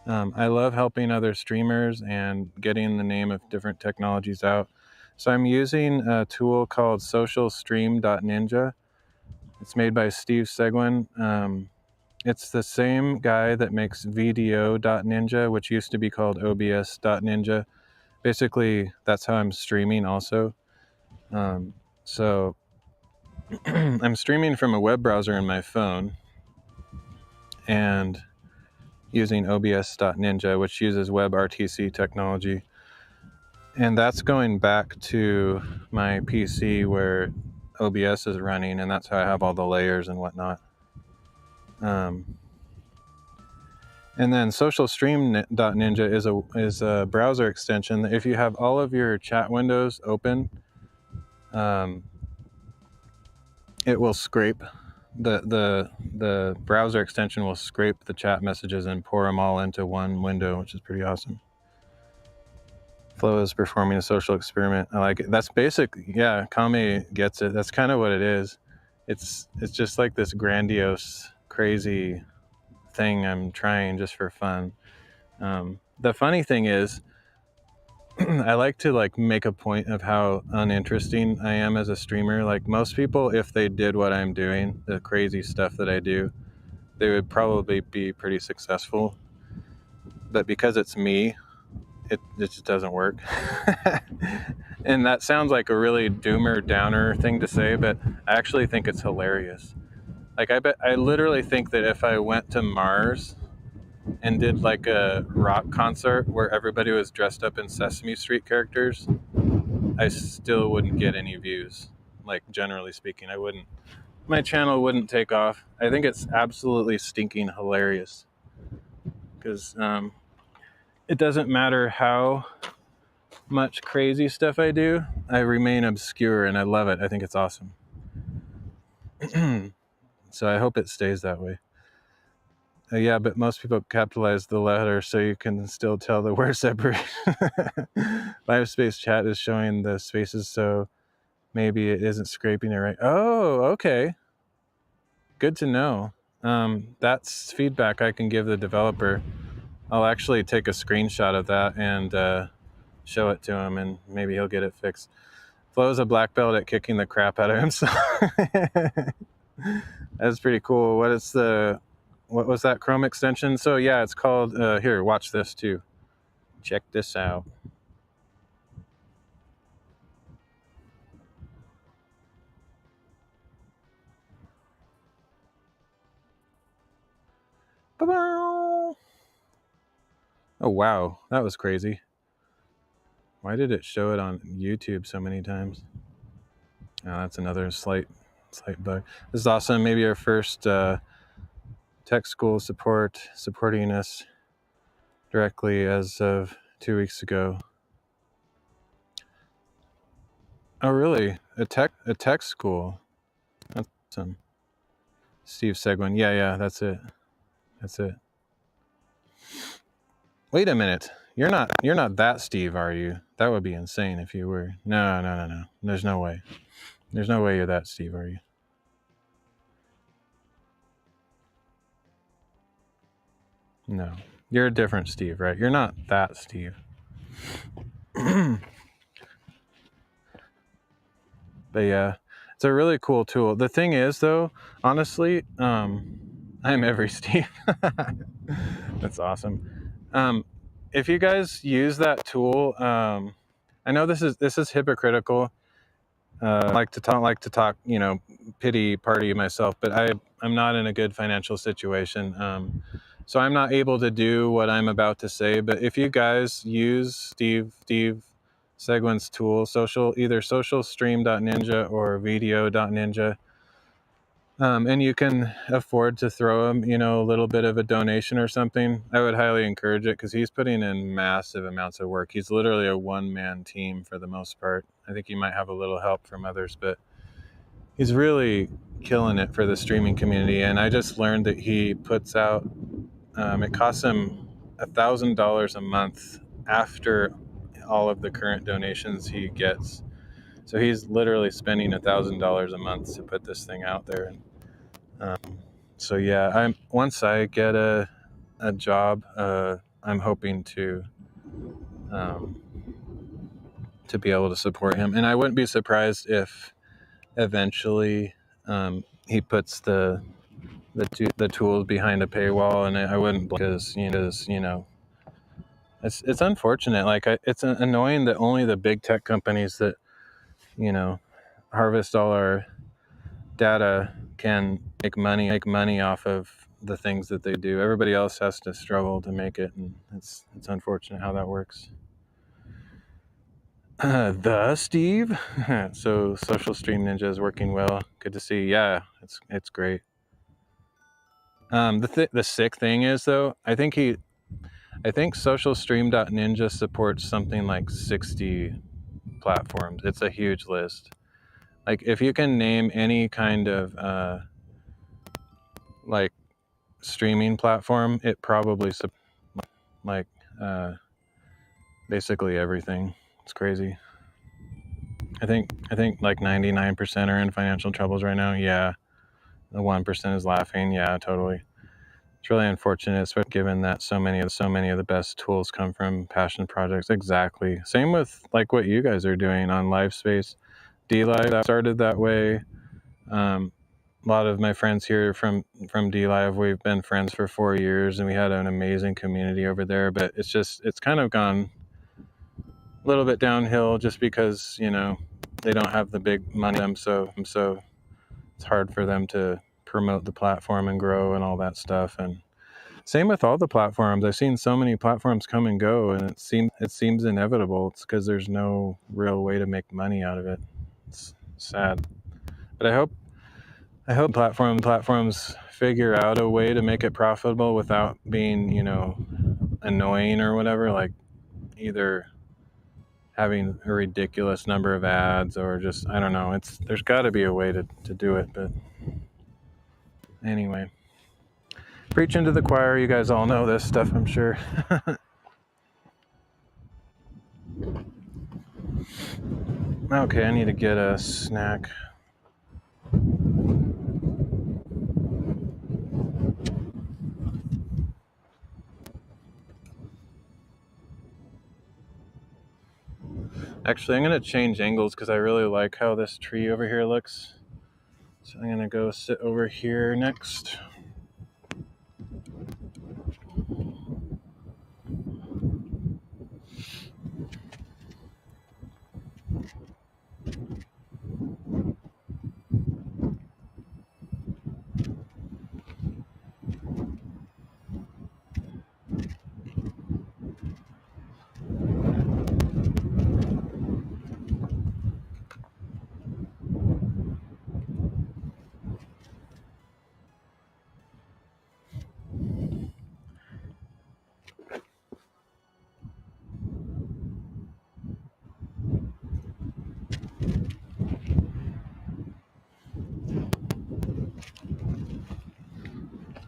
I love helping other streamers and getting the name of different technologies out. So I'm using a tool called socialstream.ninja. It's made by Steve Seguin. It's the same guy that makes video.ninja, which used to be called obs.ninja. Basically, that's how I'm streaming also. So I'm streaming from a web browser in my phone and using obs.ninja, which uses WebRTC technology. And that's going back to my PC where OBS is running, and that's how I have all the layers and whatnot. And then socialstream.ninja is a browser extension. If you have all of your chat windows open, it will scrape the browser extension will scrape the chat messages and pour them all into one window, which is pretty awesome. Flo is performing a social experiment. I like it. That's basic. Yeah, Kame gets it. That's kind of what it is. It's just like this grandiose, crazy thing I'm trying just for fun. The funny thing is, I like to like make a point of how uninteresting I am as a streamer. Like most people, if they did what I'm doing, the crazy stuff that I do, they would probably be pretty successful. But because it's me, it just doesn't work. And that sounds like a really doomer downer thing to say, but I actually think it's hilarious. Like I literally think that if I went to Mars and did like a rock concert where everybody was dressed up in Sesame Street characters, I still wouldn't get any views. Like generally speaking, I wouldn't. My channel wouldn't take off. I think it's absolutely stinking hilarious because it doesn't matter how much crazy stuff I do, I remain obscure, and I love it. I think it's awesome. So I hope it stays that way. Yeah, but most people capitalize the letter so you can still tell the word separation. Live space chat is showing the spaces, so maybe it isn't scraping it right. Oh, okay. Good to know. That's feedback I can give the developer. I'll actually take a screenshot of that and show it to him, and maybe he'll get it fixed. Flo's a black belt at kicking the crap out of himself. That's pretty cool. What was that Chrome extension? So yeah, it's called, here, watch this too. Check this out. Ba-bow. Oh wow, that was crazy. Why did it show it on YouTube so many times? Oh, that's another slight bug. This is awesome. Maybe our first tech school supporting us directly as of 2 weeks ago. Oh really? A tech school. That's awesome. Steve Seguin. Yeah, that's it. Wait a minute. You're not that Steve, are you? That would be insane if you were. No. There's no way. There's no way you're that Steve, are you? No. You're a different Steve, right? You're not that Steve. But yeah, it's a really cool tool. The thing is, though, honestly, I'm every Steve. That's awesome. If you guys use that tool, I know this is hypocritical. I like to talk, pity party myself, but I'm not in a good financial situation. So I'm not able to do what I'm about to say. But if you guys use Steve Seguin's tool, either socialstream.ninja or video.ninja, and you can afford to throw him, a little bit of a donation or something, I would highly encourage it, because he's putting in massive amounts of work. He's literally a one-man team for the most part. I think he might have a little help from others, but he's really killing it for the streaming community. And I just learned that he puts out, it costs him $1,000 a month after all of the current donations he gets. So he's literally spending $1,000 a month to put this thing out there. So yeah, once I get a job, I'm hoping to be able to support him. And I wouldn't be surprised if eventually he puts the tools behind a paywall, and I wouldn't, because it's unfortunate. Like it's annoying that only the big tech companies that harvest all our data can make money off of the things that they do. Everybody else has to struggle to make it, and it's unfortunate how that works. The Steve. So Social Stream Ninja is working well. Good to see. Yeah, it's great. The sick thing is, though, I think socialstream.ninja supports something like 60 platforms. It's a huge list. Like, if you can name any kind of like streaming platform, it probably basically everything. It's crazy. I think like 99% are in financial troubles right now. Yeah, the 1% is laughing. Yeah, totally. It's really unfortunate, especially given that so many of the best tools come from passion projects. Exactly. Same with like what you guys are doing on LiveSpace. DLive started that way. A lot of my friends here from DLive, we've been friends for 4 years, and we had an amazing community over there. But it's kind of gone a little bit downhill, just because they don't have the big money. So it's hard for them to promote the platform and grow and all that stuff. And same with all the platforms. I've seen so many platforms come and go, and it seems inevitable. It's because there's no real way to make money out of it. It's sad. But I hope platforms figure out a way to make it profitable without being, annoying or whatever. Like, either having a ridiculous number of ads, or just, I don't know. There's got to be a way to do it, but anyway. Preaching to the choir, you guys all know this stuff, I'm sure. Okay, I need to get a snack. Actually, I'm going to change angles because I really like how this tree over here looks. So I'm going to go sit over here next.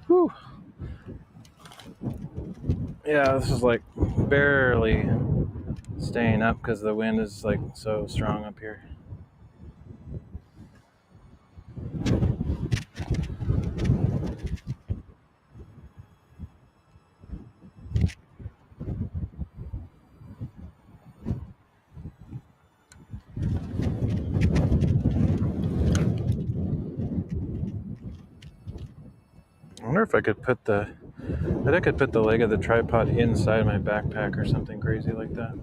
Whew. Yeah, this is like barely staying up because the wind is like so strong up here. I wonder if I could put the leg of the tripod inside my backpack or something crazy like that.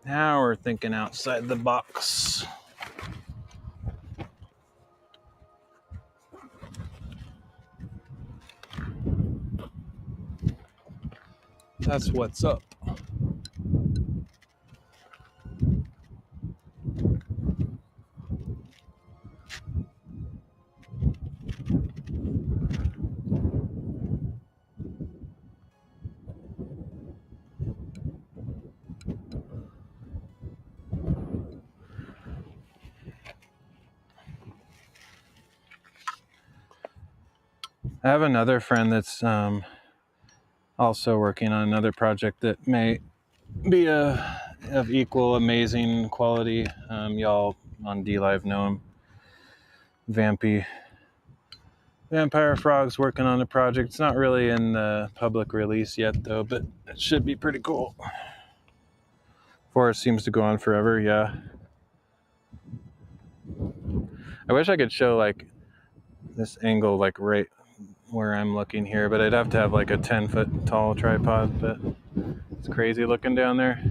Now we're thinking outside the box. That's what's up. I have another friend that's also working on another project that may be of equal amazing quality. Y'all on DLive know him. Vampire Frog's working on a project. It's not really in the public release yet, though, but it should be pretty cool. Forest seems to go on forever, yeah. I wish I could show like this angle like right where I'm looking here, but I'd have to have like a 10-foot tall tripod, but it's crazy looking down there.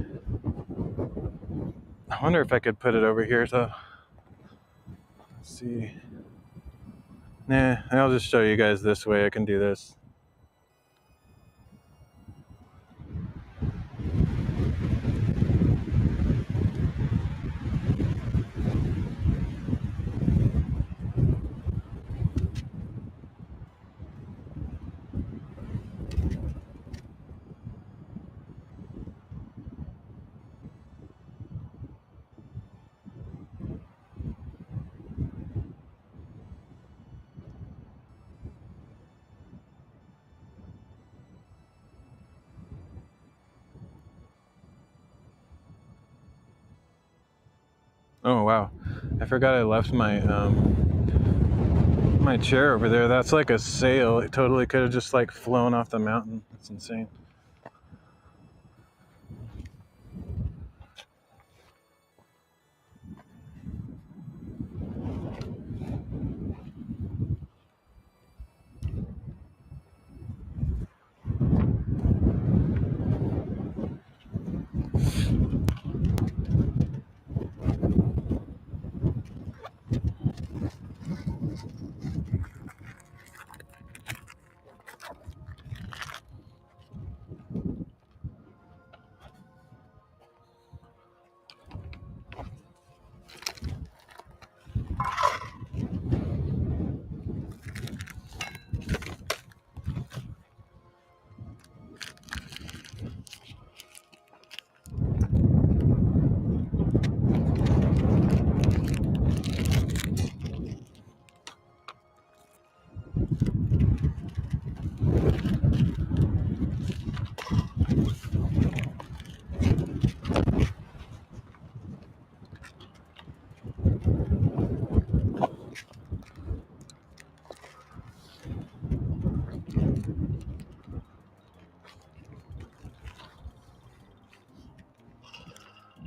I wonder if I could put it over here, so let's see. Nah, I'll just show you guys this way. I can do this. Oh wow, I forgot I left my my chair over there. That's like a sail. It totally could have just like flown off the mountain. That's insane.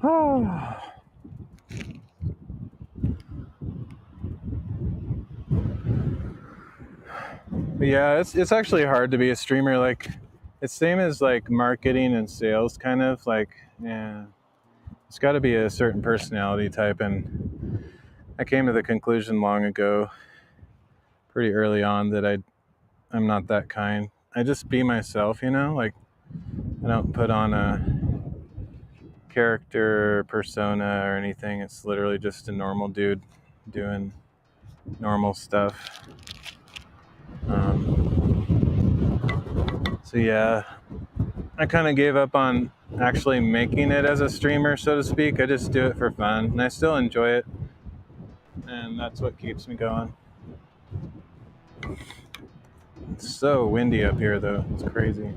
Oh. But yeah, it's actually hard to be a streamer. Like, it's same as like marketing and sales, kind of like, yeah, it's got to be a certain personality type. And I came to the conclusion long ago, pretty early on, that I'm not that kind. I just be myself, you know. Like, I don't put on a character persona or anything. It's literally just a normal dude doing normal stuff. So yeah, I kind of gave up on actually making it as a streamer, so to speak. I just do it for fun, and I still enjoy it, and that's what keeps me going. It's so windy up here, though. It's crazy.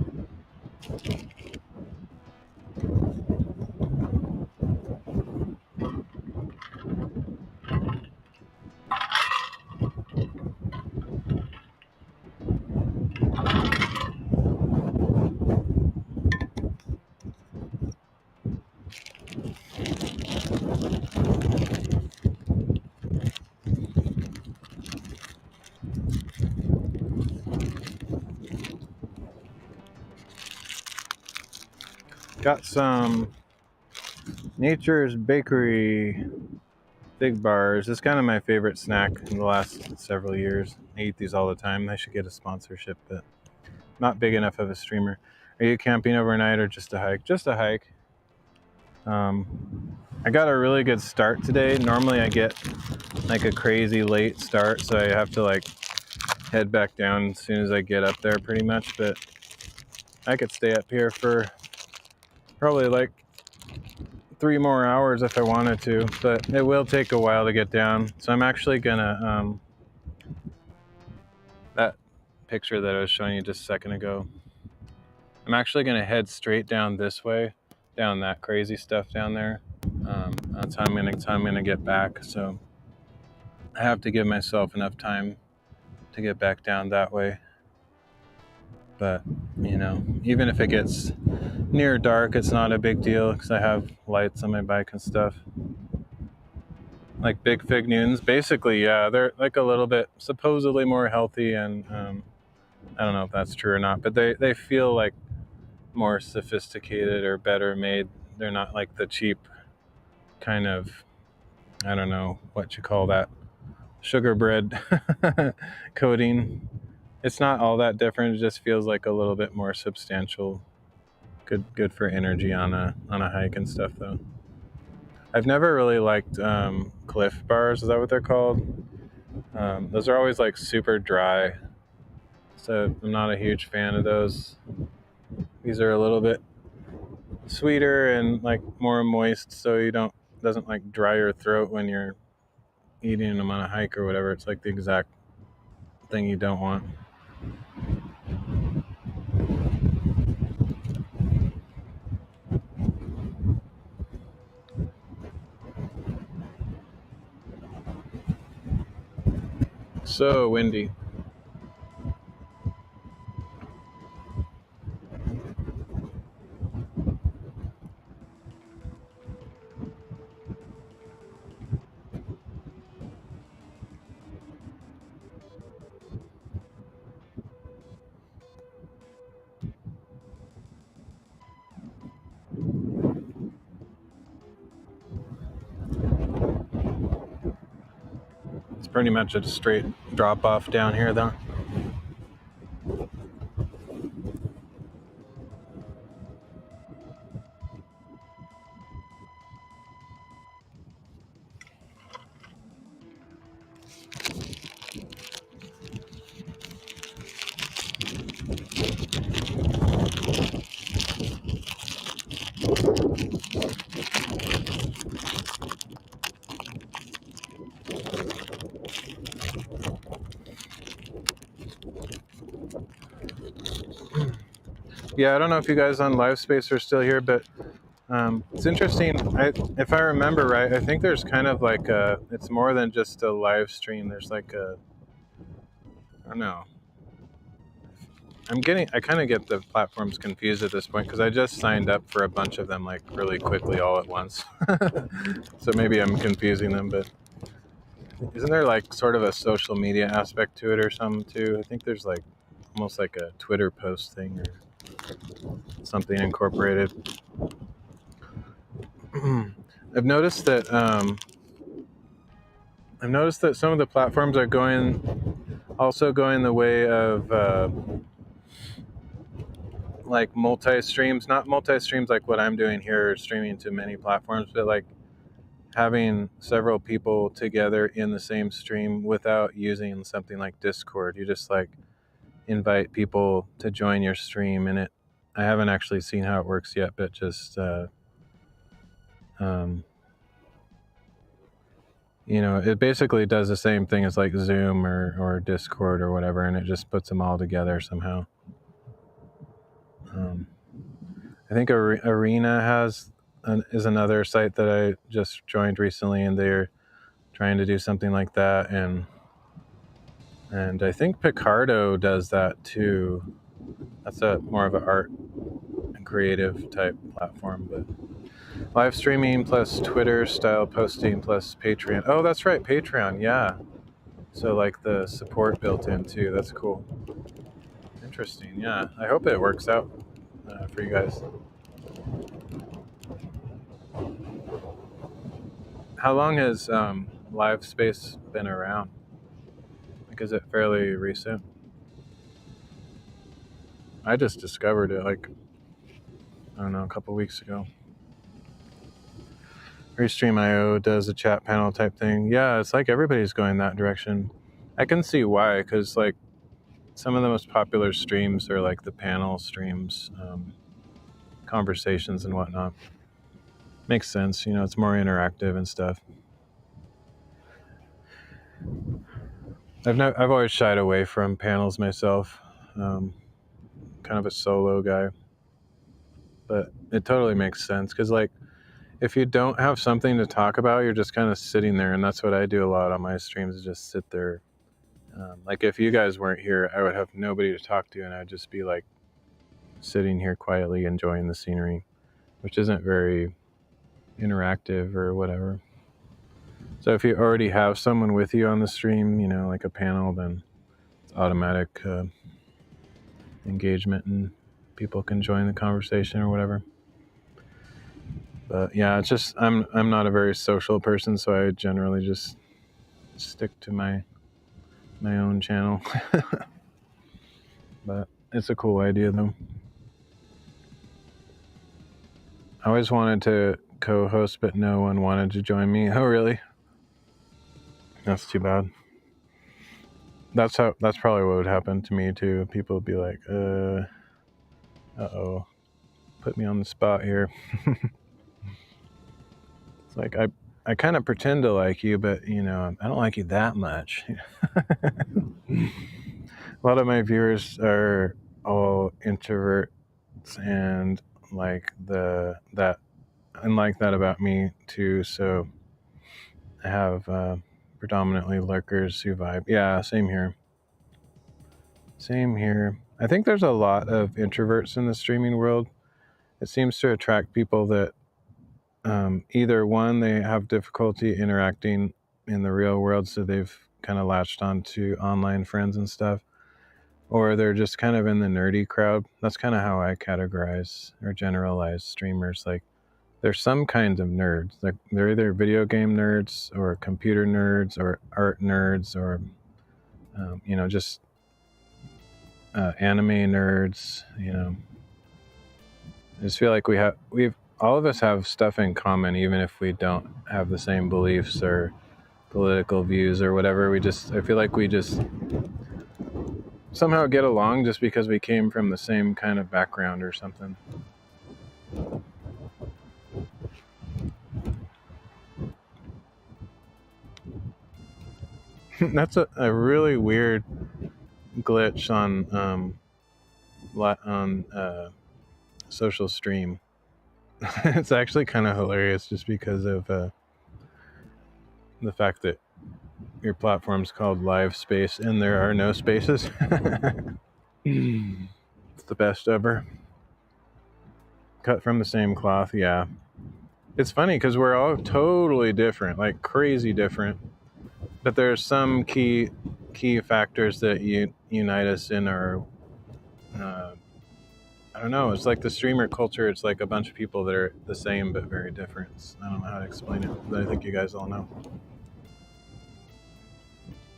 Got some Nature's Bakery Big Bars. It's kind of my favorite snack in the last several years. I eat these all the time. I should get a sponsorship, but not big enough of a streamer. Are you camping overnight or just a hike? Just a hike. I got a really good start today. Normally I get like a crazy late start, so I have to like head back down as soon as I get up there pretty much, but I could stay up here for probably like 3 more hours if I wanted to, but it will take a while to get down. So I'm actually gonna, that picture that I was showing you just a second ago, I'm actually gonna head straight down this way, down that crazy stuff down there. That's how I'm gonna get back. So I have to give myself enough time to get back down that way. But, you know, even if it gets near dark, it's not a big deal because I have lights on my bike and stuff. Like Big Fig Newtons, basically, yeah, they're like a little bit supposedly more healthy, and I don't know if that's true or not, but they feel like more sophisticated or better made. They're not like the cheap kind of, I don't know what you call that, sugar bread coating. It's not all that different. It just feels like a little bit more substantial. Good for energy on a hike and stuff, though. I've never really liked Cliff bars. Is that what they're called? Those are always like super dry, so I'm not a huge fan of those. These are a little bit sweeter and like more moist, so you doesn't like dry your throat when you're eating them on a hike or whatever. It's like the exact thing you don't want. So windy. It's pretty much a straight drop off down here, though. Yeah, I don't know if you guys on Live Space are still here, but it's interesting. If I remember right, I think there's kind of like it's more than just a live stream. There's like I don't know. I kind of get the platforms confused at this point because I just signed up for a bunch of them like really quickly all at once. So maybe I'm confusing them, but isn't there like sort of a social media aspect to it or something too? I think there's like almost like a Twitter post thing or something incorporated. I've noticed that some of the platforms are going the way of like multi-streams, not multi-streams like what I'm doing here, streaming to many platforms, but like having several people together in the same stream without using something like Discord. You just like invite people to join your stream, and I haven't actually seen how it works yet, but just it basically does the same thing as like Zoom or Discord or whatever, and it just puts them all together somehow. I think Arena is another site that I just joined recently, and they're trying to do something like that, and I think Picardo does that too. That's a more of an art and creative type platform, but live streaming plus Twitter style posting plus Patreon. Oh, that's right, Patreon, yeah. So like the support built in too. That's cool. Interesting, yeah. I hope it works out for you guys. How long has Live Space been around? Like, is it fairly recent? I just discovered it like, I don't know, a couple weeks ago. Restream.io does a chat panel type thing. Yeah, it's like everybody's going that direction. I can see why, because like some of the most popular streams are like the panel streams, conversations and whatnot. Makes sense, it's more interactive and stuff. I've always shied away from panels myself. Kind of a solo guy, but it totally makes sense because like if you don't have something to talk about, you're just kind of sitting there, and that's what I do a lot on my streams, is just sit there. Like if you guys weren't here, I would have nobody to talk to, and I'd just be like sitting here quietly enjoying the scenery, which isn't very interactive or whatever. So if you already have someone with you on the stream, like a panel, then it's automatic engagement and people can join the conversation or whatever. But yeah, it's just I'm not a very social person, so I generally just stick to my own channel. But it's a cool idea though. I always wanted to co-host, but no one wanted to join me. Oh really? That's too bad. That's probably what would happen to me too. People would be like, uh-oh, put me on the spot here. It's like I kind of pretend to like you, but I don't like you that much. A lot of my viewers are all introverts, and like that about me too. So I have predominantly lurkers who vibe. Yeah, same here. I think there's a lot of introverts in the streaming world. It seems to attract people that either one, they have difficulty interacting in the real world, so they've kind of latched on to online friends and stuff, or they're just kind of in the nerdy crowd. That's kind of how I categorize or generalize streamers. Like there's some kinds of nerds, like they're either video game nerds or computer nerds or art nerds or just anime nerds. I just feel like we've all of us have stuff in common, even if we don't have the same beliefs or political views or whatever. I feel like we just somehow get along just because we came from the same kind of background or something. That's a really weird glitch on social stream. It's actually kind of hilarious just because of the fact that your platform's called Live Space and there are no spaces. It's the best ever. Cut from the same cloth, yeah. It's funny because we're all totally different, like crazy different. But there's some key factors that unite us in our, I don't know, it's like the streamer culture. It's like a bunch of people that are the same but very different. I don't know how to explain it, but I think you guys all know.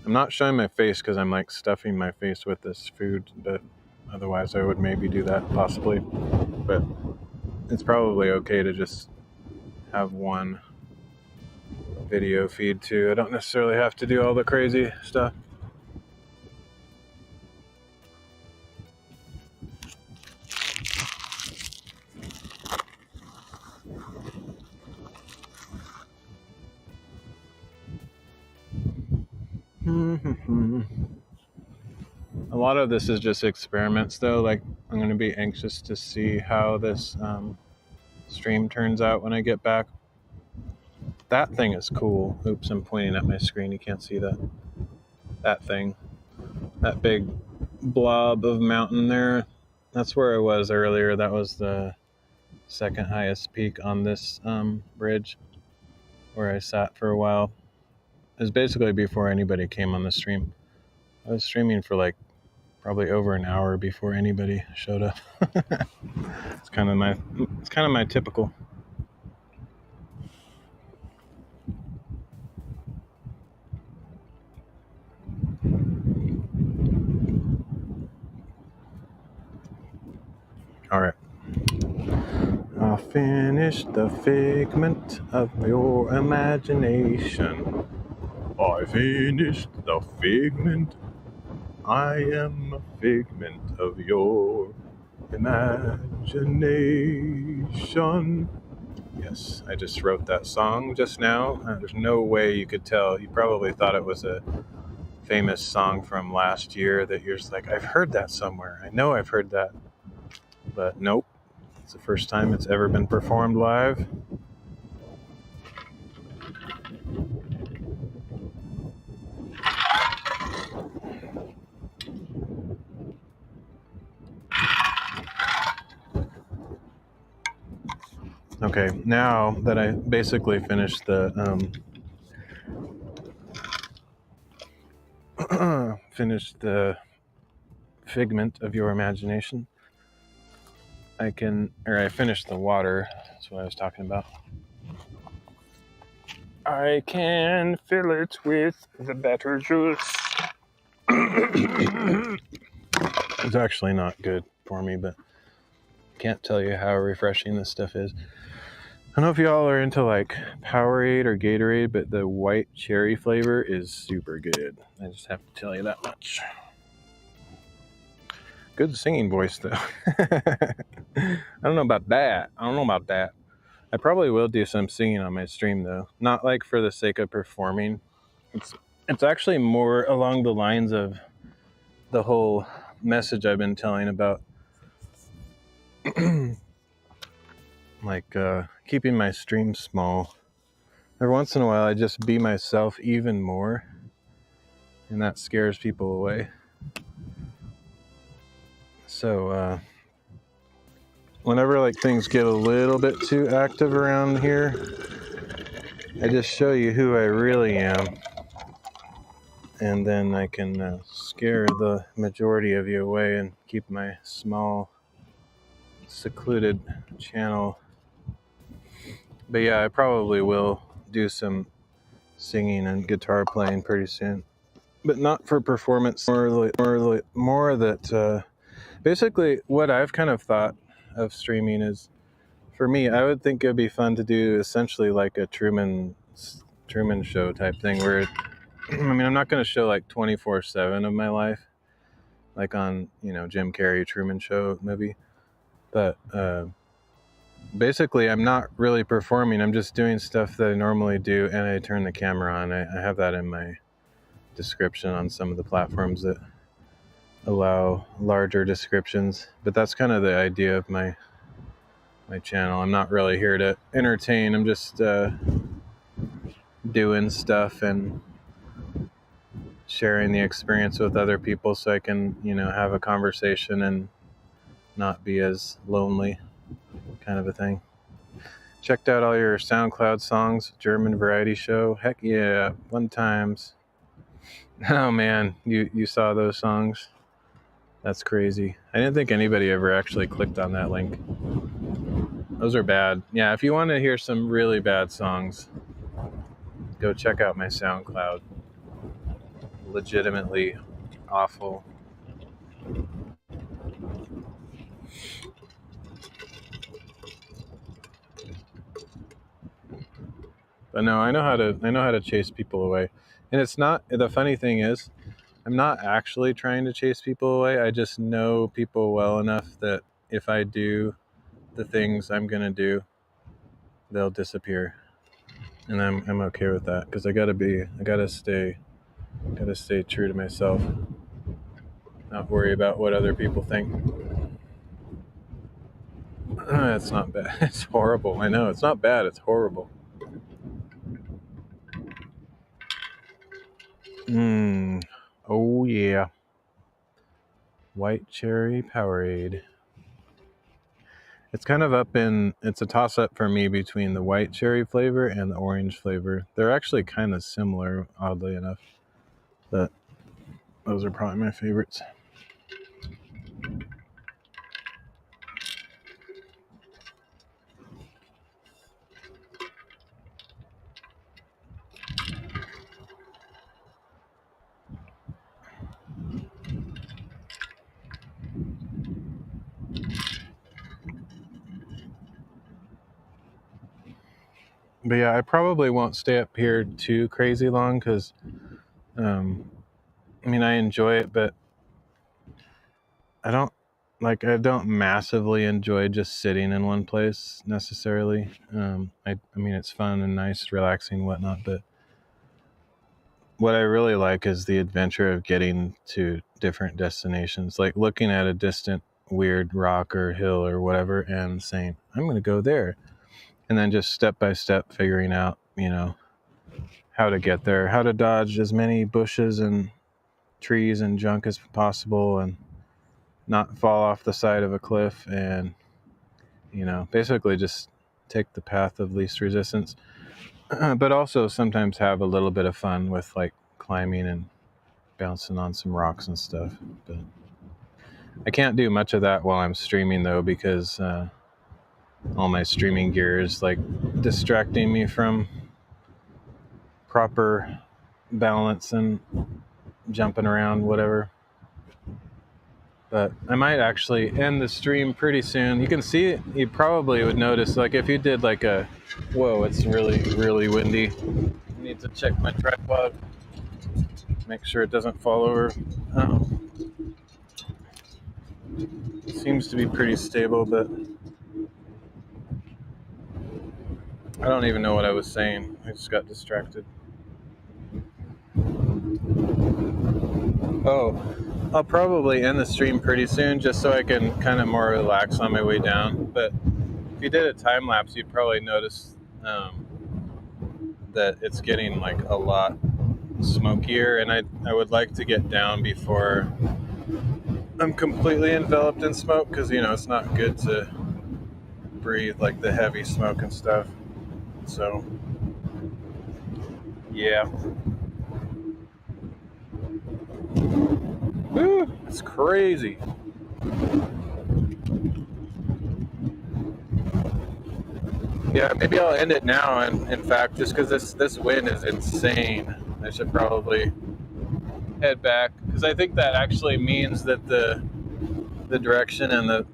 I'm not showing my face because I'm like stuffing my face with this food, but otherwise I would maybe do that possibly. But it's probably okay to just have one video feed too. I don't necessarily have to do all the crazy stuff. A lot of this is just experiments though. Like I'm going to be anxious to see how this stream turns out when I get back. That thing is cool. Oops, I'm pointing at my screen. You can't see that. That thing. That big blob of mountain there. That's where I was earlier. That was the second highest peak on this bridge where I sat for a while. It was basically before anybody came on the stream. I was streaming for like probably over an hour before anybody showed up. It's kind of my typical. All right. I finished the figment of your imagination. I finished the figment. I am a figment of your imagination. Yes, I just wrote that song just now. There's no way you could tell. You probably thought it was a famous song from last year that you're just like, I've heard that somewhere. I know I've heard that. But nope. It's the first time it's ever been performed live. Okay, now that I basically finished the figment of your imagination, I finished the water. That's what I was talking about. I can fill it with the better juice. It's actually not good for me, but can't tell you how refreshing this stuff is. I don't know if y'all are into like Powerade or Gatorade, but the white cherry flavor is super good. I just have to tell you that much. Good singing voice though. I don't know about that. I probably will do some singing on my stream though. Not like for the sake of performing. It's actually more along the lines of the whole message I've been telling about like keeping my stream small. Every once in a while I just be myself even more, and that scares people away. So whenever like things get a little bit too active around here, I just show you who I really am, and then I can scare the majority of you away and keep my small secluded channel. But yeah, I probably will do some singing and guitar playing pretty soon, but not for performance. More that basically what I've kind of thought of streaming is, for me, I would think it'd be fun to do essentially like a Truman Show type thing where I mean, I'm not going to show like 24/7 of my life, like on, Jim Carrey Truman Show movie, but basically I'm not really performing. I'm just doing stuff that I normally do, and I turn the camera on. I have that in my description on some of the platforms that allow larger descriptions, but that's kind of the idea of my channel. I'm not really here to entertain. I'm just doing stuff and sharing the experience with other people so I can, have a conversation and not be as lonely, kind of a thing. Checked out all your SoundCloud songs, German variety show. Heck yeah, fun times. Oh man, you saw those songs? That's crazy. I didn't think anybody ever actually clicked on that link. Those are bad. Yeah, if you want to hear some really bad songs, go check out my SoundCloud. Legitimately awful. But no, I know how to chase people away. And it's not, the funny thing is, I'm not actually trying to chase people away. I just know people well enough that if I do the things I'm gonna do, they'll disappear, and I'm okay with that because I gotta stay true to myself, not worry about what other people think. It's not bad. It's horrible. I know it's not bad. It's horrible. Oh yeah. White cherry Powerade. It's kind of it's a toss-up for me between the white cherry flavor and the orange flavor. They're actually kind of similar, oddly enough, but those are probably my favorites. But yeah, I probably won't stay up here too crazy long because, I mean, I enjoy it, but I don't massively enjoy just sitting in one place necessarily. I mean, it's fun and nice, relaxing, whatnot, but what I really like is the adventure of getting to different destinations, like looking at a distant weird rock or hill or whatever and saying, I'm going to go there. And then just step by step figuring out, how to get there, how to dodge as many bushes and trees and junk as possible and not fall off the side of a cliff and, basically just take the path of least resistance. But also sometimes have a little bit of fun with like climbing and bouncing on some rocks and stuff. But I can't do much of that while I'm streaming though, because all my streaming gear is like distracting me from proper balance and jumping around, whatever. But I might actually end the stream pretty soon. You can see it, you probably would notice, like if you did like whoa, it's really, really windy. I need to check my tripod, make sure it doesn't fall over. It seems to be pretty stable, but I don't even know what I was saying. I just got distracted. Oh, I'll probably end the stream pretty soon just so I can kind of more relax on my way down. But if you did a time lapse, you'd probably notice that it's getting like a lot smokier, and I would like to get down before I'm completely enveloped in smoke, because it's not good to breathe like the heavy smoke and stuff. So yeah. Woo, it's crazy. Yeah, maybe I'll end it now. And in fact, just because this wind is insane, I should probably head back, because I think that actually means that the direction and the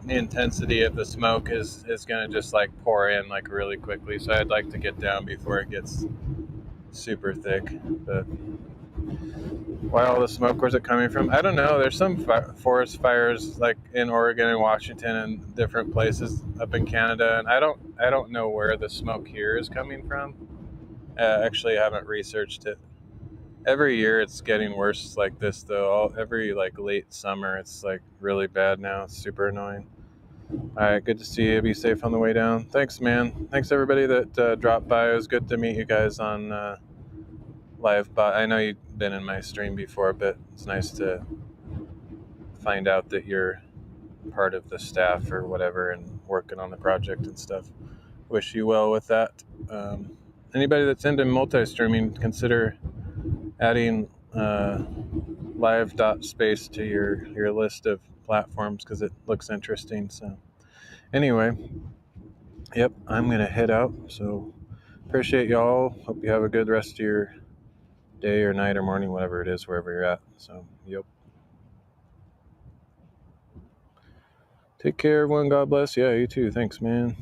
intensity of the smoke is going to just like pour in like really quickly. So I'd like to get down before it gets super thick. But why all the smoke? Where's it coming from? I don't know. There's some forest fires like in Oregon and Washington and different places up in Canada, and I don't know where the smoke here is coming from. Actually, I haven't researched it. Every year it's getting worse like this though. Every like late summer it's like really bad now. It's super annoying. All right, good to see you. Be safe on the way down. Thanks, man. Thanks everybody that dropped by. It was good to meet you guys on live. But I know you've been in my stream before, but it's nice to find out that you're part of the staff or whatever and working on the project and stuff. Wish you well with that. Anybody that's into multi-streaming, consider adding live.space to your list of platforms because it looks interesting. So anyway, yep, I'm gonna head out. So appreciate y'all. Hope you have a good rest of your day or night or morning, whatever it is, wherever you're at. So yep. Take care, everyone. God bless. Yeah, you too. Thanks, man.